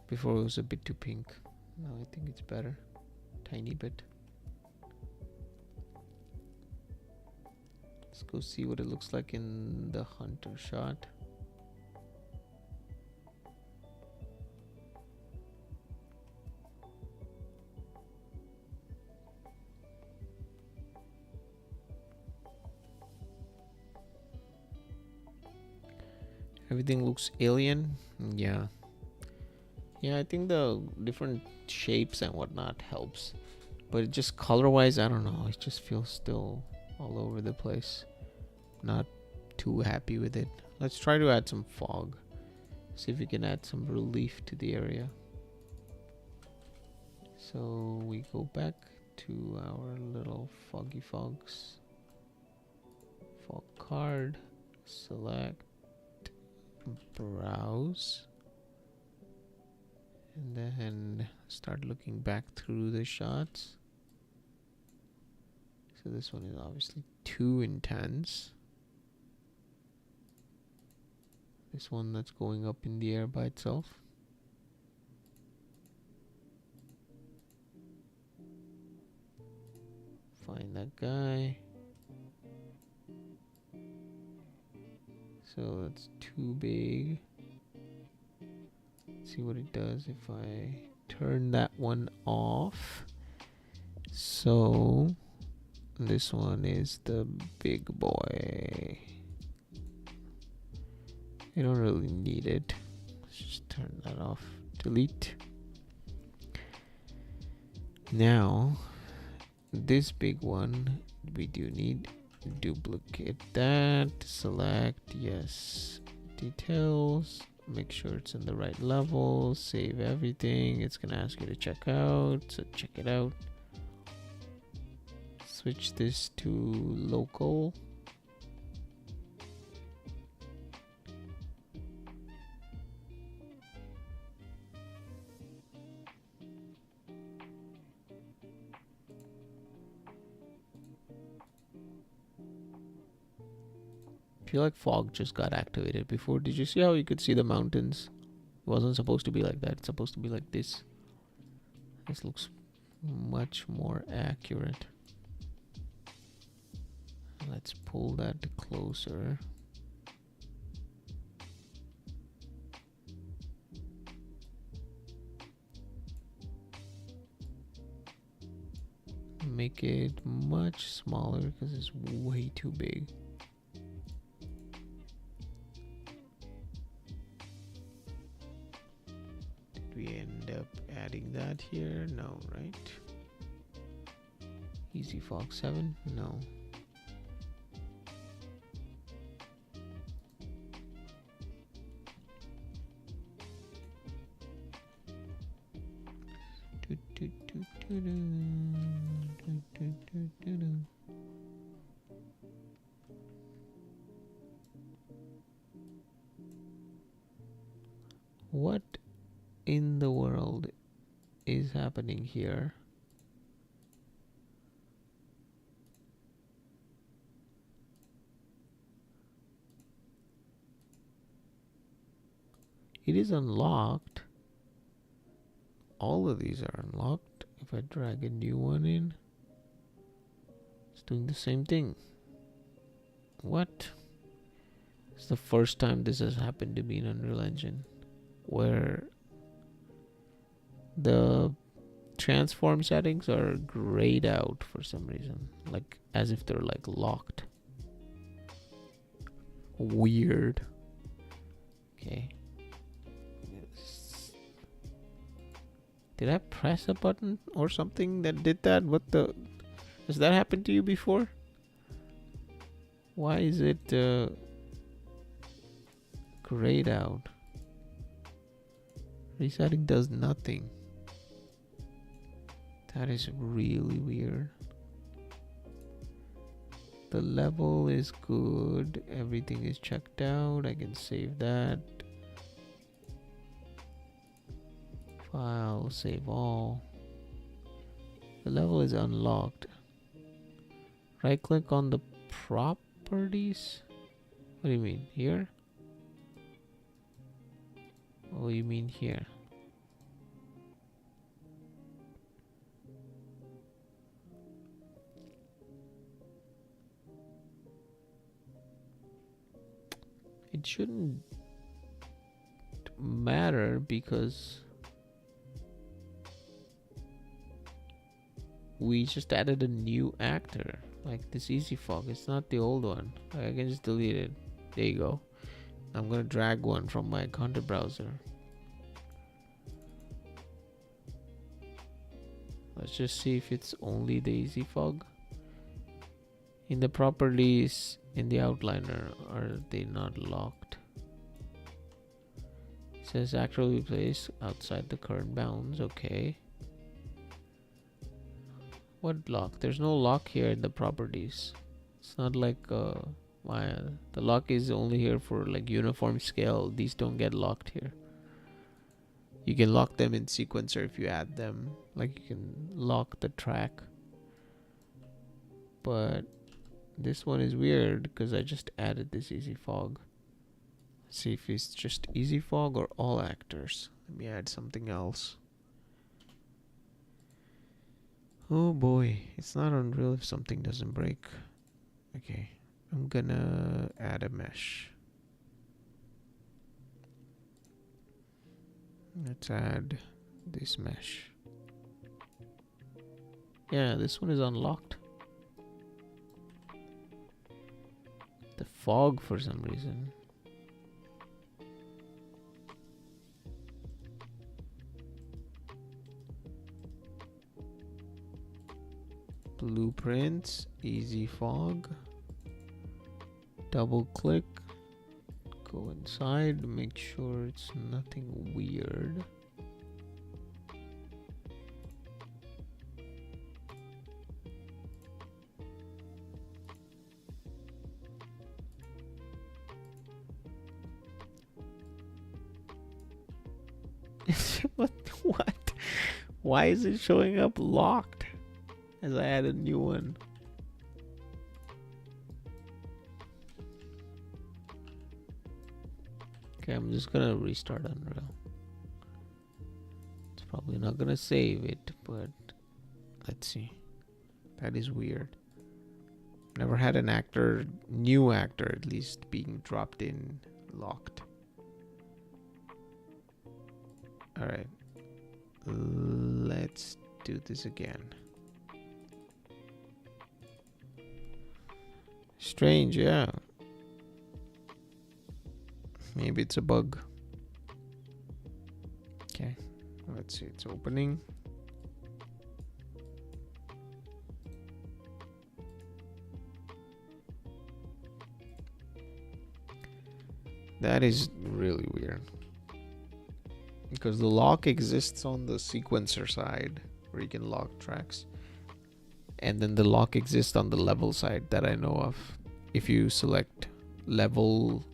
Before it was a bit too pink. Now I think it's better. Tiny bit. Let's go see what it looks like in the hunter shot. Everything looks alien. Yeah. Yeah, I think the different shapes and whatnot helps. But it just color-wise, I don't know. It just feels still all over the place. Not too happy with it. Let's try to add some fog. See if we can add some relief to the area. So we go back to our little foggy fogs. Fog card. Select. Browse. And then start looking back through the shots. So this one is obviously too intense. This one that's going up in the air by itself. Find that guy. So that's too big. See what it does if I turn that one off. So this one is the big boy. I don't really need it. Let's just turn that off. Delete. Now this big one we do need. Duplicate that. Select. Yes. Details. Make sure it's in the right level. Save everything. It's gonna ask you to check out, so check it out. Switch this to local. I feel like fog just got activated before. Did you see how you could see the mountains? It wasn't supposed to be like that. It's supposed to be like this. This looks much more accurate. Let's pull that closer. Make it much smaller because it's way too big. We end up adding that here? No, right? Easy Fog 7? No. What in the world is happening here? It is unlocked. All of these are unlocked. If I drag a new one in, it's doing the same thing. What? It's the first time this has happened to me in Unreal Engine, where the transform settings are grayed out for some reason, like as if they're like locked. Weird. Okay. Did I press a button or something that did that? What the? Has that happened to you before? Why is it grayed out? Resetting does nothing. That is really weird. The level is good. Everything is checked out. I can save that. File, save all. The level is unlocked. Right click on the properties. What do you mean? Here? Oh, you mean here? It shouldn't matter because we just added a new actor, like this easy fog. It's not the old one. I can just delete it. There you go. I'm gonna drag one from my content browser. Let's just see if it's only the easy fog. In the properties, in the outliner, are they not locked? It says actually placed outside the current bounds. Okay. What lock? There's no lock here in the properties. It's not like the lock is only here for like uniform scale. These don't get locked here. You can lock them in sequencer if you add them. Like you can lock the track. But this one is weird because I just added this easy fog. Let's see if it's just easy fog or all actors. Let me add something else. Oh boy, it's not unreal if something doesn't break. Okay, I'm gonna add a mesh. Let's add this mesh. Yeah, this one is unlocked. The fog for some reason. Blueprints, easy fog. Double click. Go inside, make sure it's nothing weird. What? Why is it showing up locked as I add a new one? Okay, I'm just gonna restart Unreal. It's probably not gonna save it, but let's see. That is weird. Never had an actor, new actor at least, being dropped in locked. Alright. Let's do this again. Strange, yeah. Maybe it's a bug. Okay, let's see, it's opening. That is really weird. Because the lock exists on the sequencer side where you can lock tracks. And then the lock exists on the level side that I know of. If you select level,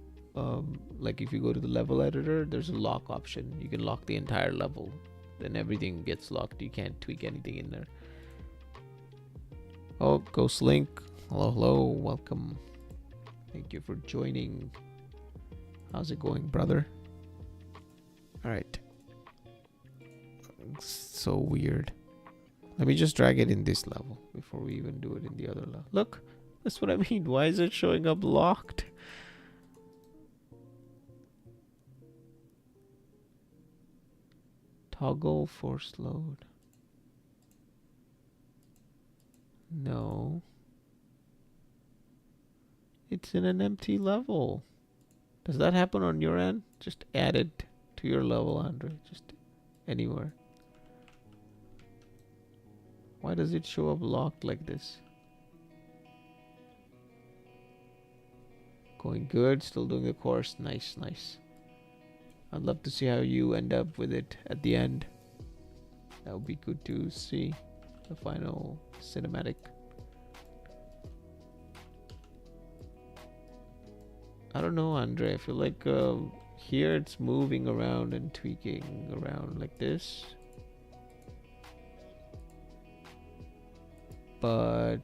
like if you go to the level editor, there's a lock option. You can lock the entire level. Then everything gets locked. You can't tweak anything in there. Oh, Ghost Link. Hello, hello. Welcome. Thank you for joining. How's it going, brother? Alright. So weird. Let me just drag it in this level before we even do it in the other level. Look, that's what I mean. Why is it showing up locked? Toggle force load. No. It's in an empty level. Does that happen on your end? Just add it to your level, Andre. Just anywhere. Why does it show up locked like this? Going good. Still doing the course. Nice, nice. I'd love to see how you end up with it at the end. That would be good to see the final cinematic. I don't know, Andre. I feel like here it's moving around and tweaking around like this. But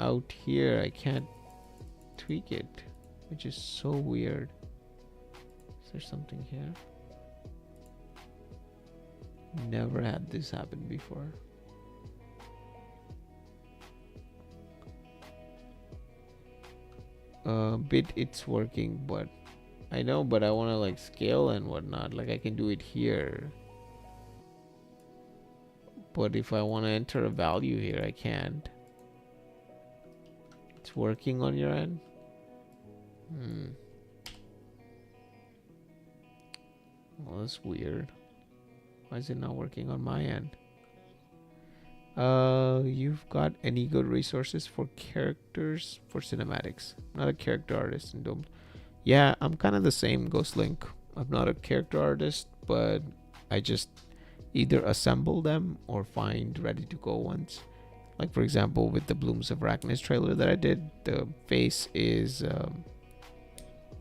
out here I can't tweak it, which is so weird. Is there something here? Never had this happen before. Bit it's working, but I know, but I want to like scale and whatnot. Like I can do it here, but if I want to enter a value here, I can't. It's working on your end. Well, that's weird. Why is it not working on my end? You've got any good resources for characters for cinematics? Not a character artist and don't. Yeah, I'm kind of the same, Ghostlink. I'm not a character artist, but I just either assemble them or find ready to go ones. Like for example, with the Blooms of Arachnis trailer that I did, the face is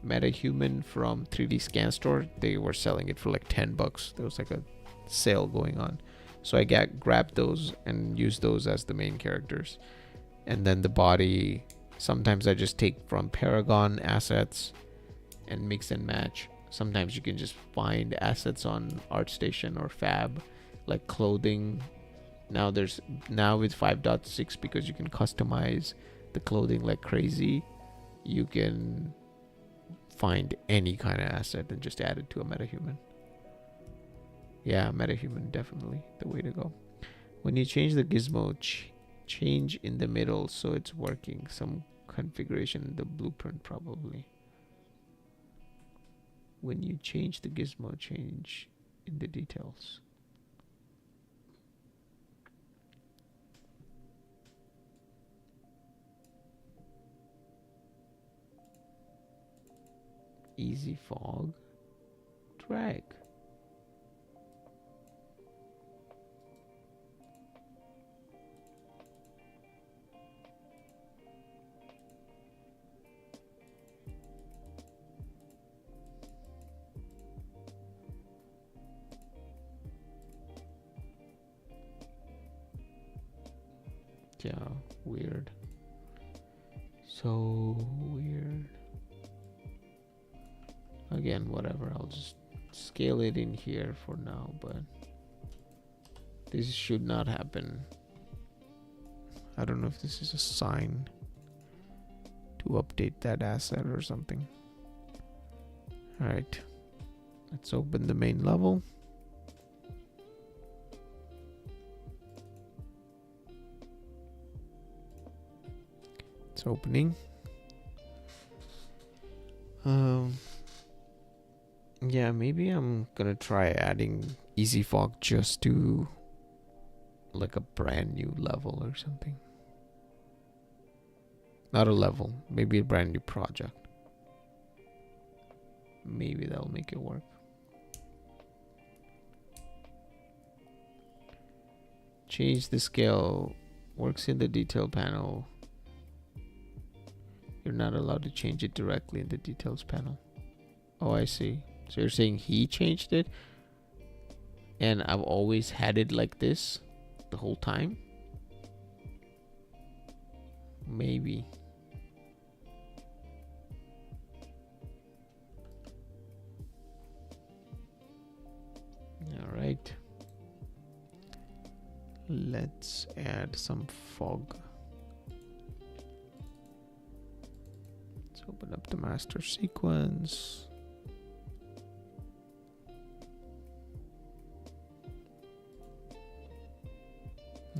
MetaHuman from 3D Scan Store. They were selling it for like $10. There was like a sale going on. So I grabbed those and used those as the main characters. And then the body, sometimes I just take from Paragon assets and mix and match. Sometimes you can just find assets on ArtStation or Fab, like clothing. Now with 5.6, because you can customize the clothing like crazy, you can find any kind of asset and just add it to a MetaHuman. Yeah, MetaHuman, definitely the way to go. When you change the gizmo, change in the middle so it's working. Some configuration in the blueprint probably. When you change the gizmo, change in the details. Easy fog. Drag. Yeah, weird. So weird. Again, whatever, I'll just scale it in here for now, but this should not happen. I don't know if this is a sign to update that asset or something. Alright, let's open the main level. It's opening. Yeah, maybe I'm gonna try adding Easy Fog just to like a brand new level or something. Not a level, maybe a brand new project. Maybe that'll make it work. Change the scale. Works in the detail panel. You're not allowed to change it directly in the details panel. Oh, I see. So you're saying he changed it? And I've always had it like this the whole time? Maybe. All right. Let's add some fog. Let's open up the master sequence.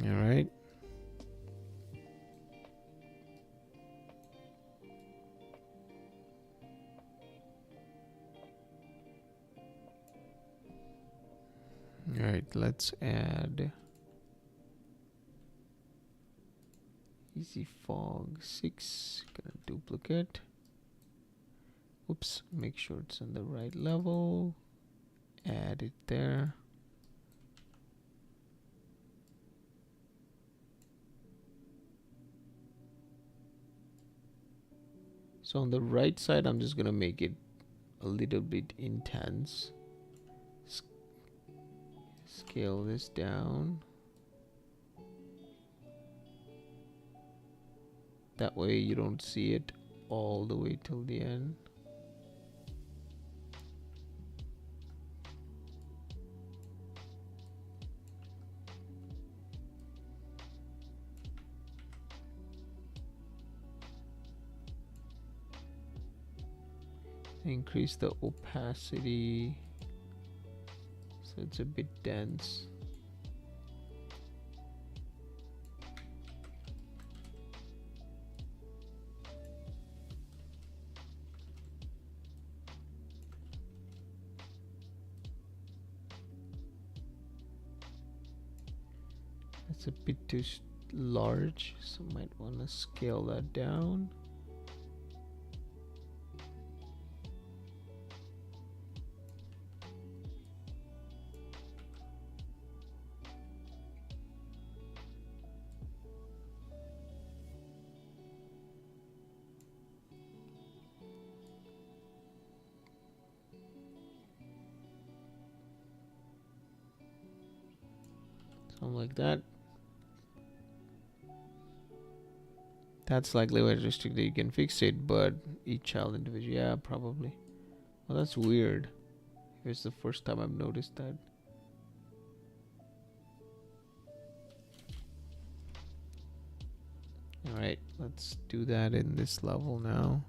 All right. let's add easy fog 6. Gonna duplicate. Oops, make sure it's on the right level. Add it there. So on the right side, I'm just gonna make it a little bit intense. Scale this down. That way you don't see it all the way till the end. Increase the opacity so it's a bit dense. That's a bit too large, so might want to scale that down. Something like that. That's likely way restricted you can fix it, but each child individual, yeah, probably. Well, that's weird. It's the first time I've noticed that. Alright, let's do that in this level now.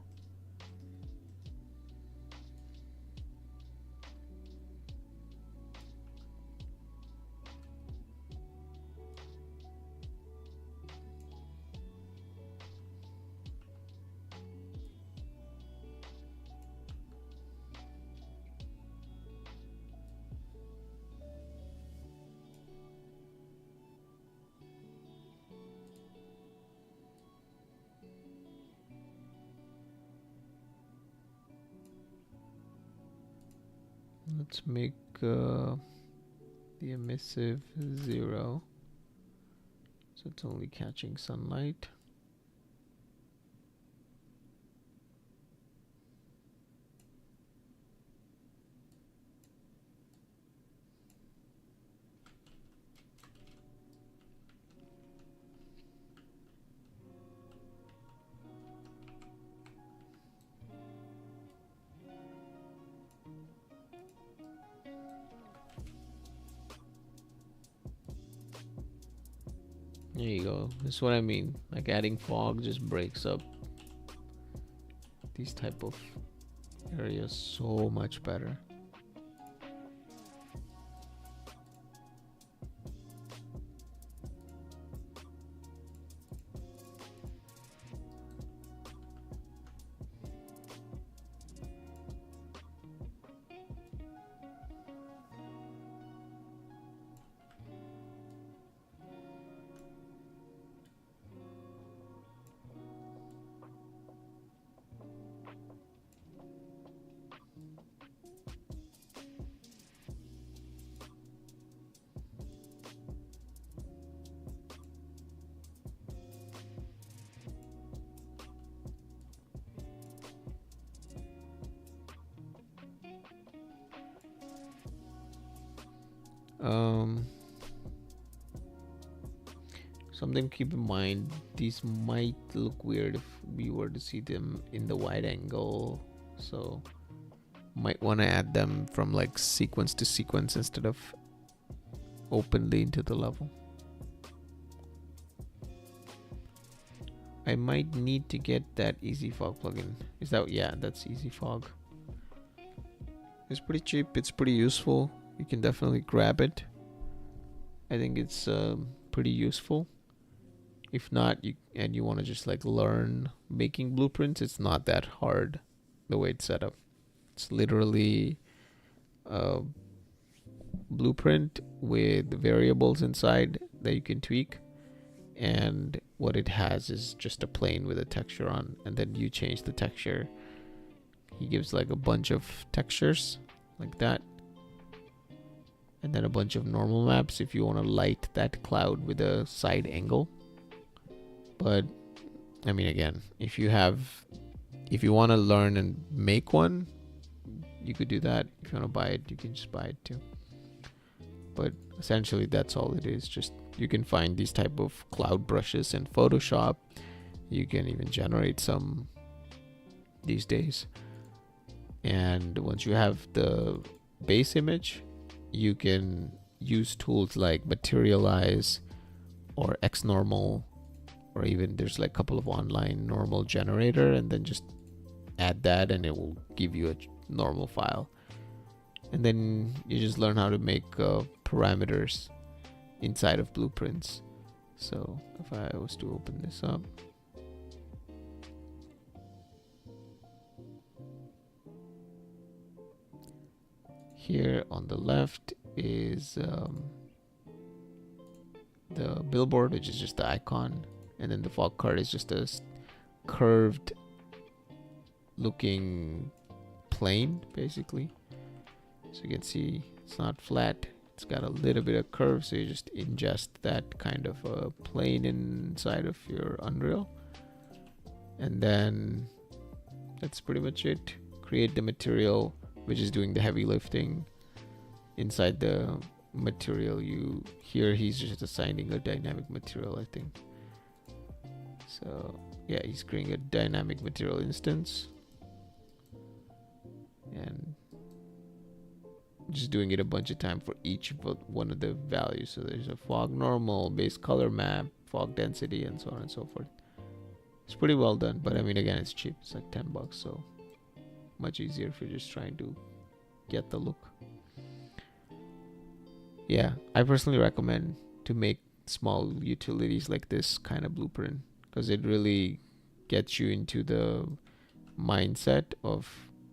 Let's make the emissive 0, so it's only catching sunlight. There you go. That's what I mean. Like adding fog just breaks up these type of areas so much better. Something to keep in mind, these might look weird if we were to see them in the wide angle, so might want to add them from like sequence to sequence instead of openly into the level. I might need to get that Easy Fog plugin. Is that, yeah, that's Easy Fog. It's pretty cheap, it's pretty useful. You can definitely grab it. I think it's pretty useful. If not, you want to just like learn making blueprints, it's not that hard the way it's set up. It's literally blueprint with variables inside that you can tweak, and what it has is just a plane with a texture on, and then you change the texture. He gives like a bunch of textures like that, and then a bunch of normal maps if you want to light that cloud with a side angle. But I mean, again, if you want to learn and make one, you could do that. If you want to buy it, you can just buy it too. But essentially that's all it is. Just you can find these type of cloud brushes in Photoshop. You can even generate some these days. And once you have the base image, you can use tools like Materialize or XNormal, or even there's like a couple of online normal generator, and then just add that and it will give you a normal file. And then you just learn how to make parameters inside of blueprints. So if I was to open this up, here on the left is the billboard, which is just the icon, and then the fog card is just a curved looking plane basically. So you can see it's not flat, it's got a little bit of curve, so you just ingest that kind of a plane inside of your Unreal, and then that's pretty much it. Create the material, which is doing the heavy lifting. Inside the material, here he's just assigning a dynamic material, I think. So yeah, he's creating a dynamic material instance and just doing it a bunch of times for each one of the values. So there's a fog normal, base color map, fog density, and so on and so forth. It's pretty well done, but I mean, again, it's cheap. It's like $10, so much easier if you're just trying to get the look. Yeah, I personally recommend to make small utilities like this kind of blueprint, because it really gets you into the mindset of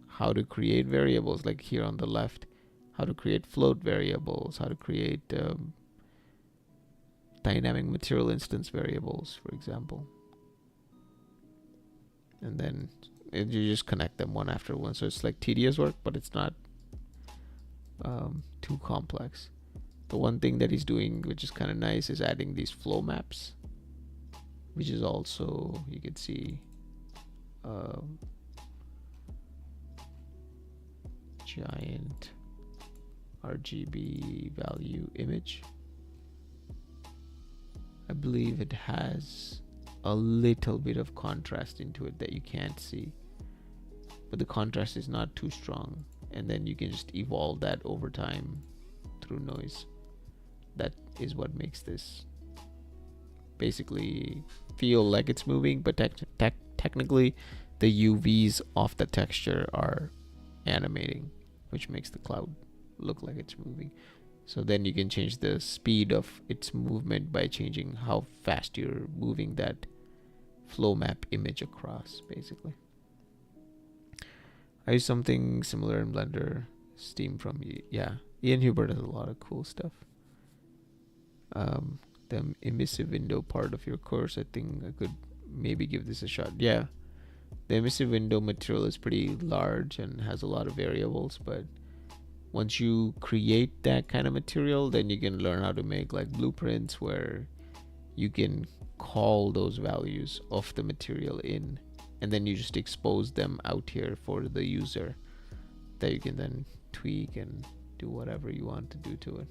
how to create variables, like here on the left, how to create float variables, how to create dynamic material instance variables, for example. And then you just connect them one after one. So it's like tedious work, but it's not too complex. The one thing that he's doing, which is kind of nice, is adding these flow maps, which is also, you can see, giant RGB value image. I believe it has a little bit of contrast into it that you can't see, but the contrast is not too strong, and then you can just evolve that over time through noise. That is what makes this basically feel like it's moving, but technically the UVs off the texture are animating, which makes the cloud look like it's moving. So then you can change the speed of its movement by changing how fast you're moving that flow map image across, basically. I use something similar in Blender, Steam from, yeah, Ian Hubert has a lot of cool stuff. The emissive window part of your course, I think I could maybe give this a shot. Yeah, the emissive window material is pretty large and has a lot of variables, but once you create that kind of material, then you can learn how to make like blueprints where you can call those values of the material in, and then you just expose them out here for the user that you can then tweak and do whatever you want to do to it.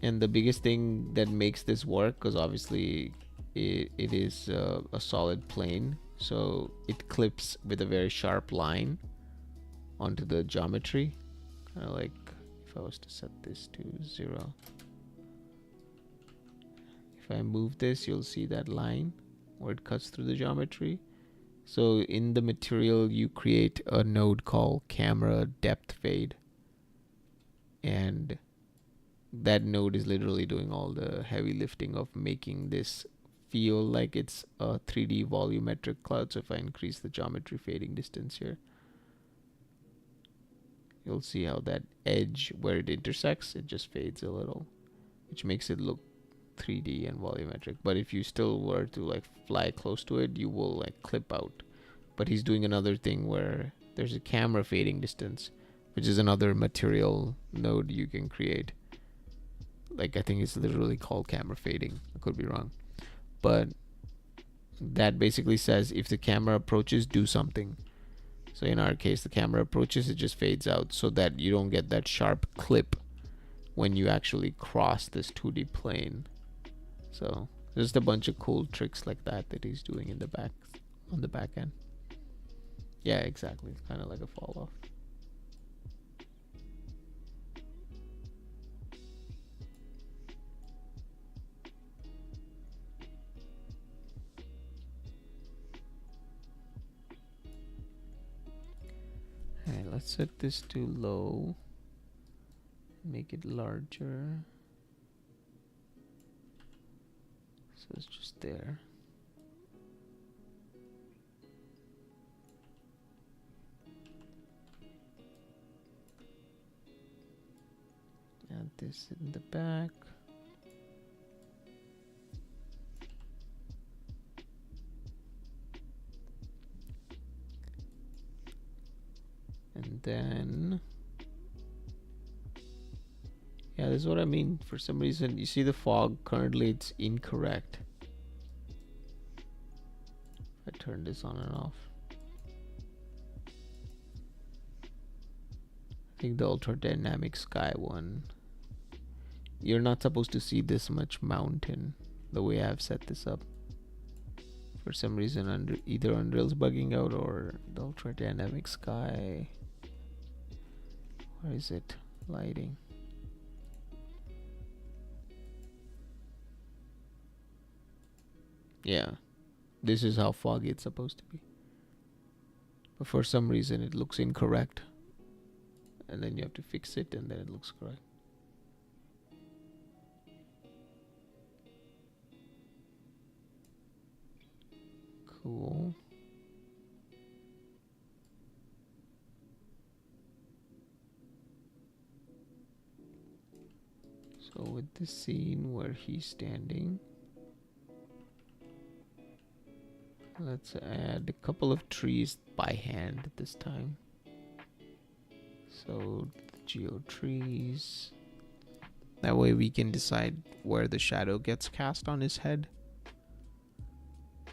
And the biggest thing that makes this work, because obviously it is a solid plane, so it clips with a very sharp line onto the geometry, kind of like if I was to set this to 0. If I move this, you'll see that line where it cuts through the geometry. So in the material, you create a node called camera depth fade, and that node is literally doing all the heavy lifting of making this feel like it's a 3D volumetric cloud. So if I increase the geometry fading distance here, you'll see how that edge where it intersects, it just fades a little, which makes it look 3D and volumetric. But if you still were to like fly close to it, you will like clip out. But he's doing another thing where there's a camera fading distance, which is another material node you can create. Like I think it's literally called camera fading. I could be wrong. But that basically says if the camera approaches, do something. So in our case, the camera approaches, it just fades out so that you don't get that sharp clip when you actually cross this 2D plane. So just a bunch of cool tricks like that he's doing in the back, on the back end. Yeah, exactly. It's kind of like a fall off. Alright, let's set this to low. Make it larger. So it's just there. Add this in the back. And then, yeah, this is what I mean. For some reason, you see the fog, currently it's incorrect. I turn this on and off. I think the ultra dynamic sky one, you're not supposed to see this much mountain the way I've set this up. For some reason, either Unreal's bugging out or the ultra dynamic sky. Where is it? Lighting. Yeah, this is how foggy it's supposed to be. But for some reason it looks incorrect. And then you have to fix it and then it looks correct. Cool. So with the scene where he's standing, let's add a couple of trees by hand this time. So the geo trees. That way we can decide where the shadow gets cast on his head.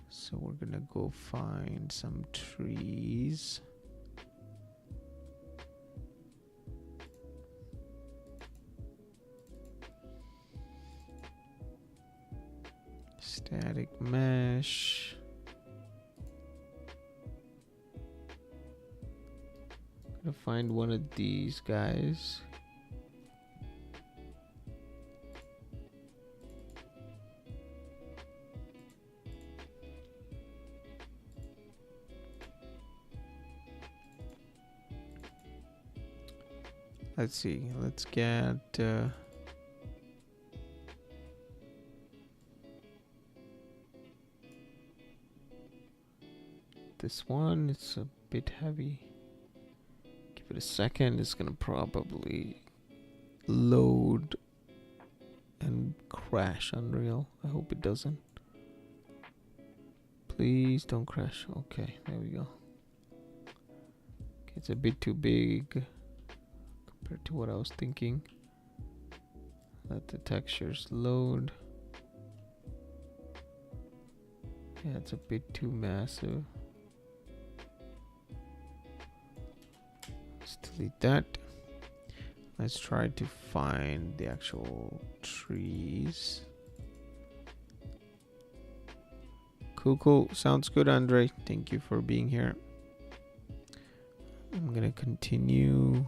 So we're gonna go find some trees. Static mesh. Gonna find one of these guys. Let's see. Let's get this one. It's a bit heavy. Give it a second. It's gonna probably load and crash Unreal. I hope it doesn't. Please don't crash. Okay, there we go. Okay, it's a bit too big compared to what I was thinking. Let the textures load. Yeah, it's a bit too massive. Let's delete that. Let's try to find the actual trees. Cool. Sounds good, Andre. Thank you for being here. I'm gonna continue.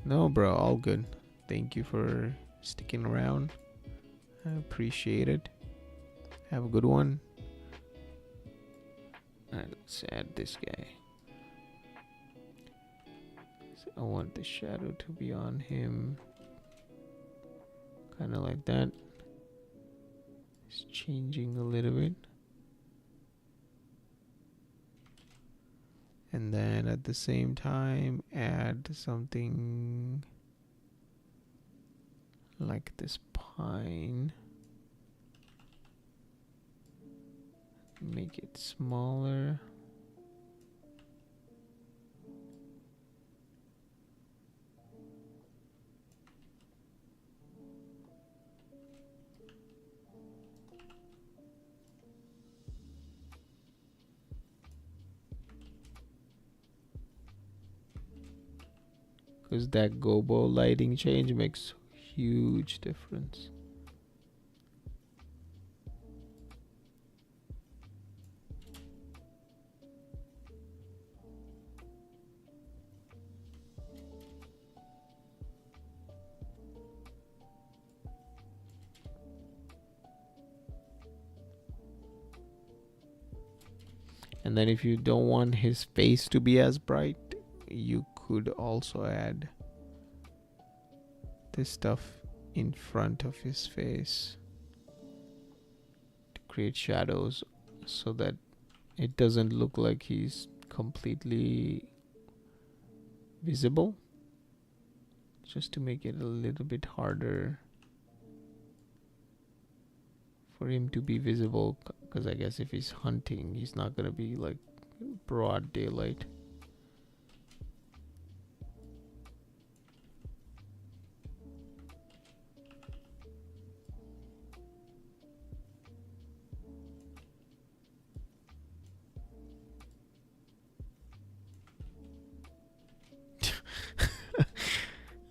No, bro, all good. Thank you for sticking around. I appreciate it. Have a good one. Alright, let's add this guy. So I want the shadow to be on him. kind of like that. It's changing a little bit. And then at the same time, add something like this pine. Make it smaller. Because that gobo lighting change makes huge difference. And then if you don't want his face to be as bright, you could also add this stuff in front of his face to create shadows so that it doesn't look like he's completely visible, just to make it a little bit harder for him to be visible, because I guess if he's hunting, he's not gonna be like broad daylight.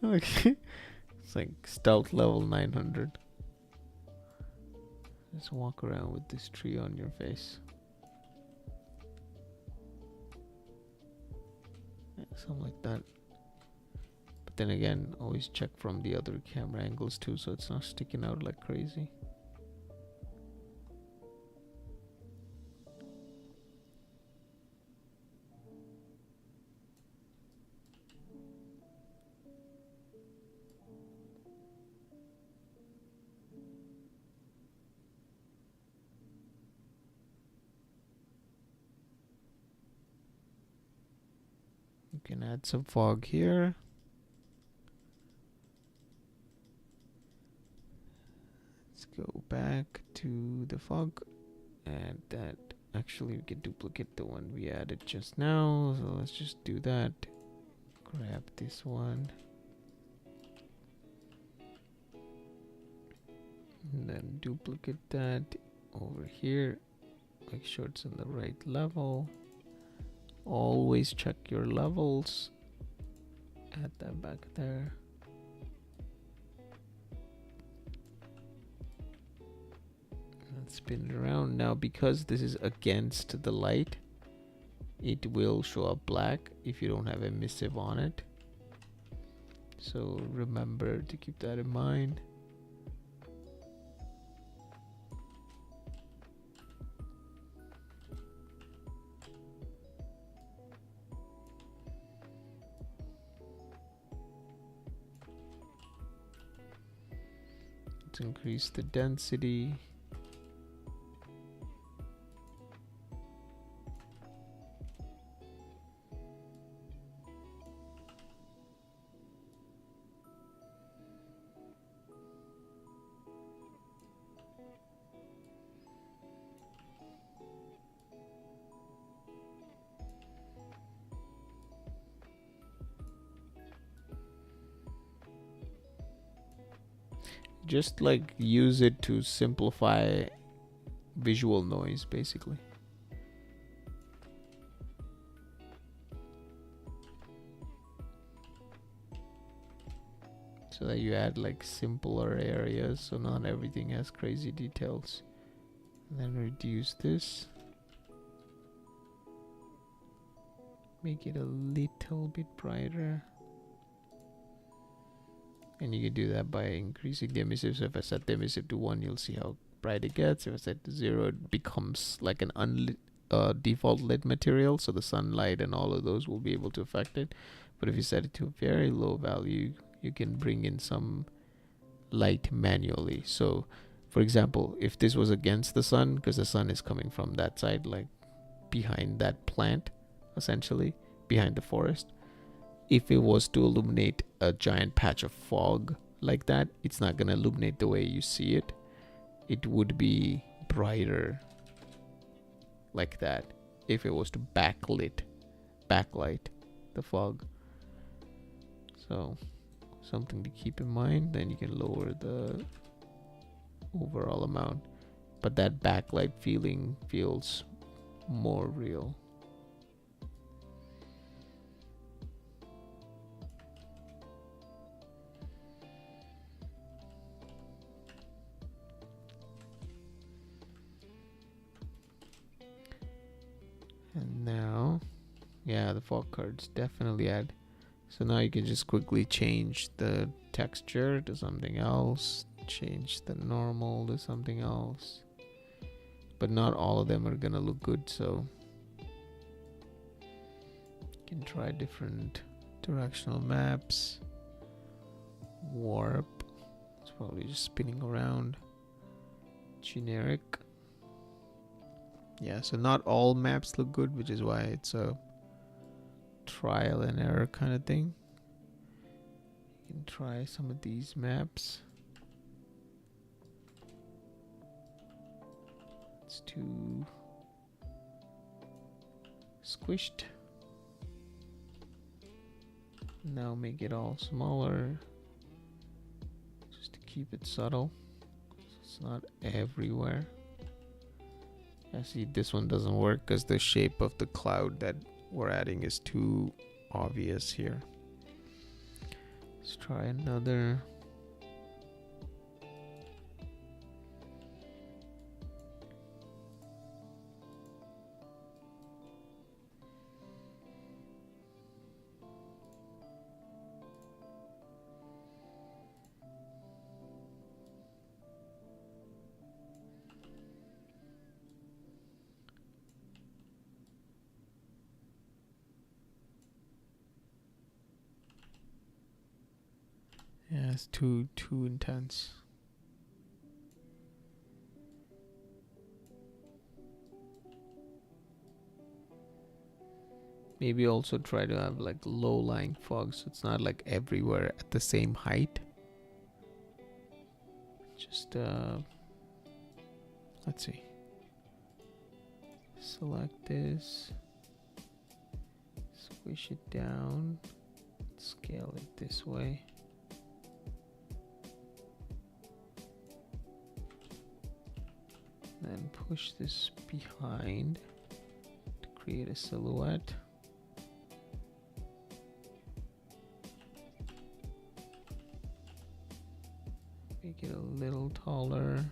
Okay, it's like stealth level 900. Just walk around with this tree on your face. Yeah, something like that. But then again, always check from the other camera angles too, so it's not sticking out like crazy. You can add some fog here. Let's go back to the fog. Add that. Actually, we can duplicate the one we added just now. So let's just do that. Grab this one. And then duplicate that over here. Make sure it's in the right level. Always check your levels. Add that back there. Let's spin it around. Now, because this is against the light, it will show up black if you don't have emissive on it. So remember to keep that in mind. Let's increase the density. Just like use it to simplify visual noise, basically. So that you add like simpler areas, so not everything has crazy details. And then reduce this. Make it a little bit brighter. And you can do that by increasing the emissive. So if I set the emissive to 1, you'll see how bright it gets. If I set to 0, it becomes like an unlit, default lit material. So the sunlight and all of those will be able to affect it. But if you set it to a very low value, you can bring in some light manually. So for example, if this was against the sun, because the sun is coming from that side, like behind that plant, essentially behind the forest, if it was to illuminate a giant patch of fog like that, it's not going to illuminate the way you see it. It would be brighter like that if it was to backlight the fog. So something to keep in mind. Then you can lower the overall amount, but that backlight feeling feels more real. And now, yeah, the fog cards definitely add. So now you can just quickly change the texture to something else, change the normal to something else. But not all of them are gonna look good, so you can try different directional maps. Warp, it's probably just spinning around. Generic. Yeah, so not all maps look good, which is why it's a trial and error kind of thing. You can try some of these maps. It's too squished. Now make it all smaller, just to keep it subtle, so it's not everywhere. I see this one doesn't work because the shape of the cloud that we're adding is too obvious here. Let's try another. Yeah, it's too intense. Maybe also try to have like low-lying fog, so it's not like everywhere at the same height. Just let's see. Select this, squish it down, scale it this way. Then push this behind to create a silhouette. Make it a little taller.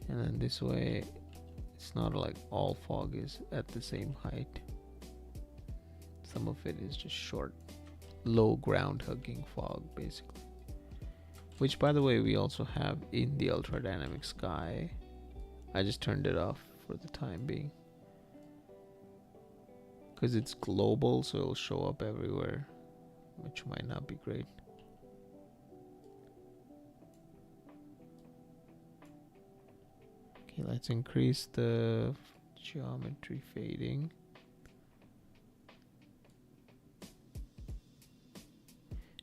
And then this way, it's not like all fog is at the same height. Some of it is just short, low ground hugging fog, basically. Which, by the way, we also have in the ultra dynamic sky. I just turned it off for the time being, because it's global, so it'll show up everywhere, which might not be great. Okay, let's increase the geometry fading.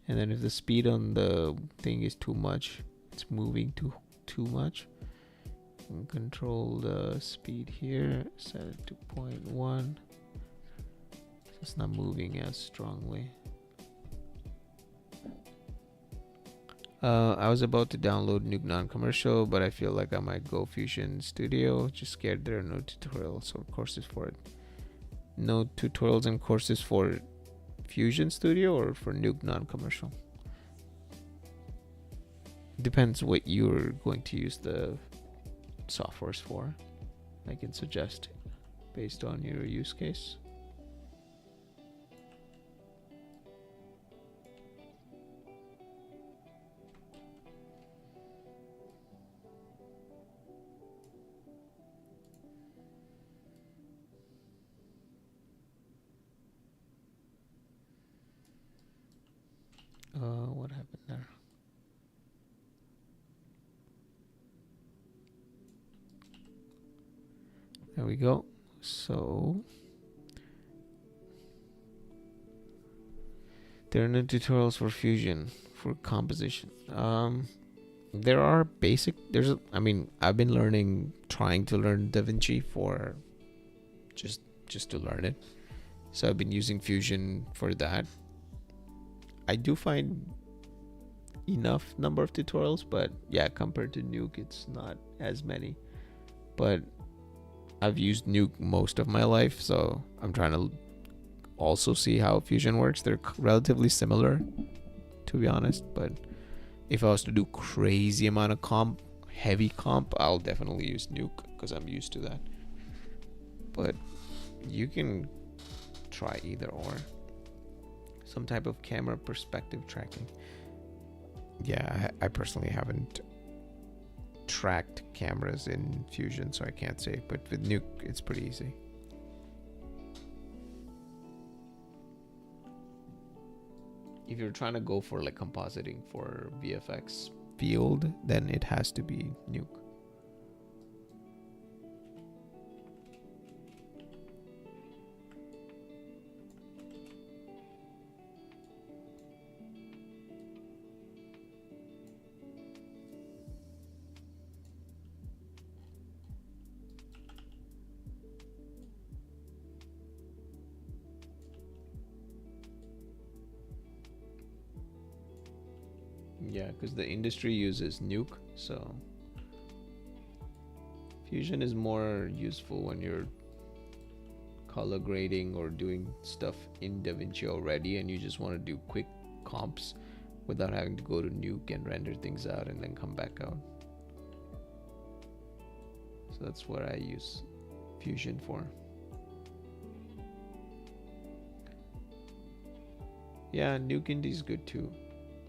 And then if the speed on the thing is too much, it's moving too much, and control the speed here, set it to 0.1, so it's not moving as strongly. I was about to download Nuke Non-Commercial, but I feel like I might go Fusion Studio. Just scared there are no tutorials or courses for it. No tutorials and courses for Fusion Studio or for Nuke Non-Commercial. Depends what you're going to use the softwares for. I can suggest based on your use case. What happened there? There we go. So there are no tutorials for Fusion for composition. There are basic. I've been trying to learn DaVinci for just to learn it. So I've been using Fusion for that. I do find enough number of tutorials, but yeah, compared to Nuke, it's not as many. But I've used Nuke most of my life, so I'm trying to also see how Fusion works. They're relatively similar, to be honest, but if I was to do crazy amount of heavy comp, I'll definitely use Nuke because I'm used to that. But you can try either or. Some type of camera perspective tracking. Yeah, I personally haven't tracked cameras in Fusion, so I can't say, but with Nuke, it's pretty easy. If you're trying to go for like compositing for VFX field, then it has to be Nuke. Yeah, because the industry uses Nuke, so Fusion is more useful when you're color grading or doing stuff in DaVinci already and you just want to do quick comps without having to go to Nuke and render things out and then come back out. So that's what I use Fusion for. Yeah, Nuke Indy is good too.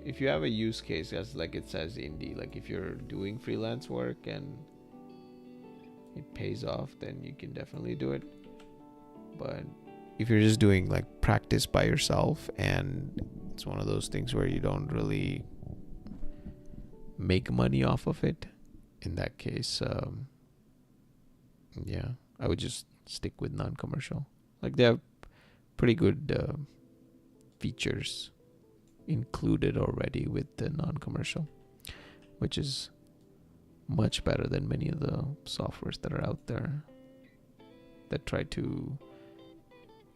If you have a use case, as like it says Indy, like if you're doing freelance work and it pays off, then you can definitely do it. But if you're just doing like practice by yourself and it's one of those things where you don't really make money off of it, in that case, yeah, I would just stick with non-commercial. Like they have pretty good features included already with the non-commercial, which is much better than many of the softwares that are out there that try to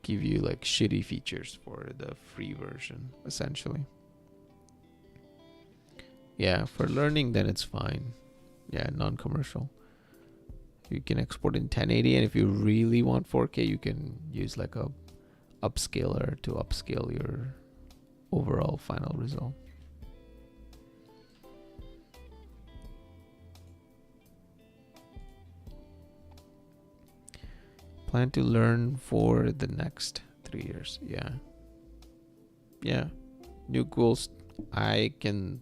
give you like shitty features for the free version, essentially. Yeah, for learning, then it's fine. Yeah, non-commercial. You can export in 1080, and if you really want 4K, you can use like a upscaler to upscale your overall final result. Plan to learn for the next 3 years. Yeah. Nuke will I can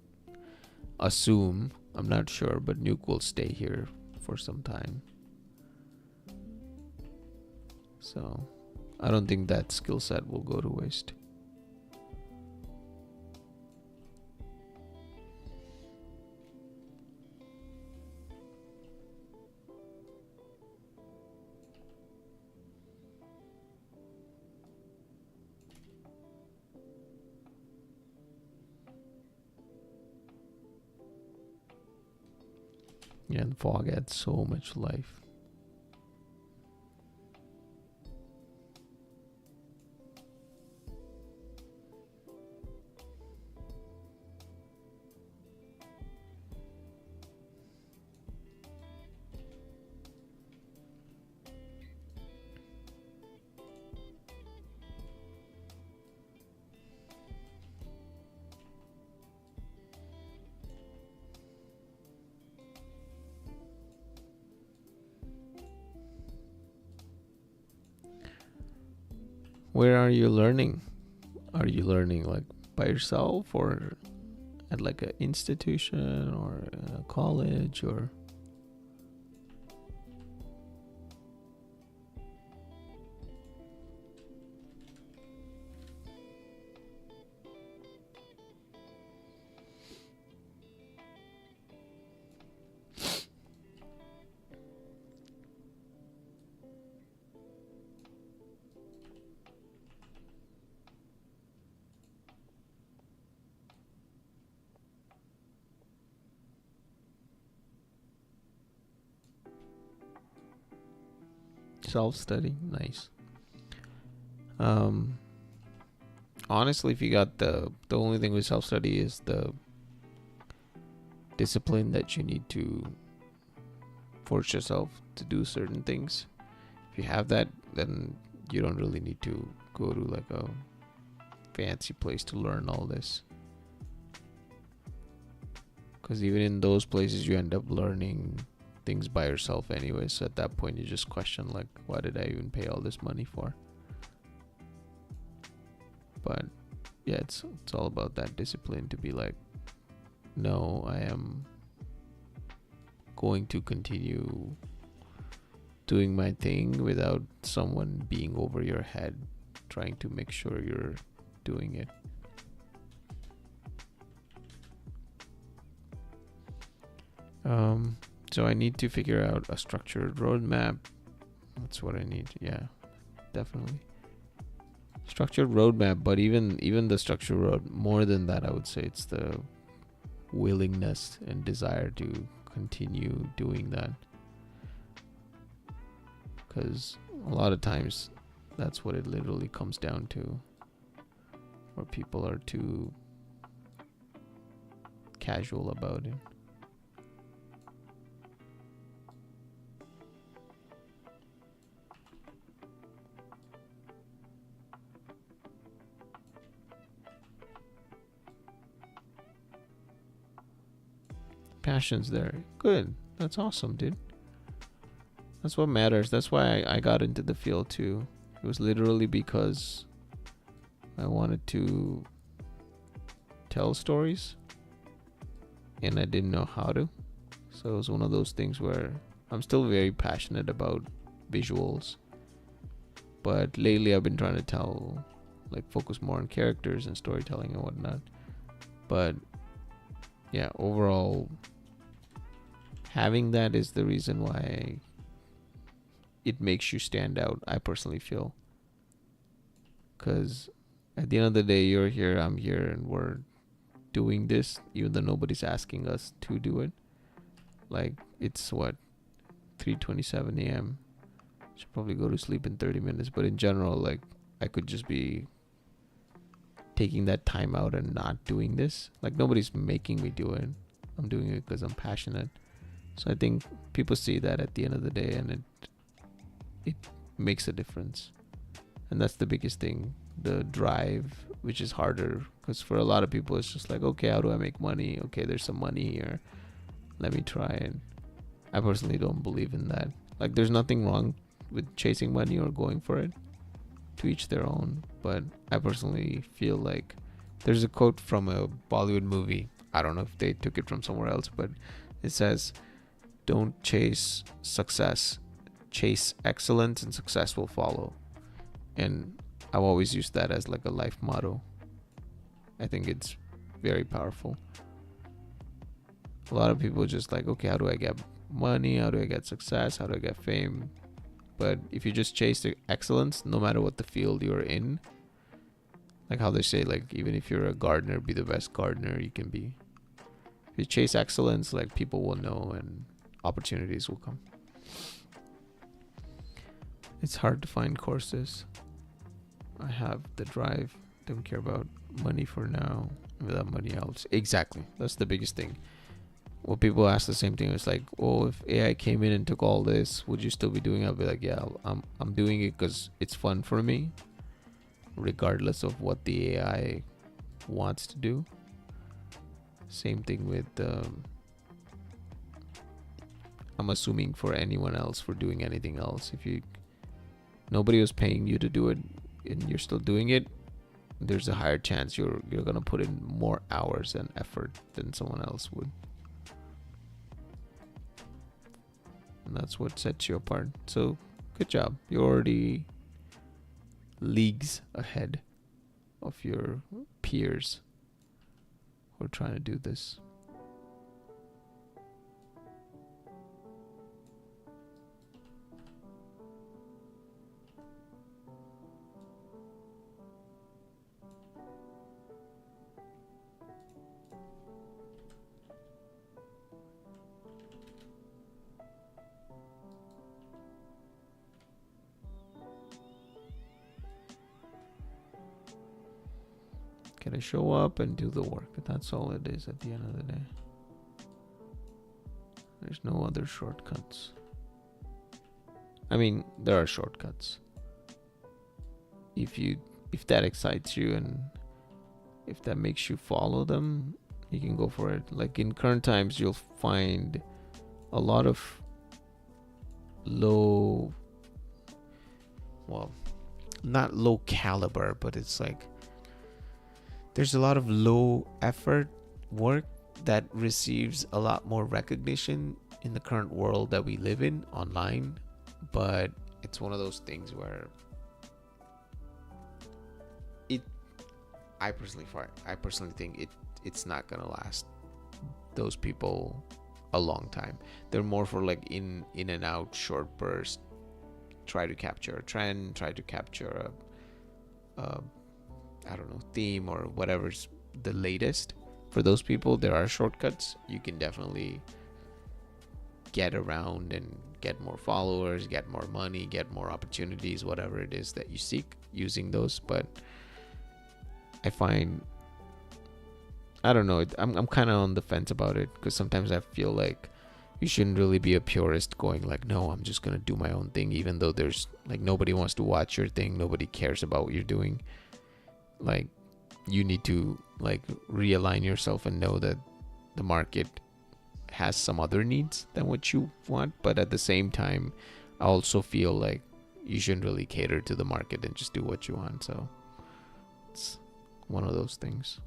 assume, I'm not sure, but Nuke will stay here for some time. So I don't think that skill set will go to waste. Yeah, and fog adds so much life. Where are you learning? Are you learning like by yourself or at like an institution or a college or? Self-study, nice. Honestly, if you got the only thing with self-study is the discipline that you need to force yourself to do certain things. If you have that, then you don't really need to go to like a fancy place to learn all this. Because even in those places, you end up learning things by yourself anyway. So at that point, you just question like, why did I even pay all this money for? But yeah, it's all about that discipline to be like, no, I am going to continue doing my thing without someone being over your head trying to make sure you're doing it. So I need to figure out a structured roadmap. That's what I need. Yeah, definitely. Structured roadmap, but even the structured road, more than that, I would say it's the willingness and desire to continue doing that. Because a lot of times that's what it literally comes down to, where people are too casual about it. Passion's there. Good. That's awesome, dude. That's what matters. That's why I got into the field too. It was literally because I wanted to tell stories and I didn't know how to. So it was one of those things where I'm still very passionate about visuals, but lately I've been trying to focus more on characters and storytelling and whatnot. But yeah, overall, having that is the reason why it makes you stand out, I personally feel. Because at the end of the day, you're here, I'm here, and we're doing this, even though nobody's asking us to do it. Like, it's what, 3:27 a.m. Should probably go to sleep in 30 minutes. But in general, like, I could just be taking that time out and not doing this. Like, nobody's making me do it. I'm doing it because I'm passionate. So I think people see that at the end of the day, and it makes a difference. And that's the biggest thing, the drive, which is harder, because for a lot of people it's just like, okay, how do I make money? Okay, there's some money here, let me try it. I personally don't believe in that. Like, there's nothing wrong with chasing money or going for it, to each their own. But I personally feel like there's a quote from a Bollywood movie, I don't know if they took it from somewhere else, but it says, don't chase success, chase excellence, and success will follow. And I've always used that as like a life motto. I think it's very powerful. A lot of people just like, okay, how do I get money? How do I get success? How do I get fame? But if you just chase the excellence, no matter what the field you're in, like how they say, like, even if you're a gardener, be the best gardener you can be. If you chase excellence, like, people will know and opportunities will come. It's hard to find courses. I have the drive, don't care about money for now. Without money else. Exactly. That's the biggest thing. Well, people ask the same thing. It's like, oh, if AI came in and took all this, would you still be doing it? I'll be like, yeah, I'm doing it because it's fun for me, regardless of what the AI wants to do. Same thing with I'm assuming for anyone else for doing anything else. If nobody was paying you to do it and you're still doing it, there's a higher chance you're gonna put in more hours and effort than someone else would. And that's what sets you apart. So good job. You're already leagues ahead of your peers who are trying to do this. Gotta show up and do the work. That's all it is at the end of the day. There's no other shortcuts. I mean, there are shortcuts. If that excites you and if that makes you follow them, you can go for it. Like in current times, you'll find a lot of low, well, not low caliber, but it's like there's a lot of low effort work that receives a lot more recognition in the current world that we live in online. But it's one of those things where I personally think it's not gonna last those people a long time. They're more for like in and out short burst, try to capture a trend, try to capture a I don't know, theme or whatever's the latest. For those people, there are shortcuts. You can definitely get around and get more followers, get more money, get more opportunities, whatever it is that you seek using those. But I find, I don't know, I'm kind of on the fence about it, because sometimes I feel like you shouldn't really be a purist going like, no, I'm just gonna do my own thing, even though there's like nobody wants to watch your thing, nobody cares about what you're doing. Like, you need to like realign yourself and know that the market has some other needs than what you want. But at the same time, I also feel like you shouldn't really cater to the market and just do what you want. So it's one of those things.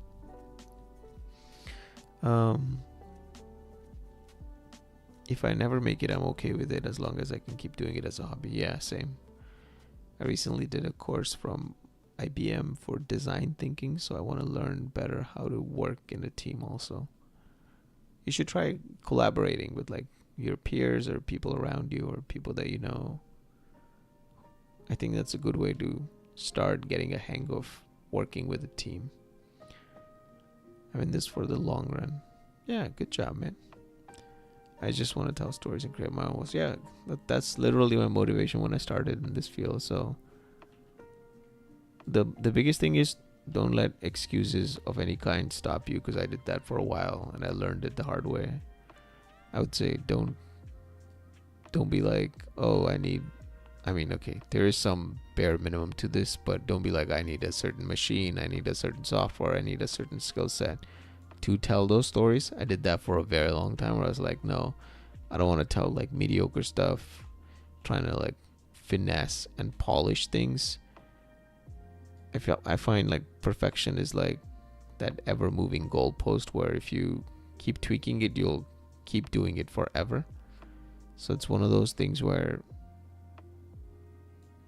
If I never make it, I'm okay with it as long as I can keep doing it as a hobby. Yeah, same. I recently did a course from IBM for design thinking, so I want to learn better how to work in a team also. You should try collaborating with like your peers or people around you or people that you know. I think that's a good way to start getting a hang of working with a team. I mean, this for the long run. Yeah, good job, man. I just want to tell stories and create my own worlds. Yeah, that's literally my motivation when I started in this field. So the biggest thing is don't let excuses of any kind stop you, because I did that for a while and I learned it the hard way. I would say don't be like, oh, okay, there is some bare minimum to this, but don't be like, I need a certain machine, I need a certain software, I need a certain skill set to tell those stories. I did that for a very long time where I was like, no, I don't want to tell like mediocre stuff, trying to like finesse and polish things. I find like perfection is like that ever moving goalpost where if you keep tweaking it, you'll keep doing it forever. So it's one of those things where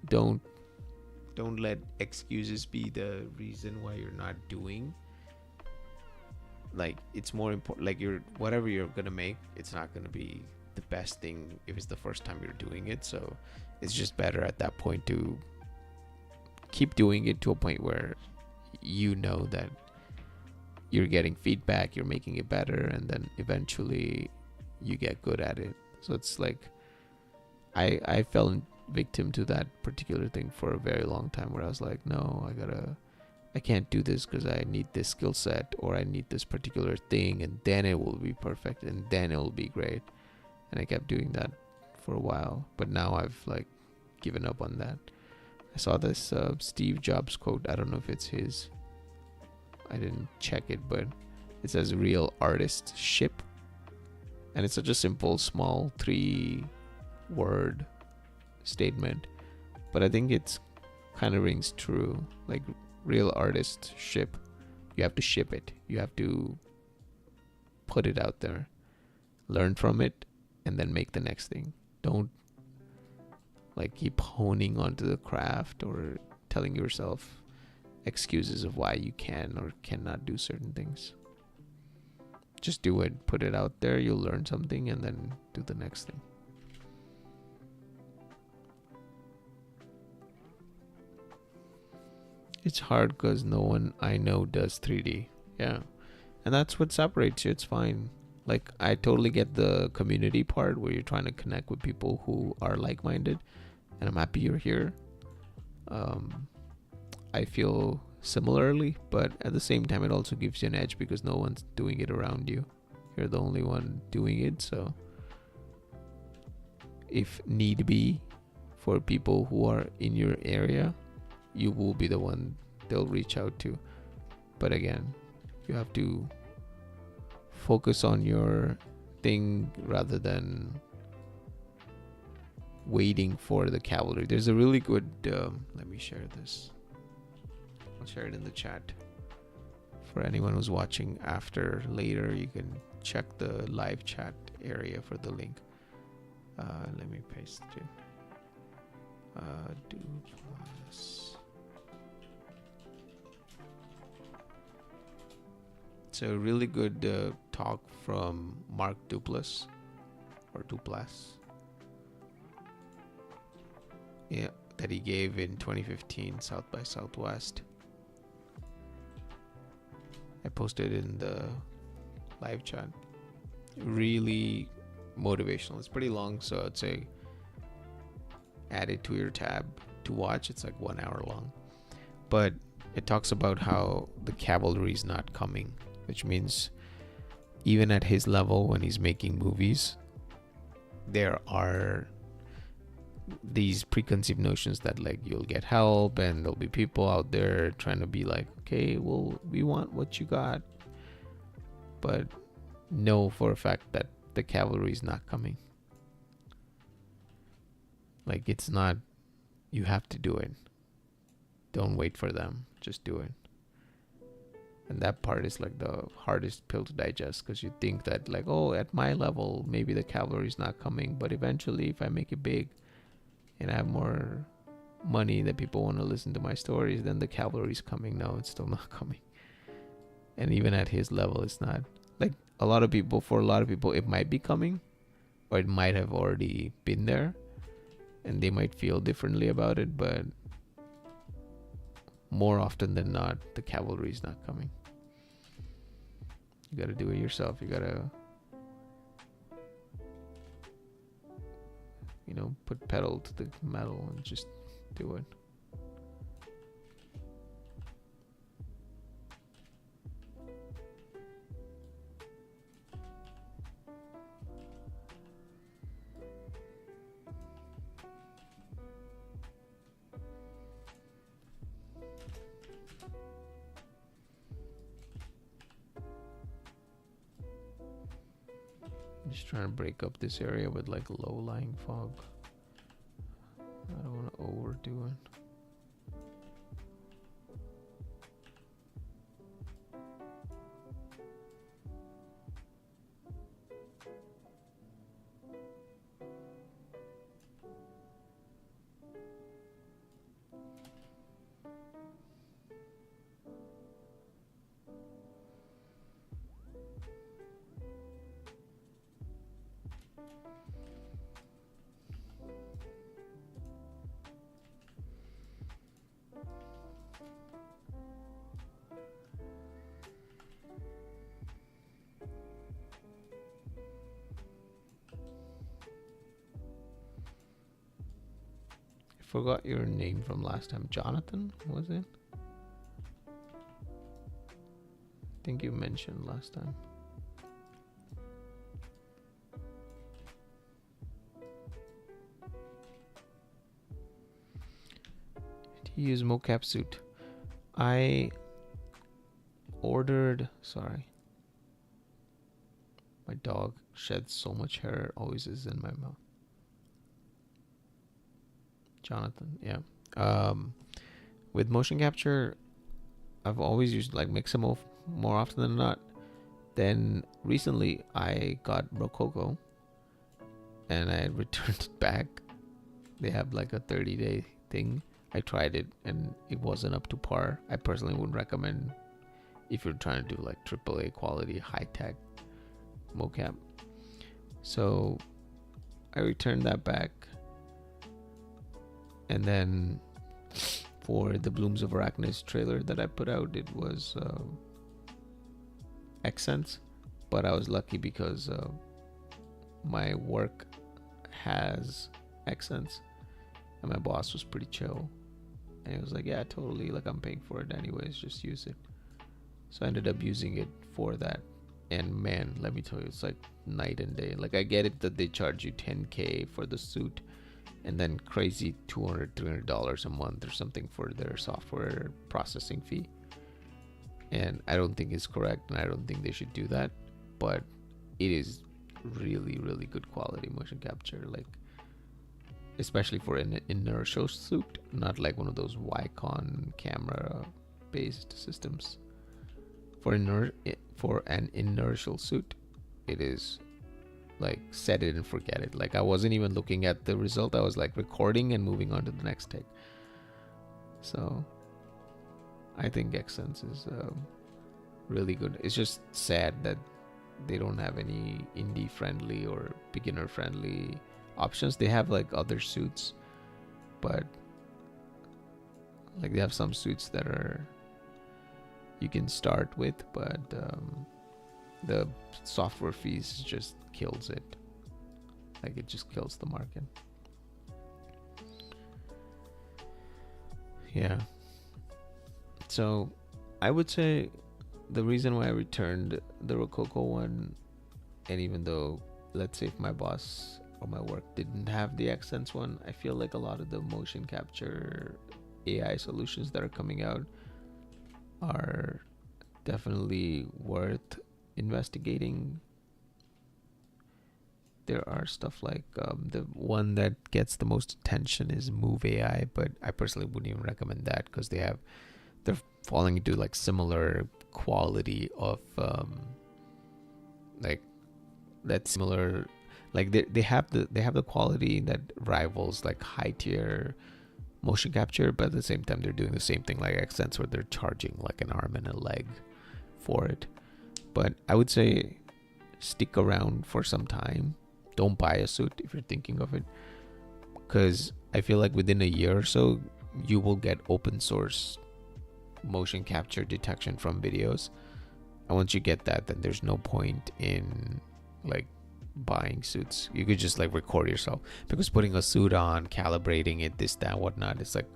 don't let excuses be the reason why you're not doing. Like, it's more important, like whatever you're gonna make, it's not gonna be the best thing if it's the first time you're doing it. So it's just better at that point to keep doing it to a point where you know that you're getting feedback, you're making it better, and then eventually you get good at it. So it's like I fell victim to that particular thing for a very long time where I was like, no, I can't do this because I need this skill set or I need this particular thing, and then it will be perfect and then it will be great. And I kept doing that for a while, but now I've like given up on that. I saw this Steve Jobs quote. I don't know if it's his. I didn't check it, but it says real artists ship. And it's such a simple, small 3-word statement. But I think it's kind of rings true. Like, real artists ship. You have to ship it. You have to put it out there. Learn from it and then make the next thing. Don't like keep honing onto the craft or telling yourself excuses of why you can or cannot do certain things. Just do it, put it out there, you'll learn something, and then do the next thing. It's hard because no one I know does 3D. Yeah. And that's what separates you. It's fine. Like, I totally get the community part where you're trying to connect with people who are like-minded, and I'm happy you're here. I feel similarly, but at the same time it also gives you an edge because no one's doing it around you. You're the only one doing it, so if need be, for people who are in your area, you will be the one they'll reach out to. But again, you have to focus on your thing rather than waiting for the cavalry. There's a really good let me share this. I'll share it in the chat for anyone who's watching after. Later you can check the live chat area for the link. Let me paste it. Do plus. It's a really good talk from Mark Duplass, or Duplass. Yeah, that he gave in 2015 South by Southwest. I posted in the live chat. Really motivational. It's pretty long, so I'd say add it to your tab to watch. It's like 1 hour long, but it talks about how the cavalry is not coming, which means even at his level when he's making movies, there are these preconceived notions that like you'll get help and there'll be people out there trying to be like, okay, well, we want what you got, but know for a fact that the cavalry is not coming. Like, it's not, you have to do it. Don't wait for them, just do it. And that part is like the hardest pill to digest, because you think that like, oh, at my level maybe the cavalry is not coming, but eventually if I make it big and I have more money that people want to listen to my stories, then the cavalry is coming. No, it's still not coming. And even at his level, it's not. Like, for a lot of people it might be coming, or it might have already been there and they might feel differently about it, but more often than not, the cavalry is not coming. You gotta do it yourself. You gotta, put pedal to the metal and just do it. Just trying to break up this area with like low-lying fog. I don't want to overdo it. Forgot your name from last time. Jonathan, was it? I think you mentioned last time. Did you use mocap suit? I ordered, sorry. My dog sheds so much hair, it always is in my mouth. Jonathan, yeah. With motion capture, I've always used like Mixamo more often than not. Then recently I got Rococo and I returned it back. They have like a 30-day thing. I tried it and it wasn't up to par. I personally wouldn't recommend if you're trying to do like AAA quality, high-tech mocap. So I returned that back. And then for the Blooms of Arachnis trailer that I put out, it was accents. But I was lucky because my work has accents and my boss was pretty chill. And he was like, yeah, totally, like I'm paying for it anyways, just use it. So I ended up using it for that. And man, let me tell you, it's like night and day. Like I get it that they charge you $10K for the suit and then crazy $200-$300 a month or something for their software processing fee. And I don't think it's correct, and I don't think they should do that. But it is really, really good quality motion capture, like especially for an inertial suit, not like one of those Wycon camera based systems. For an inertial suit, it is like set it and forget it. Like I wasn't even looking at the result, I was like recording and moving on to the next take. So I think Xsense is really good. It's just sad that they don't have any indie friendly or beginner friendly options. They have like other suits, but like they have some suits that are you can start with, but the software fees just kills it. Like it just kills the market. Yeah. So I would say the reason why I returned the Rococo one, and even though, let's say if my boss or my work didn't have the Xsense one, I feel like a lot of the motion capture AI solutions that are coming out are definitely worth investigating. There are stuff like the one that gets the most attention is Move AI, but I personally wouldn't even recommend that because they're falling into like similar quality of like that similar, like they have the quality that rivals like high tier motion capture, but at the same time they're doing the same thing like Xsense where they're charging like an arm and a leg for it. But I would say stick around for some time. Don't buy a suit if you're thinking of it, because I feel like within a year or so you will get open source motion capture detection from videos, and once you get that, then there's no point in like buying suits. You could just like record yourself, because putting a suit on, calibrating it, this, that, whatnot, it's like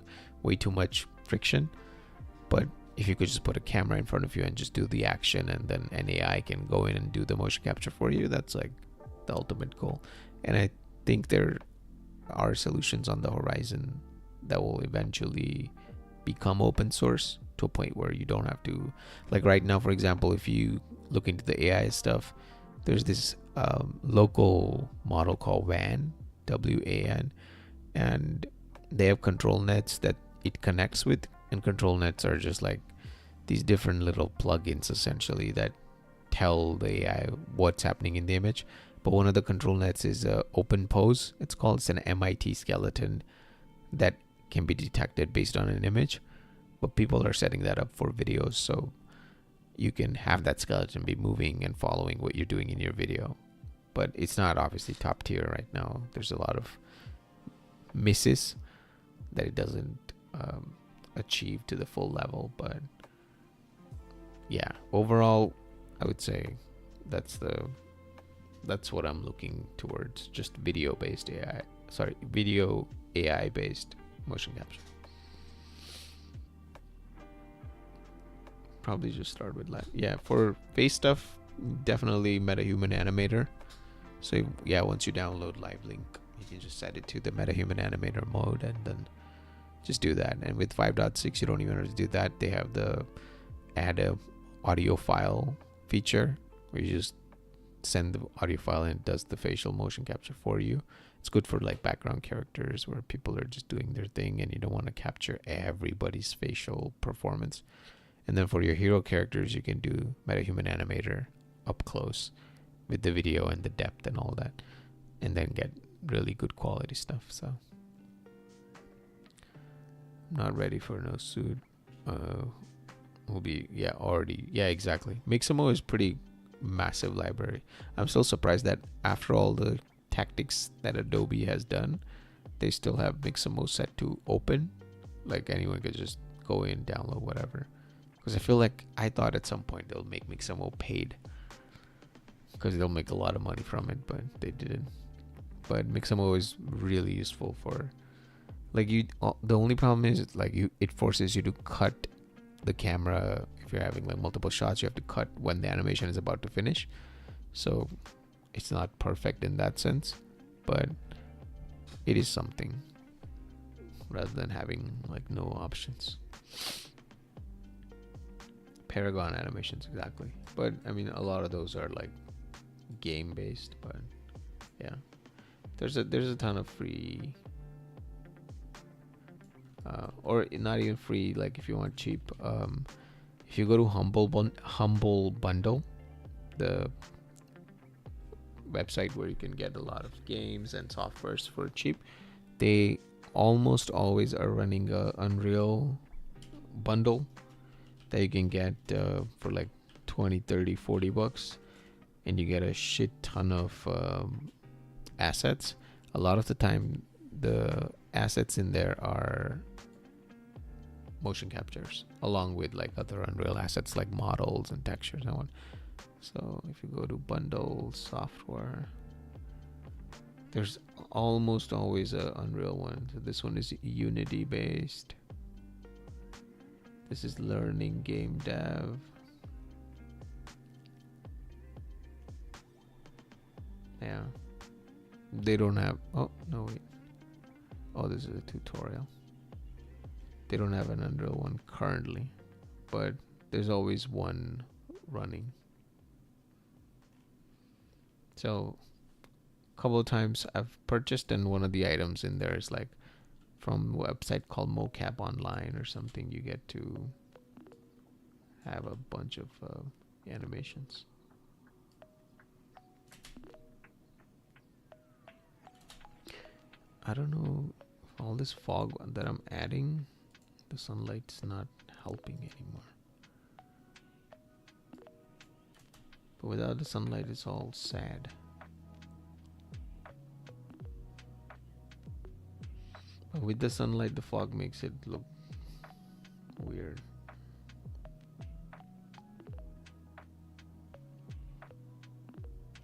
way too much friction. But if you could just put a camera in front of you and just do the action, and then an AI can go in and do the motion capture for you, that's like the ultimate goal. And I think there are solutions on the horizon that will eventually become open source to a point where you don't have to, like right now, for example, if you look into the AI stuff, there's this local model called WAN, WAN, and they have control nets that it connects with, and control nets are just like these different little plugins essentially that tell the AI what's happening in the image. But one of the control nets is open pose, it's called. It's an MIT skeleton that can be detected based on an image, but people are setting that up for videos, so you can have that skeleton be moving and following what you're doing in your video. But it's not obviously top tier right now. There's a lot of misses that it doesn't achieve to the full level. But yeah, overall I would say that's what I'm looking towards, just video AI based motion capture. Probably just start with that. Yeah, for face stuff, definitely MetaHuman Animator. So yeah, once you download LiveLink, you can just set it to the MetaHuman Animator mode and then just do that. And with 5.6, you don't even have to do that. They have the add a audio file feature where you just send the audio file and it does the facial motion capture for you. It's good for like background characters where people are just doing their thing and you don't want to capture everybody's facial performance. And then for your hero characters, you can do MetaHuman Animator up close with the video and the depth and all that, and then get really good quality stuff. So I'm not ready for no suit. Will be exactly. Mixamo is pretty massive library. I'm still surprised that after all the tactics that Adobe has done, they still have Mixamo set to open. Like anyone could just go in, download whatever. Because I feel like I thought at some point they'll make Mixamo paid, because they'll make a lot of money from it, but they didn't. But Mixamo is really useful for Like the only problem is like it forces you to cut the camera. If you're having like multiple shots, you have to cut when the animation is about to finish. So it's not perfect in that sense, but it is something rather than having like no options. Paragon animations, exactly. But I mean, a lot of those are like game based, but yeah, there's a ton of free, or not even free. Like if you want cheap, if you go to Humble Bundle, the website where you can get a lot of games and softwares for cheap, they almost always are running a Unreal bundle that you can get for like 20, 30, 40 bucks, and you get a shit ton of assets. A lot of the time the assets in there are motion captures along with like other Unreal assets like models and textures and what. So if you go to bundle software, there's almost always a Unreal one. So this one is Unity based. This is learning game dev. Yeah. They don't have, oh no wait. Oh, this is a tutorial. They don't have an Unreal one currently, but there's always one running. So a couple of times I've purchased, and one of the items in there is like from a website called Mocap Online or something. You get to have a bunch of animations. I don't know, all this fog that I'm adding, the sunlight's not helping anymore. But without the sunlight, it's all sad. But with the sunlight, the fog makes it look weird.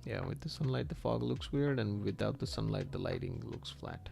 Yeah, with the sunlight, the fog looks weird, and without the sunlight, the lighting looks flat.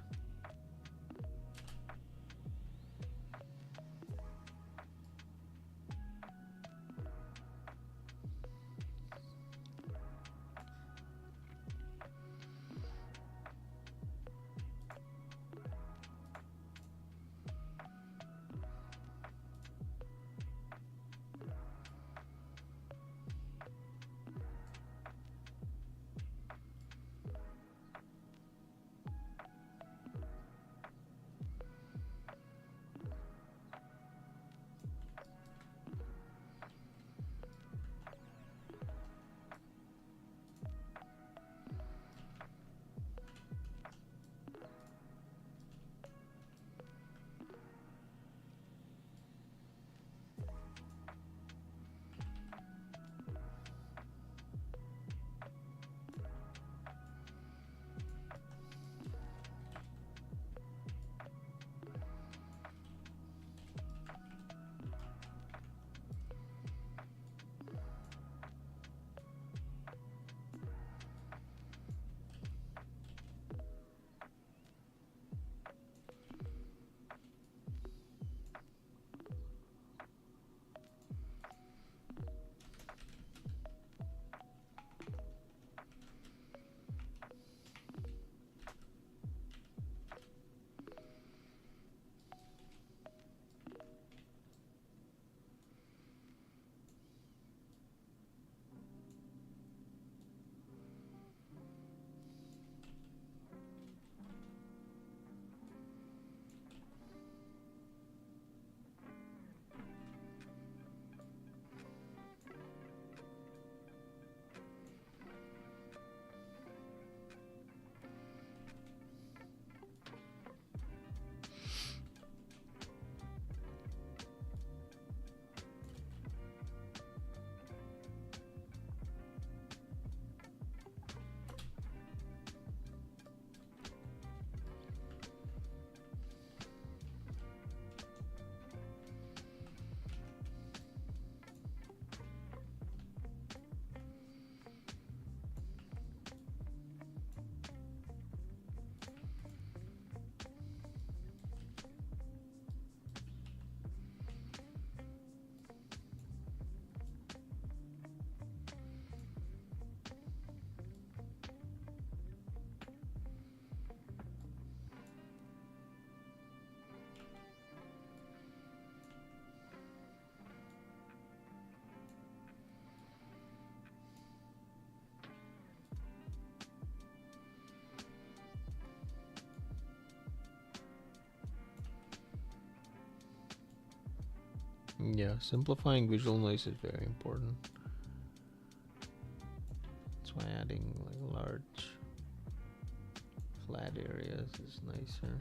Yeah, simplifying visual noise is very important. That's why adding like large flat areas is nicer.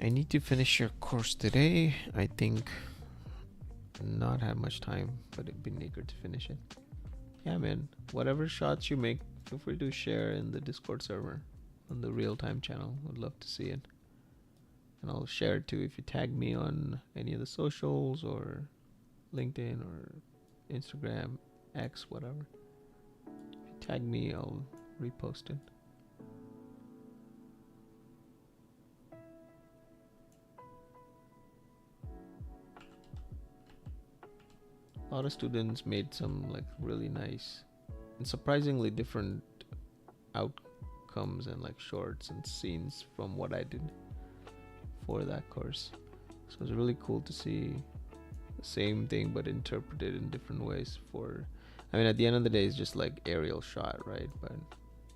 I need to finish your course today. I think not have much time, but it'd be eager to finish it. Yeah, man. Whatever shots you make, feel free to share in the Discord server on the real-time channel. I'd love to see it. And I'll share it too if you tag me on any of the socials or LinkedIn or Instagram, X, whatever. If you tag me, I'll repost it. A lot of students made some like really nice and surprisingly different outcomes and like shorts and scenes from what I did for that course. So it's really cool to see the same thing but interpreted in different ways. For I mean, at the end of the day, it's just like aerial shot, right? But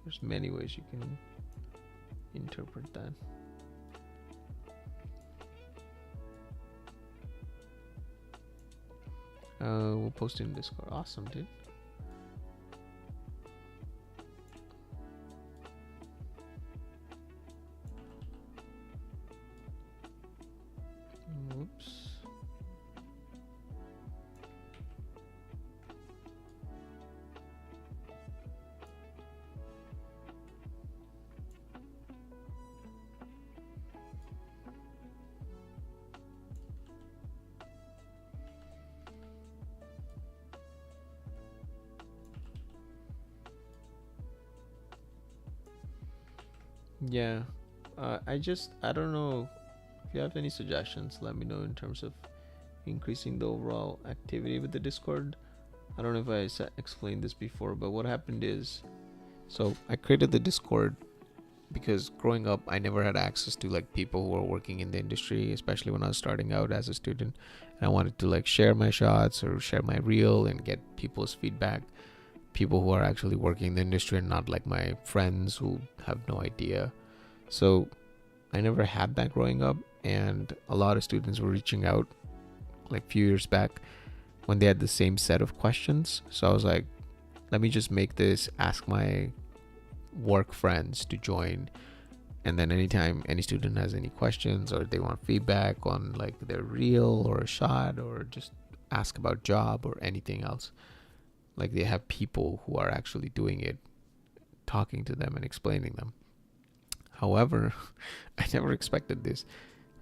there's many ways you can interpret that. We'll post it in Discord. Awesome, dude. Whoops. Yeah, I don't know if you have any suggestions. Let me know in terms of increasing the overall activity with the Discord. I don't know if I explained this before, but what happened is, so I created the Discord because growing up I never had access to like people who are working in the industry, especially when I was starting out as a student, and I wanted to like share my shots or share my reel and get people's feedback, people who are actually working in the industry and not like my friends who have no idea. So I never had that growing up, and a lot of students were reaching out like a few years back when they had the same set of questions. So I was like, let me just make this, ask my work friends to join, and then anytime any student has any questions or they want feedback on like their reel or a shot or just ask about job or anything else, like they have people who are actually doing it, talking to them and explaining them. However, I never expected this.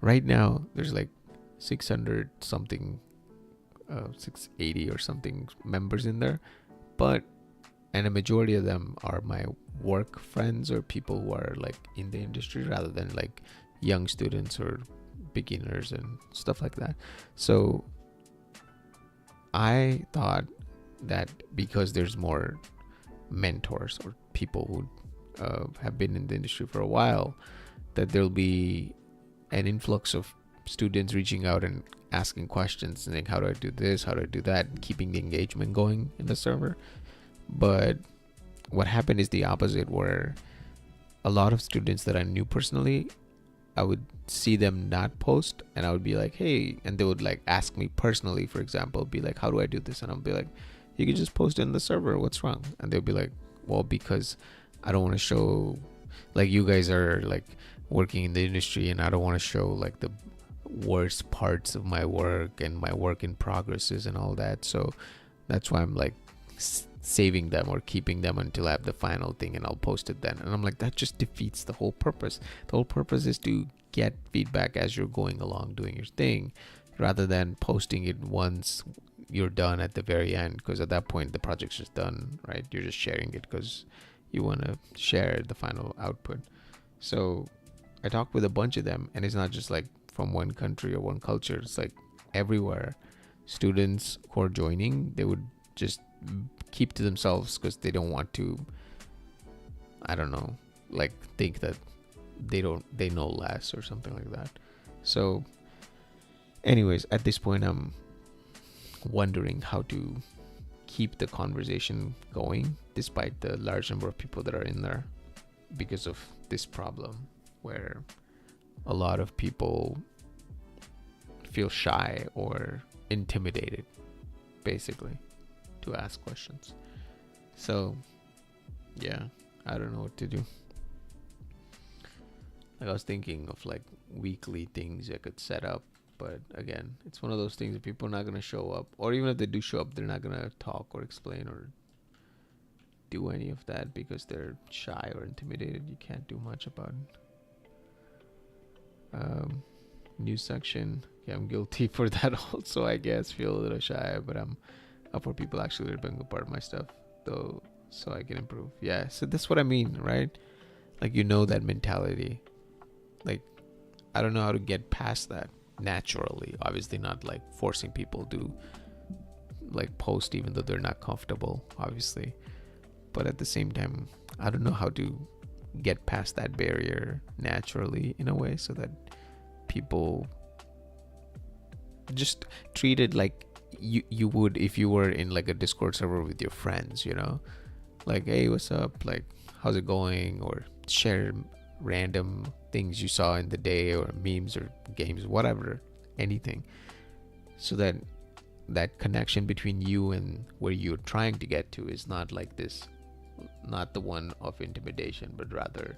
Right now there's like 600 something 680 or something members in there, and a majority of them are my work friends or people who are like in the industry rather than like young students or beginners and stuff like that. So I thought that because there's more mentors or people who have been in the industry for a while, that there'll be an influx of students reaching out and asking questions and like, how do I do this, how do I do that, keeping the engagement going in the server. But what happened is the opposite, where a lot of students that I knew personally, I would see them not post and I would be like, hey, and they would like ask me personally, for example, be like, how do I do this? And I'll be like, you can just post it in the server, what's wrong? And they'll be like, well, because I don't want to show like you guys are like working in the industry and I don't want to show like the worst parts of my work and my work in progresses and all that. So that's why I'm like saving them or keeping them until I have the final thing and I'll post it then. And I'm like, that just defeats the whole purpose. The whole purpose is to get feedback as you're going along doing your thing, rather than posting it once you're done at the very end, because at that point the project's just done, right? You're just sharing it because you want to share the final output. So I talked with a bunch of them, and it's not just like from one country or one culture, it's like everywhere. Students who are joining, they would just keep to themselves because they don't want to, I don't know, like think that they know less or something like that. So anyways, at this point I'm wondering how to keep the conversation going despite the large number of people that are in there, because of this problem where a lot of people feel shy or intimidated, basically, to ask questions. So yeah, I don't know what to do. Like, I was thinking of like weekly things I could set up, but again, it's one of those things that people are not going to show up, or even if they do show up, they're not going to talk or explain or do any of that because they're shy or intimidated. You can't do much about it. New section. Yeah, I'm guilty for that also, I guess. Feel a little shy, but I'm up for people actually ripping apart my stuff, though, so I can improve. Yeah, so that's what I mean, right? Like, that mentality. Like, I don't know how to get past that naturally. Obviously not like forcing people to like post even though they're not comfortable, obviously. But at the same time, I don't know how to get past that barrier naturally in a way so that people just treat it like you would if you were in like a Discord server with your friends, like, hey, what's up, like, how's it going, or share random things you saw in the day, or memes or games, whatever, anything, so that that connection between you and where you're trying to get to is not like this, not the one of intimidation, but rather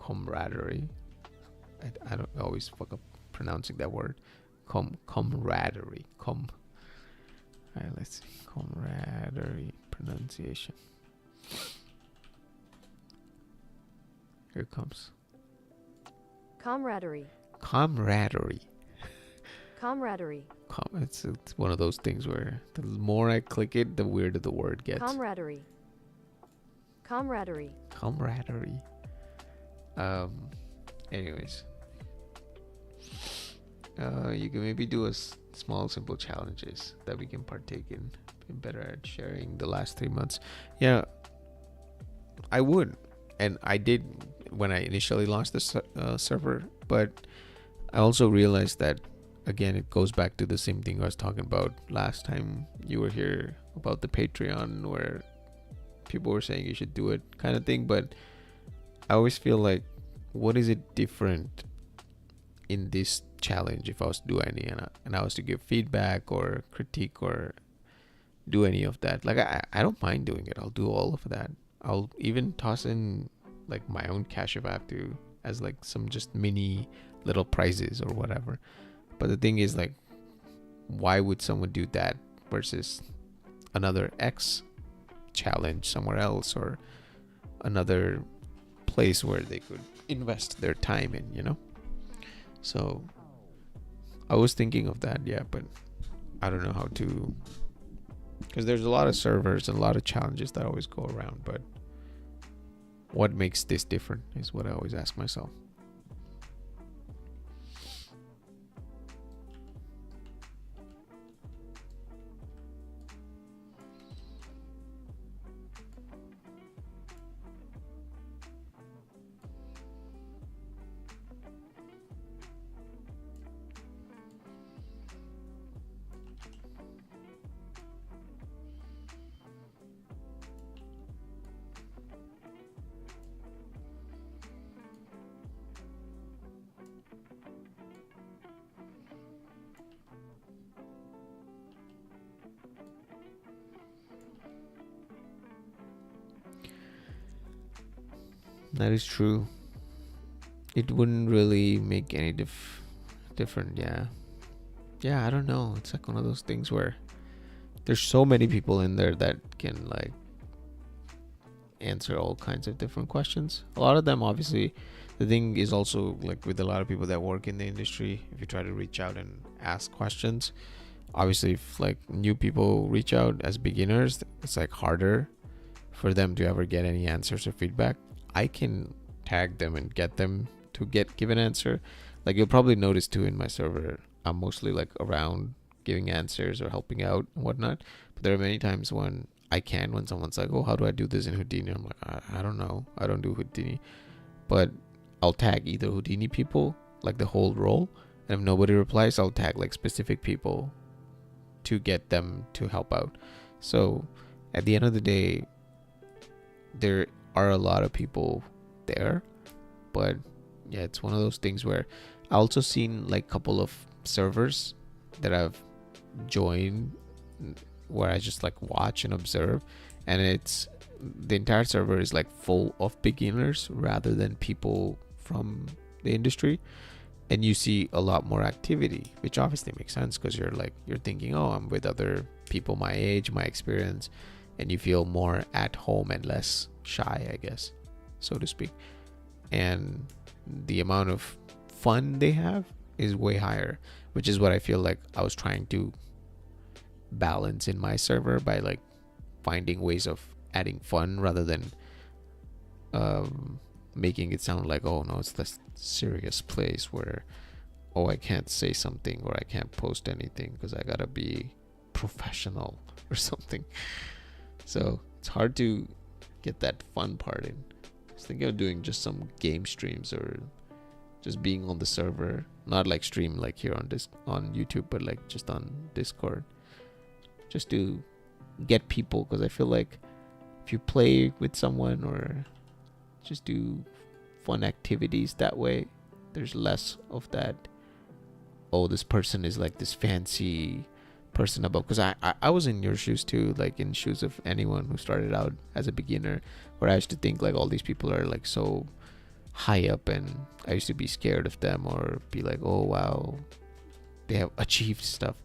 camaraderie. I don't always fuck up pronouncing that word. Camaraderie. Alright, let's see. Camaraderie pronunciation. Here it comes. Camaraderie. It's one of those things where the more I click it, the weirder the word gets. Camaraderie. Anyways, you can maybe do small simple challenges that we can partake in. Been better at sharing the last 3 months. Yeah, I would, and I did when I initially launched the server, but I also realized that, again, it goes back to the same thing I was talking about last time you were here about the Patreon, where people were saying you should do it kind of thing. But I always feel like, what is it different in this challenge if I was to do any, and I was to give feedback or critique or do any of that? Like, I don't mind doing it. I'll do all of that. I'll even toss in like my own cash if I have to, as like some just mini little prizes or whatever. But the thing is, like, why would someone do that versus another X challenge somewhere else, or another place where they could invest their time in, So I was thinking of that, yeah, but I don't know how to, because there's a lot of servers and a lot of challenges that always go around, but what makes this different is what I always ask myself. That is true. It wouldn't really make any different. Yeah, I don't know. It's like one of those things where there's so many people in there that can like answer all kinds of different questions. A lot of them, obviously, the thing is also like with a lot of people that work in the industry, if you try to reach out and ask questions, obviously if like new people reach out as beginners, it's like harder for them to ever get any answers or feedback. I can tag them and get them to give an answer. Like, you'll probably notice too in my server, I'm mostly like around giving answers or helping out and whatnot. But there are many times when someone's like, oh, how do I do this in Houdini? I'm like, I don't know. I don't do Houdini. But I'll tag either Houdini people, like the whole role, And if nobody replies, I'll tag like specific people to get them to help out. So at the end of the day, there are a lot of people there, but yeah, it's one of those things where I also seen like a couple of servers that I've joined where I just like watch and observe, and it's the entire server is like full of beginners rather than people from the industry, and you see a lot more activity, which obviously makes sense because you're thinking, oh, I'm with other people my age, my experience, and you feel more at home and less shy, I guess, so to speak. And the amount of fun they have is way higher, which is what I feel like I was trying to balance in my server by like finding ways of adding fun rather than making it sound like, oh no, it's this serious place where, oh, I can't say something or I can't post anything because I gotta be professional or something. So it's hard to get that fun part in. I was thinking of doing just some game streams or just being on the server, not like stream like here on YouTube, but like just on Discord, just to get people, because I feel like if you play with someone or just do fun activities that way, there's less of that, oh, this person is like this fancy person above. Because I was in your shoes too, like in shoes of anyone who started out as a beginner, where I used to think like all these people are like so high up, and I used to be scared of them or be like, oh wow, they have achieved stuff.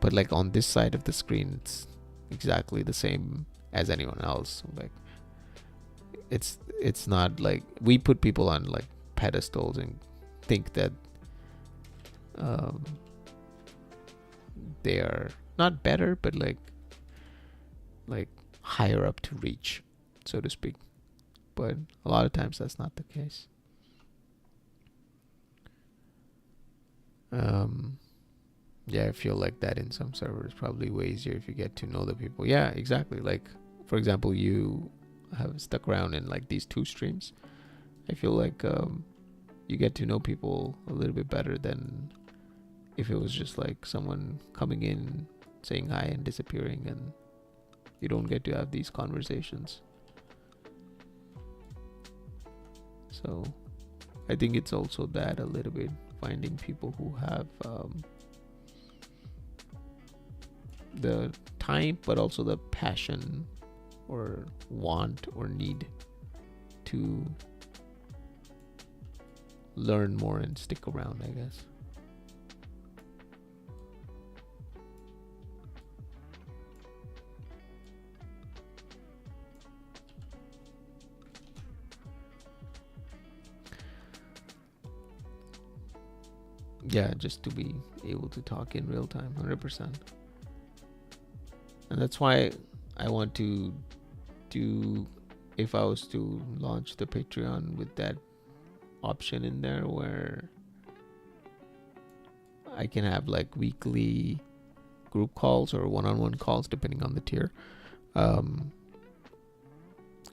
But like on this side of the screen, it's exactly the same as anyone else. Like it's not like we put people on like pedestals and think that they are not better, but like higher up to reach, so to speak. But a lot of times that's not the case. Yeah, I feel like that in some servers probably way easier if you get to know the people. Yeah, exactly. Like for example, you have stuck around in like these 2 streams. I feel like you get to know people a little bit better than if it was just like someone coming in, saying hi and disappearing, and you don't get to have these conversations. So I think it's also that a little bit, finding people who have the time but also the passion or want or need to learn more and stick around, I guess. Yeah, just to be able to talk in real time, 100%. And that's why I want to do, if I was to launch the Patreon with that option in there where I can have like weekly group calls or one-on-one calls depending on the tier.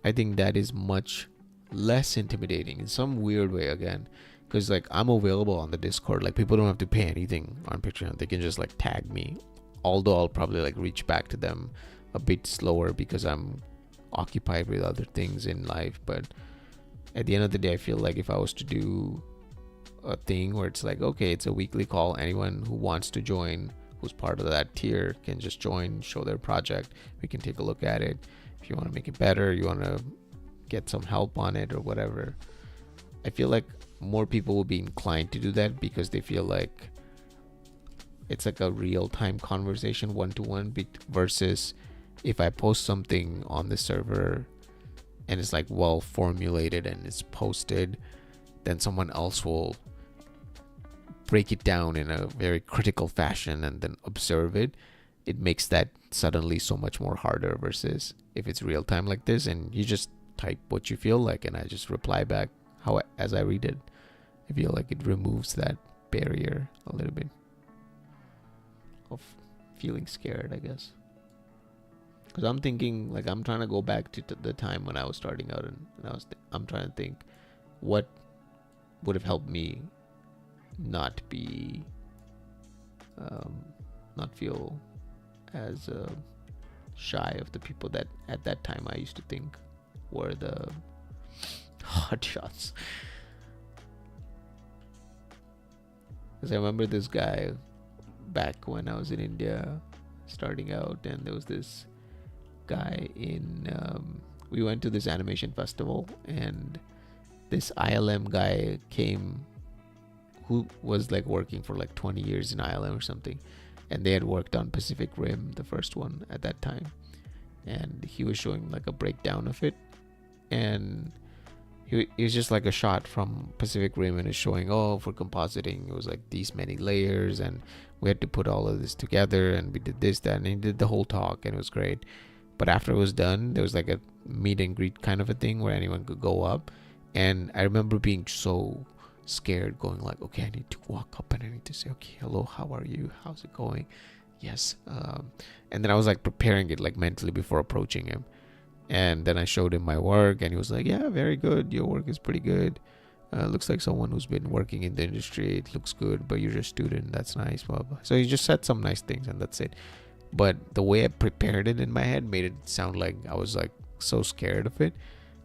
I think that is much less intimidating in some weird way, again, because like I'm available on the Discord. Like people don't have to pay anything on Patreon. They can just like tag me, although I'll probably like reach back to them a bit slower because I'm occupied with other things in life. But at the end of the day, I feel like if I was to do a thing where it's like, okay, it's a weekly call, anyone who wants to join, who's part of that tier, can just join, show their project, we can take a look at it. If you want to make it better, you want to get some help on it or whatever, I feel like more people will be inclined to do that because they feel like it's like a real-time conversation, one-to-one, versus if I post something on the server and it's like well formulated and it's posted, then someone else will break it down in a very critical fashion and then observe it. It makes that suddenly so much more harder, versus if it's real time like this and you just type what you feel like and I just reply back as I read it. I feel like it removes that barrier a little bit of feeling scared, I guess. Because I'm thinking, like, I'm trying to go back to the time when I was starting out, and I'm trying to think what would have helped me not be not feel as shy of the people that at that time I used to think were the hot shots. Because I remember this guy back when I was in India starting out, and there was this guy in we went to this animation festival, and this ILM guy came who was like working for like 20 years in ILM or something, and they had worked on Pacific Rim, the first one at that time, and he was showing like a breakdown of it, and he was just like a shot from Pacific Rim, and is showing, oh, for compositing it was like these many layers, and we had to put all of this together, and we did this, that, and he did the whole talk, and it was great. But after it was done, there was like a meet and greet kind of a thing where anyone could go up, and I remember being so scared, going like, okay, I need to walk up and I need to say, okay, hello, how are you, how's it going, yes, and then I was like preparing it like mentally before approaching him, and then I showed him my work, and he was like, yeah, very good, your work is pretty good, looks like someone who's been working in the industry, it looks good, but you're just a student, that's nice, blah blah. So he just said some nice things, and that's it. But the way I prepared it in my head made it sound like I was like so scared of it.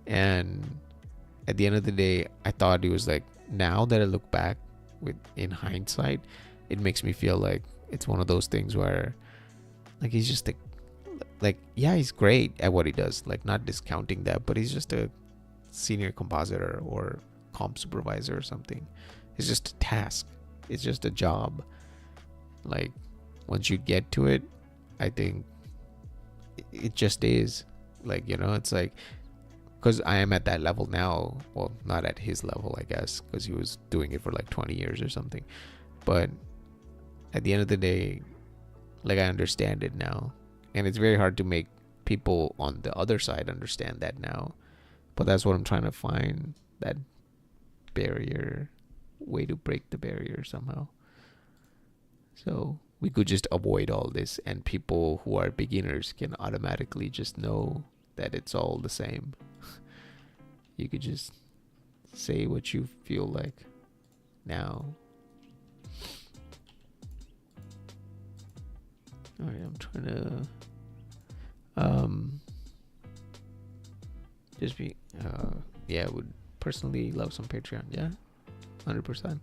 And at the end of the day, I thought he was like, now that I look back with in hindsight, it makes me feel like it's one of those things where like he's just like yeah, he's great at what he does, like not discounting that, but he's just a senior compositor or comp supervisor or something. It's just a task, it's just a job. Like once you get to it, I think it just is like, you know, it's like, because I am at that level now, well, not at his level, I guess, because he was doing it for like 20 years or something, but at the end of the day, like I understand it now, and it's very hard to make people on the other side understand that now, but that's what I'm trying to find, that barrier, way to break the barrier somehow, so we could just avoid all this, and people who are beginners can automatically just know that it's all the same. You could just say what you feel like now. Alright, I'm trying to just be yeah, would personally love some Patreon. Yeah, 100%.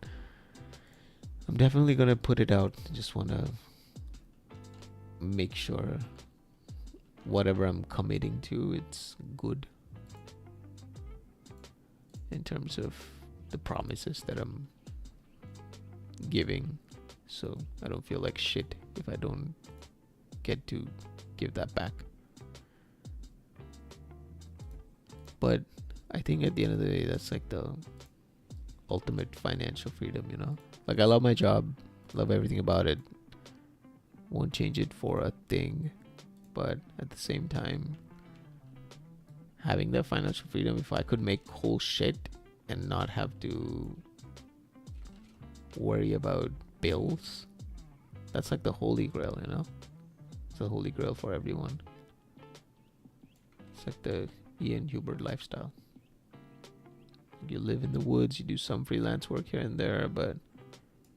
I'm definitely gonna put it out. Just wanna make sure whatever I'm committing to, it's good in terms of the promises that I'm giving, so I don't feel like shit if I don't get to give that back. But I think at the end of the day, that's like the ultimate financial freedom, you know? Like I love my job, love everything about it, won't change it for a thing, but at the same time, having that financial freedom, if I could make whole shit and not have to worry about bills, that's like the holy grail, you know? It's the holy grail for everyone. It's like the Ian Hubert lifestyle. You live in the woods, you do some freelance work here and there, but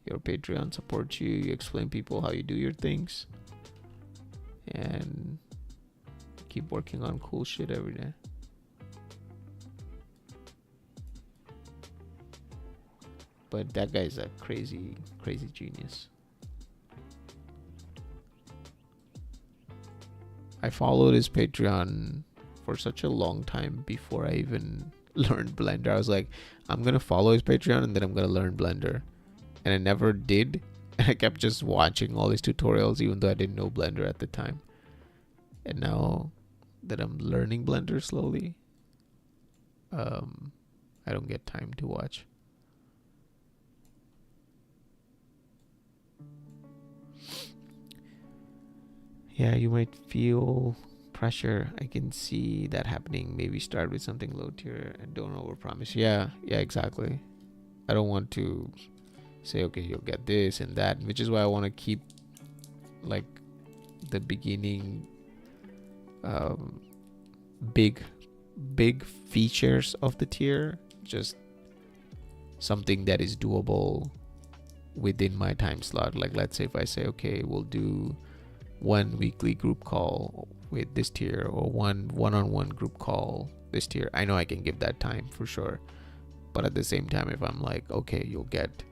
your Patreon supports you, you explain people how you do your things, and keep working on cool shit every day. But that guy's a crazy, crazy genius. I followed his Patreon for such a long time before I even learned Blender. I was like, I'm gonna follow his Patreon and then I'm gonna learn Blender, and I never did. I kept just watching all these tutorials even though I didn't know Blender at the time. And now that I'm learning Blender slowly, I don't get time to watch. Yeah, you might feel pressure. I can see that happening. Maybe start with something low tier and don't overpromise. Yeah, exactly. I don't want to say, okay, you'll get this and that, which is why I want to keep like the beginning big features of the tier, just something that is doable within my time slot. Like let's say if I say, okay, we'll do one weekly group call with this tier, or one-on-one group call this tier, I know I can give that time for sure. But at the same time, if I'm like, okay, you'll get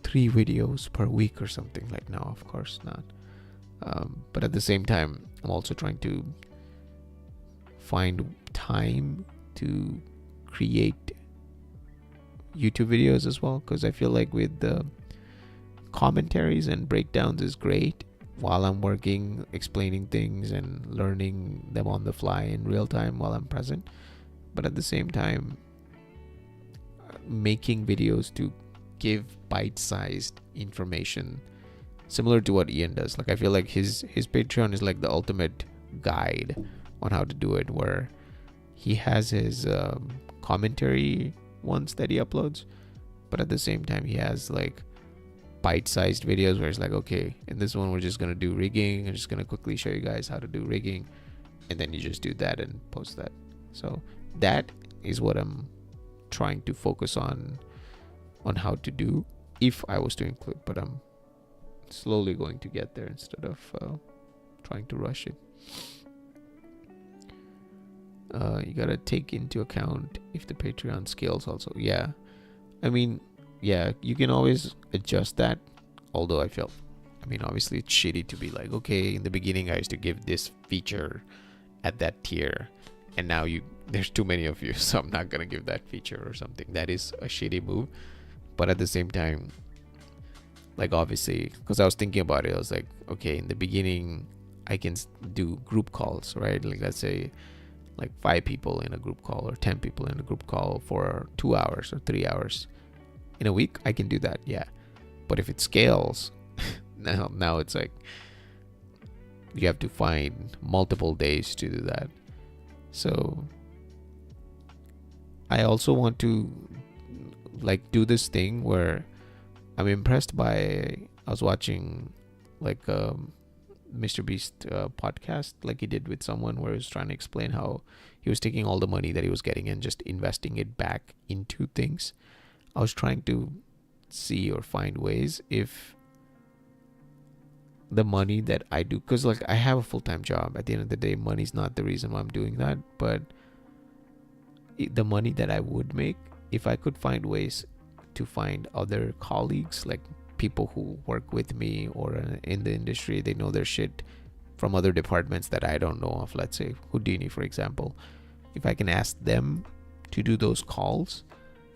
3 videos per week or something, like, no, of course not. But at the same time, I'm also trying to find time to create YouTube videos as well, because I feel like with the commentaries and breakdowns is great while I'm working, explaining things and learning them on the fly in real time while I'm present. But at the same time, making videos to give bite-sized information similar to what Ian does. Like I feel like his Patreon is like the ultimate guide on how to do it, where he has his commentary ones that he uploads, but at the same time he has like bite-sized videos where it's like, okay, in this one we're just gonna do rigging. I'm just gonna quickly show you guys how to do rigging, and then you just do that and post that. So that is what I'm trying to focus on how to do if I was to include, but I'm slowly going to get there instead of trying to rush it. You gotta take into account if the Patreon scales also. Yeah, I mean, yeah, you can always adjust that. Although I mean, obviously it's shitty to be like, okay, in the beginning I used to give this feature at that tier, and now there's too many of you, so I'm not gonna give that feature or something. That is a shitty move. But at the same time, like obviously, because I was thinking about it, I was like, okay, in the beginning I can do group calls, right? Like let's say like 5 people in a group call or 10 people in a group call for 2 hours or 3 hours in a week. I can do that, yeah. But if it scales, now it's like you have to find multiple days to do that. So I also want to like do this thing where I'm impressed by, I was watching like Mr. Beast podcast, like he did with someone, where he was trying to explain how he was taking all the money that he was getting and just investing it back into things. I was trying to see or find ways if the money that I do, because like I have a full-time job, at the end of the day money's not the reason why I'm doing that, but the money that I would make, if I could find ways to find other colleagues, like people who work with me or in the industry, they know their shit from other departments that I don't know of, let's say Houdini for example, if I can ask them to do those calls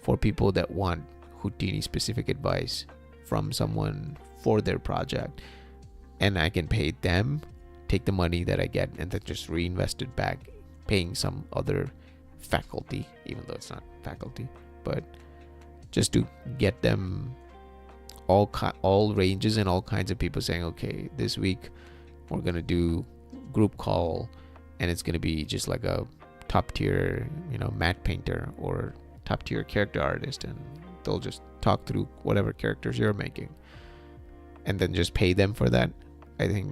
for people that want Houdini specific advice from someone for their project, and I can pay them, take the money that I get and then just reinvest it back, paying some other faculty, even though it's not faculty, but just to get them all ranges and all kinds of people saying, okay, this week we're gonna do group call, and it's gonna be just like a top tier, matte painter or top tier character artist, and they'll just talk through whatever characters you're making and then just pay them for that. I think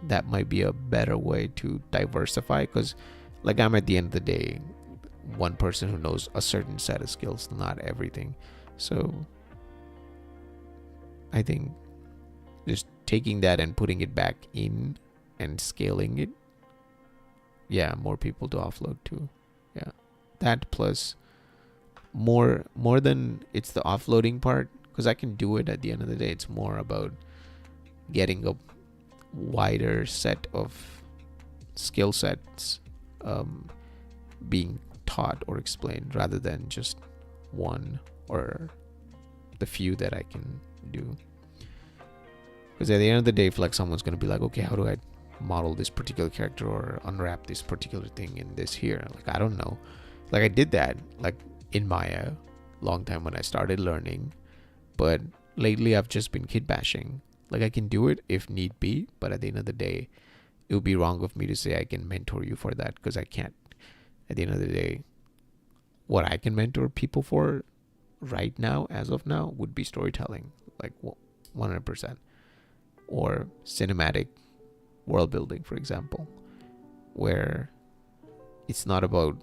that might be a better way to diversify, because like I'm at the end of the day one person who knows a certain set of skills, not everything. So I think just taking that and putting it back in and scaling it, yeah, more people to offload to. Yeah, that plus more than it's the offloading part, because I can do it. At the end of the day, it's more about getting a wider set of skill sets being taught or explained, rather than just one or the few that I can do. Because at the end of the day, if like someone's going to be like, okay, how do I model this particular character or unwrap this particular thing in this here, like I don't know. Like I did that like in Maya long time when I started learning, but lately I've just been kid bashing. Like I can do it if need be, but at the end of the day it would be wrong of me to say I can mentor you for that, because I can't. At the end of the day, what I can mentor people for right now, as of now, would be storytelling, like 100%, or cinematic world building, for example, where it's not about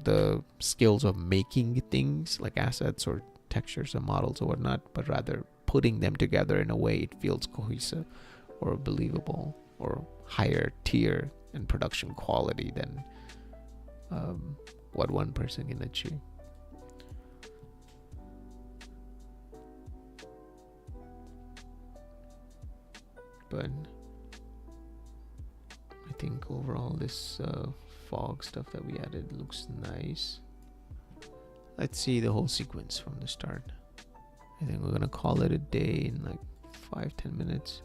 the skills of making things like assets or textures or models or whatnot, but rather putting them together in a way it feels cohesive or believable or higher tier and production quality than what one person can achieve. But I think overall this fog stuff that we added looks nice. Let's see the whole sequence from the start. I think we're gonna call it a day in like 5-10 minutes.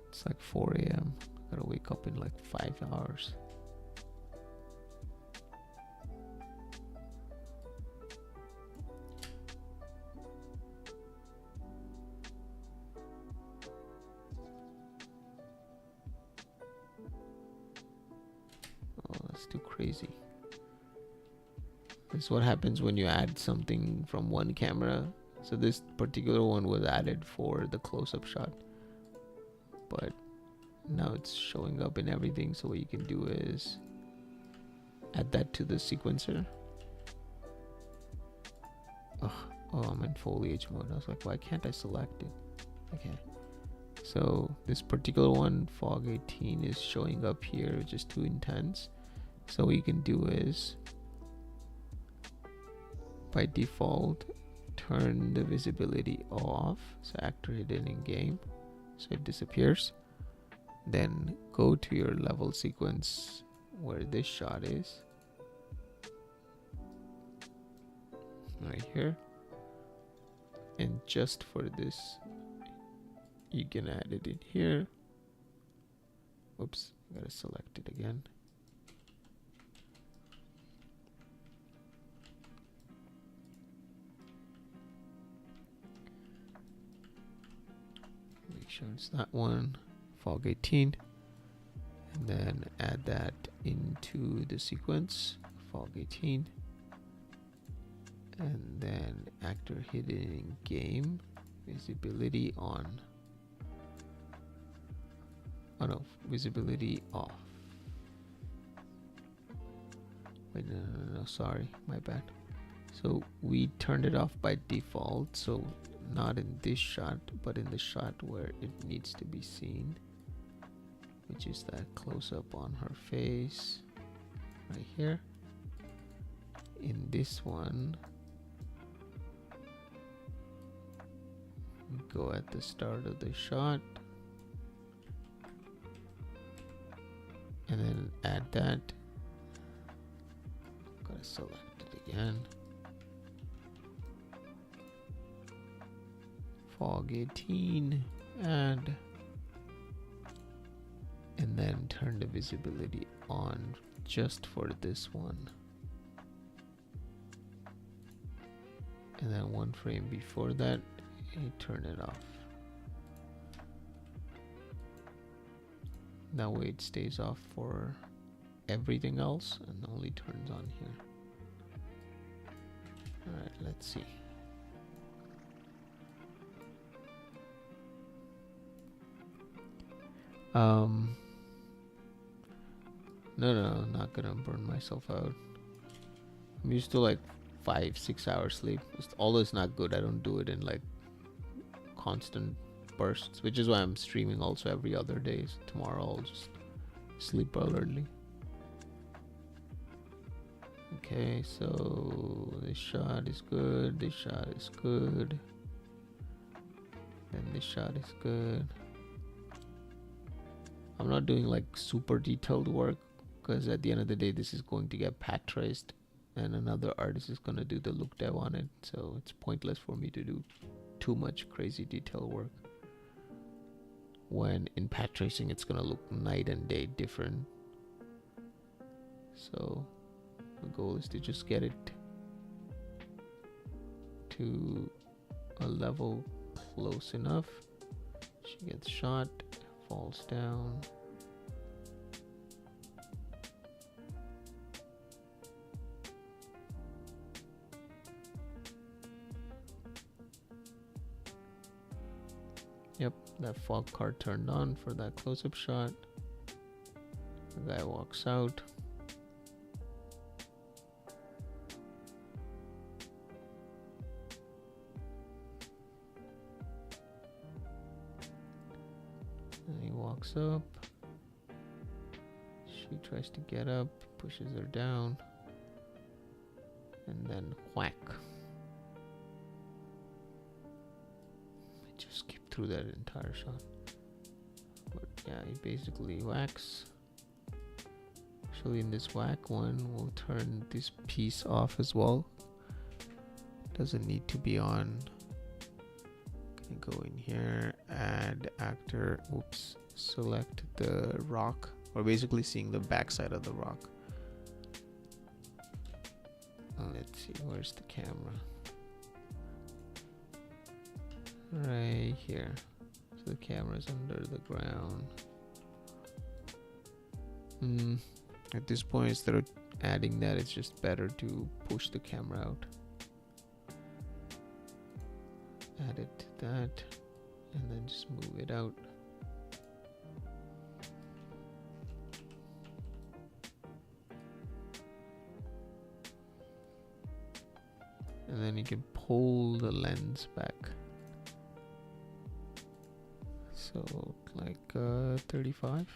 It's like 4 a.m. Gotta wake up in like 5 hours. Oh, that's too crazy. This is what happens when you add something from one camera. So this particular one was added for the close-up shot, but now it's showing up in everything. So what you can do is add that to the sequencer. Oh, I'm in foliage mode. I was like, why can't I select it? Okay, so this particular one, fog 18, is showing up here, which is too intense. So what you can do is, by default, turn the visibility off, so actor hidden in game, so it disappears. Then go to your level sequence where this shot is, right here, and just for this you can add it in here. Oops, I gotta select it again. Make sure it's that one, fog 18, and then add that into the sequence, fog 18, and then actor hidden in game, visibility on. Oh no, visibility off. Wait, no, sorry, my bad. So we turned it off by default, so not in this shot, but in the shot where it needs to be seen, which is that close-up on her face right here. In this one, we go at the start of the shot and then add that. Gotta select it again. Fog 18, and then turn the visibility on just for this one. And then one frame before that, you turn it off. That way it stays off for everything else and only turns on here. Alright, let's see. No, not gonna burn myself out. I'm used to like 5-6 hours sleep. Although it's not good, I don't do it in like constant bursts, which is why I'm streaming also every other day. So tomorrow I'll just sleep early. Okay, so this shot is good, this shot is good, then this shot is good. I'm not doing like super detailed work because at the end of the day this is going to get pat traced and another artist is going to do the look dev on it, so it's pointless for me to do too much crazy detail work when in pat tracing it's going to look night and day different. So the goal is to just get it to a level close enough. She gets shot, falls down. Yep, that fog card turned on for that close-up shot. The guy walks out. And he walks up. She tries to get up, pushes her down, and then whack. I just skipped through that entire shot. But yeah, he basically whacks. Actually, in this whack one, we'll turn this piece off as well. Doesn't need to be on. Gonna go in here, add actor. Oops. Select the rock. We're basically seeing the backside of the rock. Let's see, where's the camera? Right here. So the camera's under the ground. At this point, instead of adding that, it's just better to push the camera out. Add it to that, and then just move it out. And then you can pull the lens back. So like 35.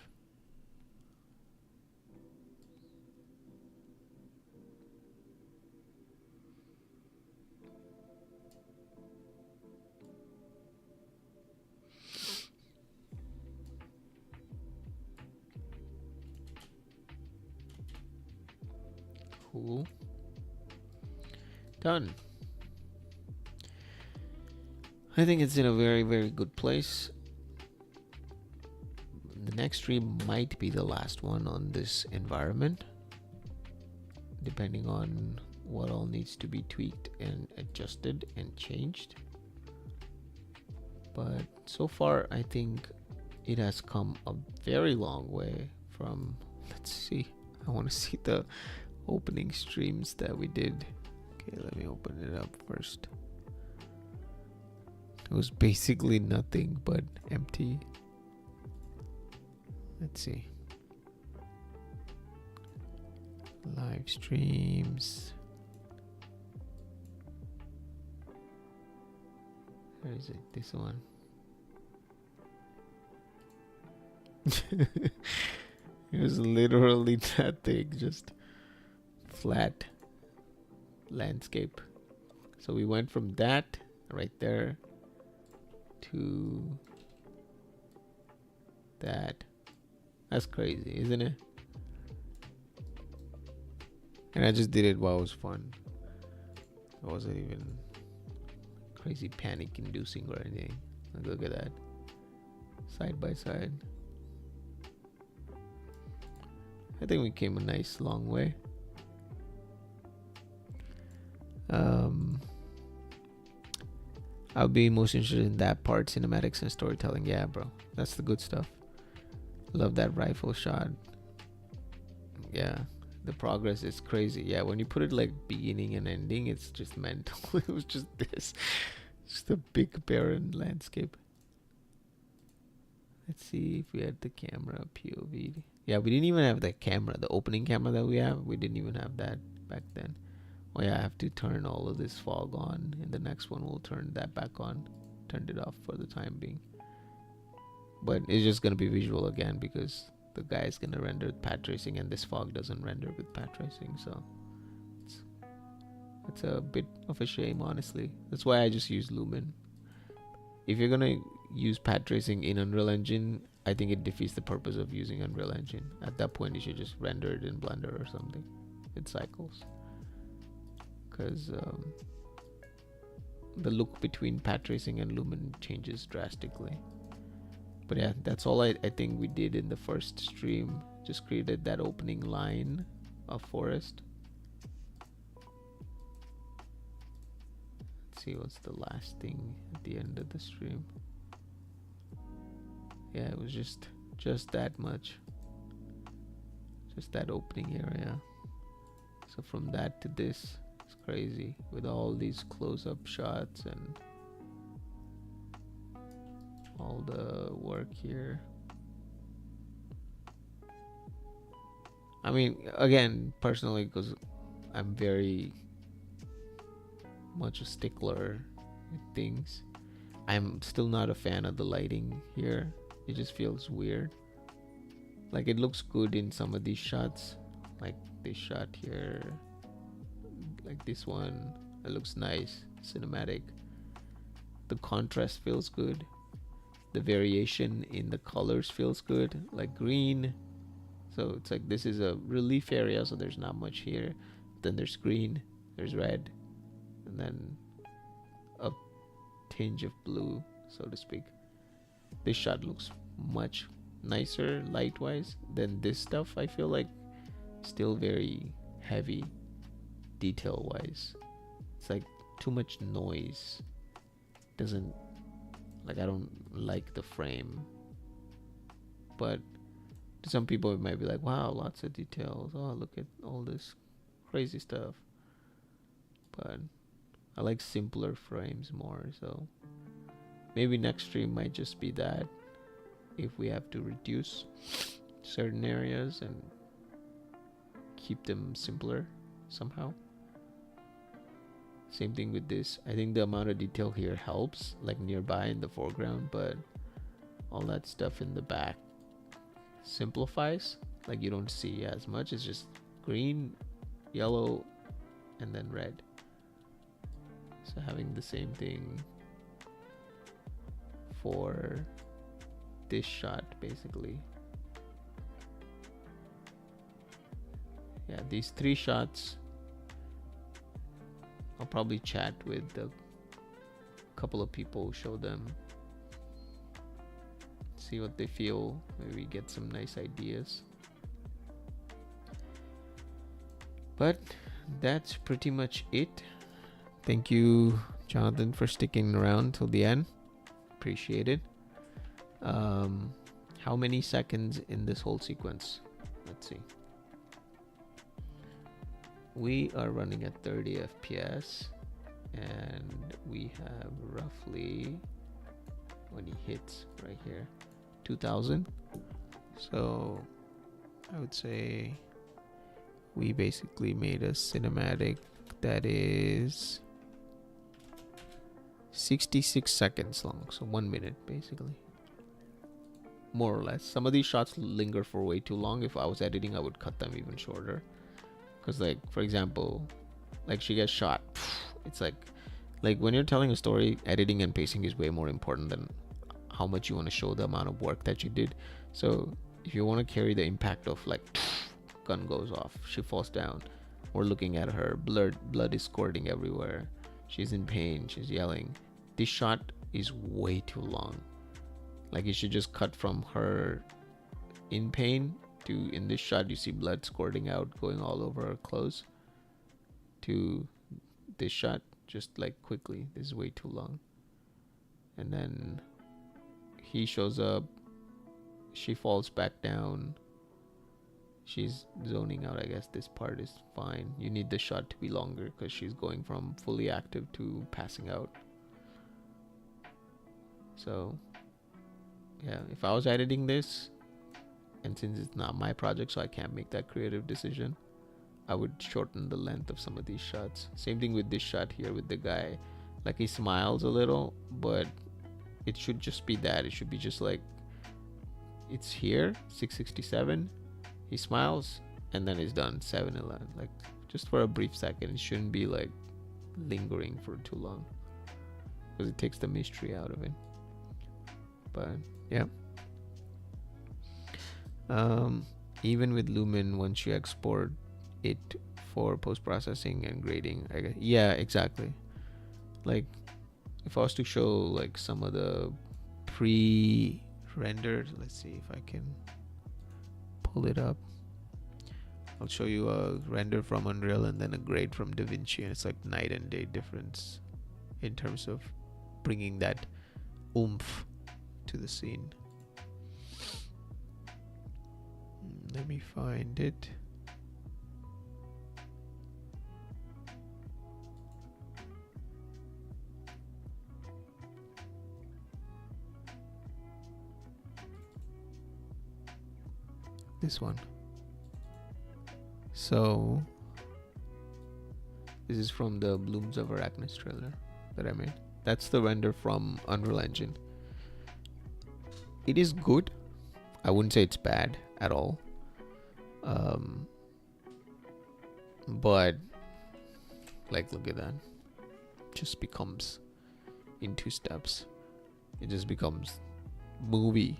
Cool. Done. I think it's in a very, very good place. The next stream might be the last one on this environment, depending on what all needs to be tweaked and adjusted and changed. But so far, I think it has come a very long way from, let's see, I want to see the opening streams that we did. Okay, let me open it up first. It was basically nothing but empty. Let's see. Live streams. Where is it? This one. It was literally that thing, just flat landscape. So we went from that right there to that. That's crazy, isn't it? And I just did it while it was fun. It wasn't even crazy panic inducing or anything. Like, look at that. Side by side. I think we came a nice long way. I'll be most interested in that part, cinematics and storytelling. Yeah, bro, that's the good stuff. Love that rifle shot. Yeah, the progress is crazy. Yeah, when you put it like beginning and ending, it's just mental. It was just this, just a big barren landscape. Let's see if we had the camera POV. Yeah, we didn't even have the camera, the opening camera that we have. We didn't even have that back then. Oh yeah, I have to turn all of this fog on. In the next one, we'll turn that back on. Turned it off for the time being. But it's just going to be visual again because the guy is going to render with path tracing and this fog doesn't render with path tracing. So it's a bit of a shame, honestly. That's why I just use Lumen. If you're going to use path tracing in Unreal Engine, I think it defeats the purpose of using Unreal Engine. At that point, you should just render it in Blender or something. It cycles. Because the look between path tracing and Lumen changes drastically. But yeah, that's all I think we did in the first stream. Just created that opening line of forest. Let's see what's the last thing at the end of the stream. Yeah, it was just that much. Just that opening area. So from that to this, it's crazy with all these close-up shots and all the work here. I mean, again, personally, because I'm very much a stickler with things, I'm still not a fan of the lighting here. It just feels weird. Like it looks good in some of these shots, like this shot here, like this one. It looks nice, cinematic. The contrast feels good. The variation in the colors feels good, like green. So it's like this is a relief area, so there's not much here. Then there's green, there's red, and then a tinge of blue, so to speak. This shot looks much nicer light wise than this stuff. I feel like still very heavy detail wise. It's like too much noise. Doesn't, like, I don't like the frame. But to some people it might be like, wow, lots of details, oh look at all this crazy stuff. But I like simpler frames more, so maybe next stream might just be that, if we have to reduce certain areas and keep them simpler somehow. Same thing with this. I think the amount of detail here helps, like nearby in the foreground, but all that stuff in the back simplifies. Like you don't see as much. It's just green, yellow, and then red. So having the same thing for this shot, basically. Yeah, these 3 shots, I'll probably chat with a couple of people, show them, see what they feel, maybe get some nice ideas. But that's pretty much it. Thank you, Jonathan, for sticking around till the end. Appreciate it. How many seconds in this whole sequence? Let's see. We are running at 30 FPS and we have roughly, when he hits right here, 2000. So I would say we basically made a cinematic that is 66 seconds long, so 1 minute basically, more or less. Some of these shots linger for way too long. If I was editing, I would cut them even shorter. Because, like, for example, like she gets shot, it's like when you're telling a story, editing and pacing is way more important than how much you want to show the amount of work that you did. So if you want to carry the impact of like gun goes off, she falls down, we're looking at her, blood is squirting everywhere, she's in pain, she's yelling, this shot is way too long. Like you should just cut from her in pain to, in this shot you see blood squirting out, going all over her clothes, to this shot just like quickly. This is way too long. And then he shows up, she falls back down, she's zoning out. I guess this part is fine. You need the shot to be longer because she's going from fully active to passing out. So yeah, if I was editing this, and since it's not my project, so I can't make that creative decision, I would shorten the length of some of these shots. Same thing with this shot here with the guy. Like he smiles a little, but it should just be that. It should be just like, it's here, 667, he smiles, and then it's done, 711. Like just for a brief second. It shouldn't be like lingering for too long, because it takes the mystery out of it. But yeah. Even with Lumen, once you export it for post-processing and grading, I guess, yeah, exactly. Like if I was to show like some of the pre-rendered, let's see if I can pull it up. I'll show you a render from Unreal and then a grade from DaVinci, and it's like night and day difference in terms of bringing that oomph to the scene. Let me find it. This one. So this is from the Blooms of Arachnis trailer that I made. That's the render from Unreal Engine. it is good. I wouldn't say it's bad at all. But like, look at that. Just becomes in 2 steps. It just becomes movie.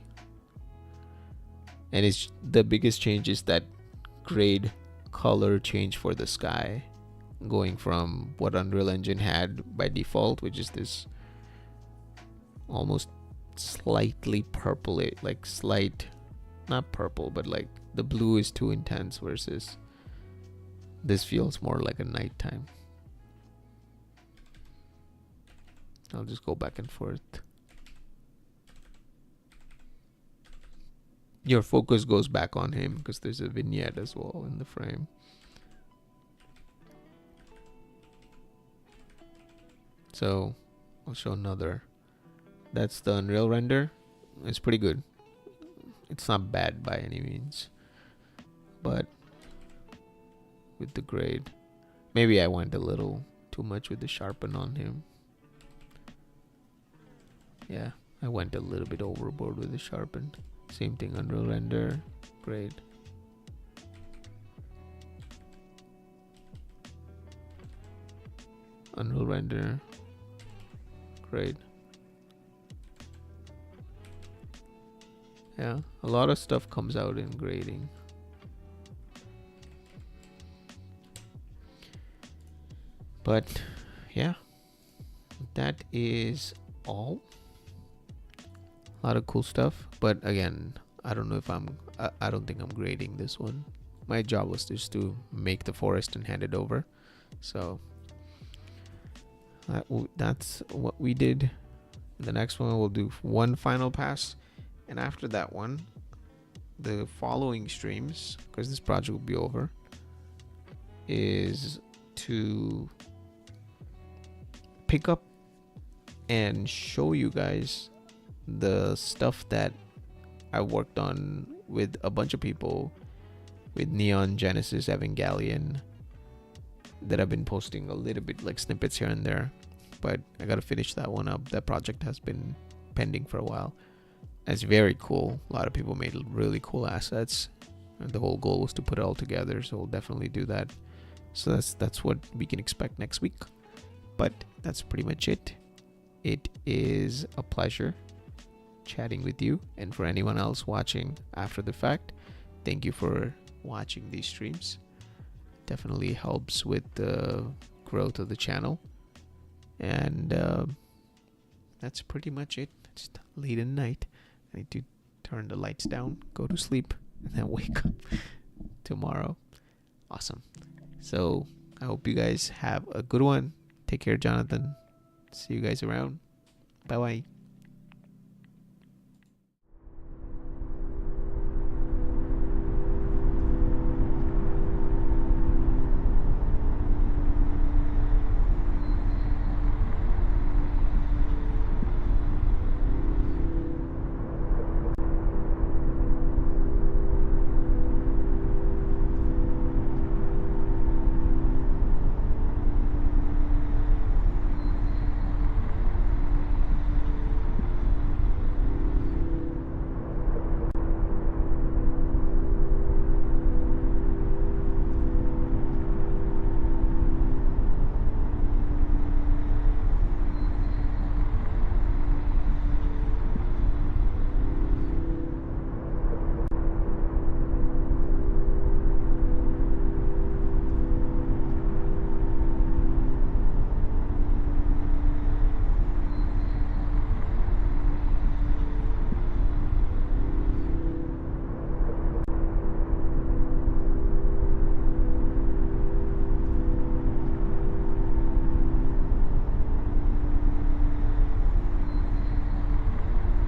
And it's the biggest change is that grade color change for the sky, going from what Unreal Engine had by default, which is this almost slightly purple, like slight, not purple, but like the blue is too intense, versus this feels more like a nighttime. I'll just go back and forth. Your focus goes back on him because there's a vignette as well in the frame. So I'll show another. That's the Unreal render. It's pretty good. It's not bad by any means, but with the grade, maybe I went a little too much with the sharpen on him. Yeah, I went a little bit overboard with the sharpen. Same thing, Unreal render, grade. Unreal render, grade. Yeah, a lot of stuff comes out in grading. But yeah, that is all. A lot of cool stuff, but again, I don't know if I don't think I'm grading this one. My job was just to make the forest and hand it over. So that's what we did. The next one we'll do one final pass, and after that one, the following streams, because this project will be over, is to pick up and show you guys the stuff that I worked on with a bunch of people, with Neon Genesis Evangelion, that I've been posting a little bit like snippets here and there, but I gotta finish that one up. That project has been pending for a while. It's very cool. A lot of people made really cool assets, and the whole goal was to put it all together, so we'll definitely do that. So that's what we can expect next week. But that's pretty much it. It is a pleasure chatting with you, and for anyone else watching after the fact, thank you for watching these streams. Definitely helps with the growth of the channel, and that's pretty much it. It's late at night. I need to turn the lights down, go to sleep, and then wake up tomorrow. Awesome. So I hope you guys have a good one. Take care, Jonathan. See you guys around. Bye bye.